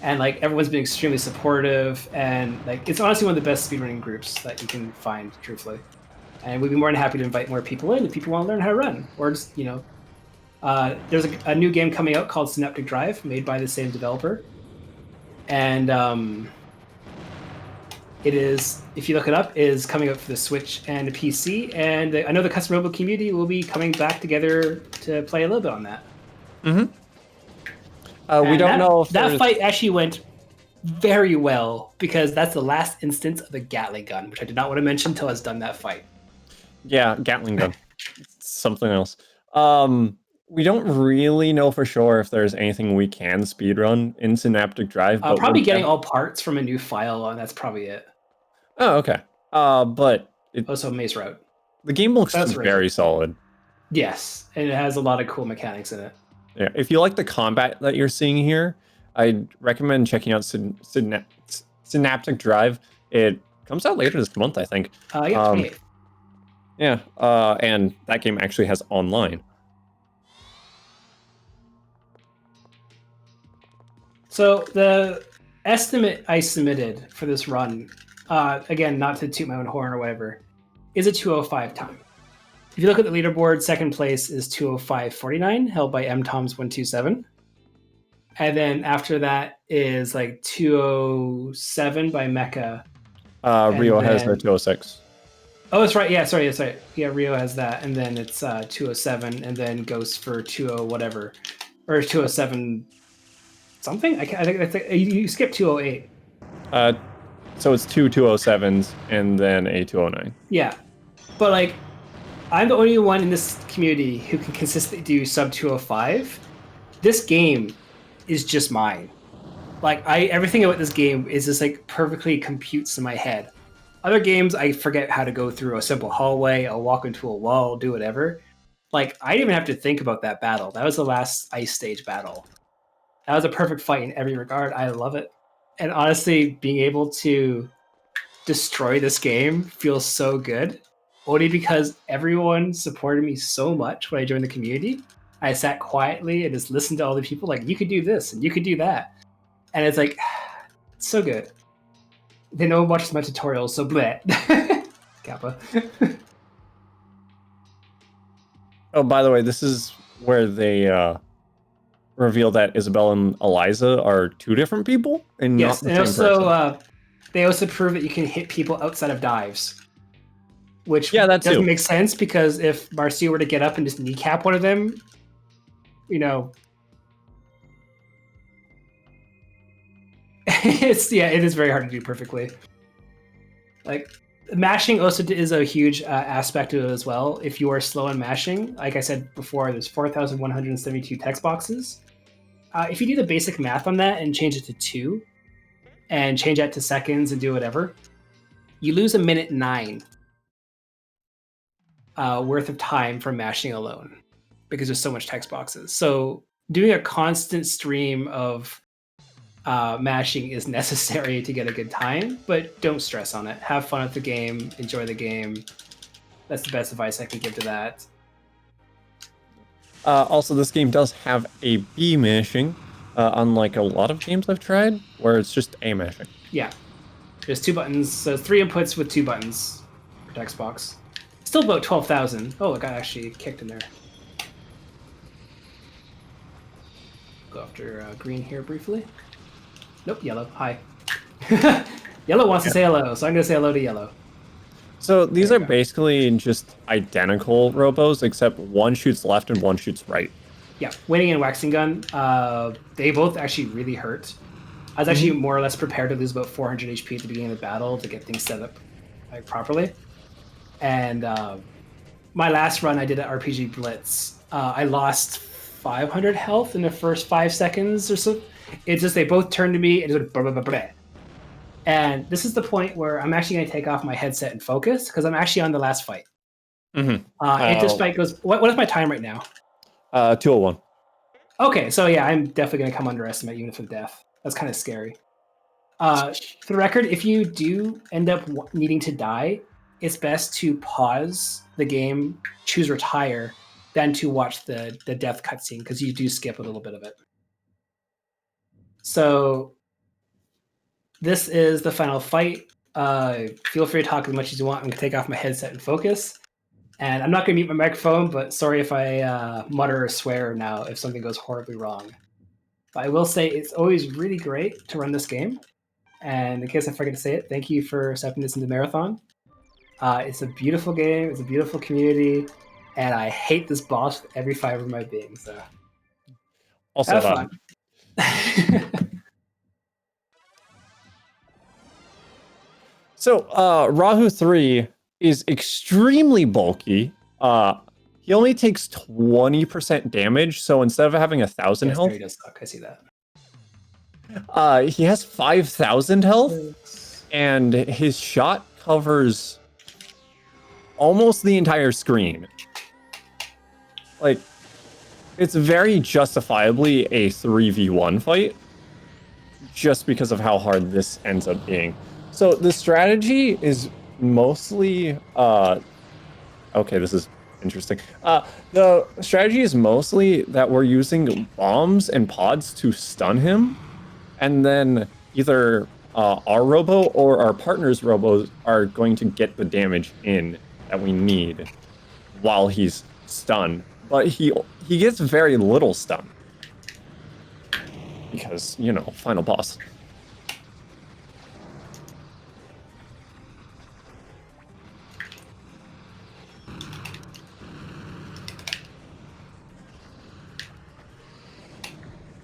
and like everyone's been extremely supportive, and like it's honestly one of the best speedrunning groups that you can find, truthfully. And we'd be more than happy to invite more people in if people want to learn how to run, or just there's a new game coming out called Synaptic Drive, made by the same developer. And it is, if you look it up, is coming out for the Switch and the PC. And I know the custom Robo community will be coming back together to play a little bit on that. We don't know if that fight actually went very well because that's the last instance of the Gatling gun, which I did not want to mention until I was done that fight. Yeah, Gatling gun. Something else. We don't really know for sure if there's anything we can speedrun in Synaptic Drive. But probably getting all parts from a new file, and that's probably it. Oh, okay. But also Maze Route. The game looks very solid. Yes, and it has a lot of cool mechanics in it. Yeah, if you like the combat that you're seeing here, I'd recommend checking out Synaptic Drive. It comes out later this month, I think. Yeah, 28th. Yeah, and that game actually has online. So the estimate I submitted for this run, again, not to toot my own horn or whatever, is a 2:05 time. If you look at the leaderboard, second place is 2:05.49, held by mtoms127. And then after that is like 2:07 by Mecha. Rio has their 2:06. Oh, that's right. Yeah, sorry. Yeah, Rio has that. And then it's 2:07, and then goes for 2:0 whatever. Or 2:07 something? I think you skipped 2:08. So it's 2:07s and then a 2:09. Yeah. But like, I'm the only one in this community who can consistently do sub 2:05. This game is just mine. Like everything about this game is just like perfectly computes in my head. Other games, I forget how to go through a simple hallway. I'll walk into a wall, do whatever. Like, I didn't even have to think about that battle. That was the last ice stage battle. That was a perfect fight in every regard. I love it. And honestly, being able to destroy this game feels so good. Only because everyone supported me so much when I joined the community. I sat quietly and just listened to all the people like, you could do this and you could do that. And it's like, it's so good. They know watches my tutorials, so bleh. Kappa. Oh, by the way, this is where they reveal that Isabel and Eliza are two different people and Yes, not the and same also person. they also prove that you can hit people outside of dives, which Yeah, that doesn't too. make sense because if Marcia were to get up and just kneecap one of them, you know, it is very hard to do perfectly. Like mashing also is a huge aspect of it as well. If you are slow in mashing, like I said before, there's 4,172 text boxes. If you do the basic math on that and change it to 2, and change that to seconds and do whatever, you lose a minute 9 worth of time from mashing alone because there's so much text boxes. So doing a constant stream of mashing is necessary to get a good time, but don't stress on it. Have fun with the game, enjoy the game. That's the best advice I can give to that. Also, this game does have a B mashing, unlike a lot of games I've tried, where it's just A mashing. Yeah, there's 2 buttons, so 3 inputs with 2 buttons per text box. Still about 12,000. Oh, it got actually kicked in there. Go after green here briefly. Nope, yellow. Hi. Yellow wants to say hello, so I'm going to say hello to yellow. So these are basically just identical robos, except one shoots left and one shoots right. Yeah, Winning and Waxing Gun, they both actually really hurt. I was actually more or less prepared to lose about 400 HP at the beginning of the battle to get things set up like properly. And my last run I did at RPG Blitz, I lost 500 health in the first 5 seconds or so. It's just they both turned to me and just went blah, blah, blah, blah. And this is the point where I'm actually going to take off my headset and focus because I'm actually on the last fight. If this fight goes, what is my time right now? 201. Okay, so yeah, I'm definitely going to come underestimate even if with death. That's kind of scary. For the record, if you do end up needing to die, it's best to pause the game, choose retire, than to watch the death cutscene because you do skip a little bit of it. So this is the final fight. Feel free to talk as much as you want. I'm going to take off my headset and focus. And I'm not going to mute my microphone, but sorry if I mutter or swear now if something goes horribly wrong. But I will say it's always really great to run this game. And in case I forget to say it, thank you for stepping this into Marathon. It's a beautiful game. It's a beautiful community. And I hate this boss with every fiber of my being. So Also, have fun. So, Rahu 3 is extremely bulky. He only takes 20% damage, so instead of having 1,000 health, he does suck. I see that. He has 5,000 health, and his shot covers almost the entire screen. Like, it's very justifiably a 3v1 fight, just because of how hard this ends up being. So the strategy is mostly, okay, this is interesting. The strategy is mostly that we're using bombs and pods to stun him, and then either our Robo or our partner's Robos are going to get the damage in that we need while he's stunned. But he gets very little stun. Because, you know, final boss.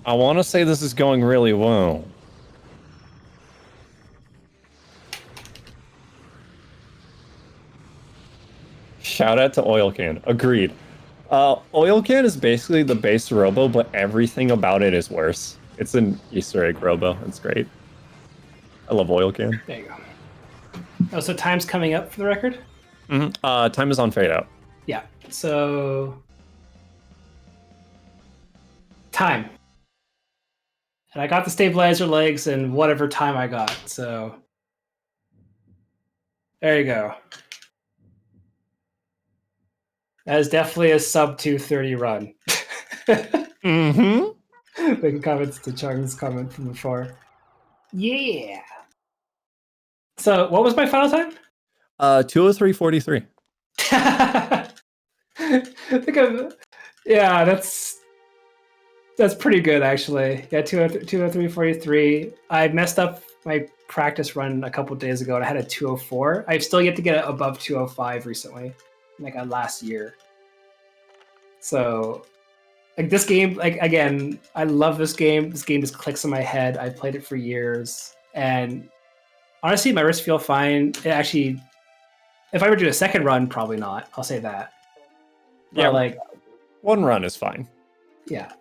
I want to say this is going really well. Shout out to Oil Can. Agreed. Oil Can is basically the base Robo, but everything about it is worse. It's an Easter egg Robo. It's great. I love Oil Can. There you Oh, so time's coming up for the record? Time is on fade out. Yeah. So time. And I got the stabilizer legs and whatever time I got. So there you go. That is definitely a sub 230 run. Making comments to Chung's comment from before. Yeah. So what was my final time? 203.43. I think yeah, that's pretty good actually. Yeah, 203.43. I messed up my practice run a couple days ago and I had a 204. I've still yet to get it above 205 recently, like last year. So like this game, like again, I love this game. This game just clicks in my head. I've played it for years. And honestly, my wrists feel fine. It actually, if I were to do a second run, probably not. I'll say that. But Yeah, like one run is fine. Yeah.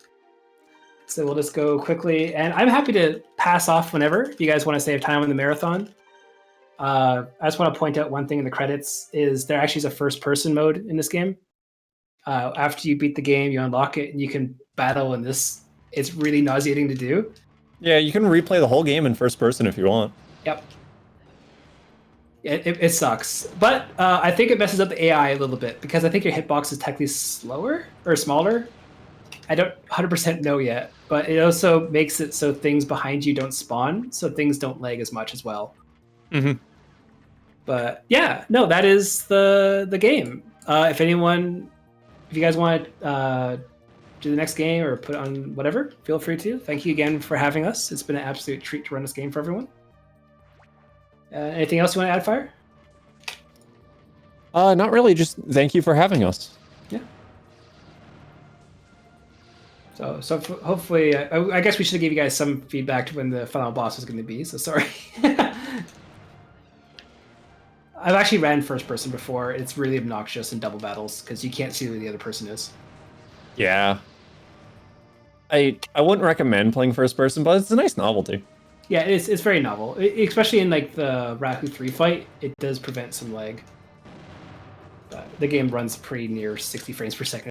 So we'll just go quickly. And I'm happy to pass off whenever if you guys want to save time on the marathon. I just want to point out one thing in the credits is there actually is a first-person mode in this game. After you beat the game, you unlock it, and you can battle in this. It's really nauseating to do. Yeah, you can replay the whole game in first person if you want. Yep. It sucks. But I think it messes up the AI a little bit because I think your hitbox is technically slower or smaller. I don't 100% know yet, but it also makes it so things behind you don't spawn, so things don't lag as much as well. But yeah, no, that is the game. If you guys want to do the next game or put on whatever, feel free to. Thank you again for having us. It's been an absolute treat to run this game for everyone. Anything else you want to add, Fire? Not really. Just thank you for having us. Yeah. So hopefully, I guess we should give you guys some feedback to when the final boss is going to be. So sorry. I've actually ran first person before. It's really obnoxious in double battles because you can't see who the other person is. Yeah. I wouldn't recommend playing first person, but it's a nice novelty. Yeah, it's very novel, especially in like the Rahu 3 fight. It does prevent some lag. But the game runs pretty near 60 frames per second.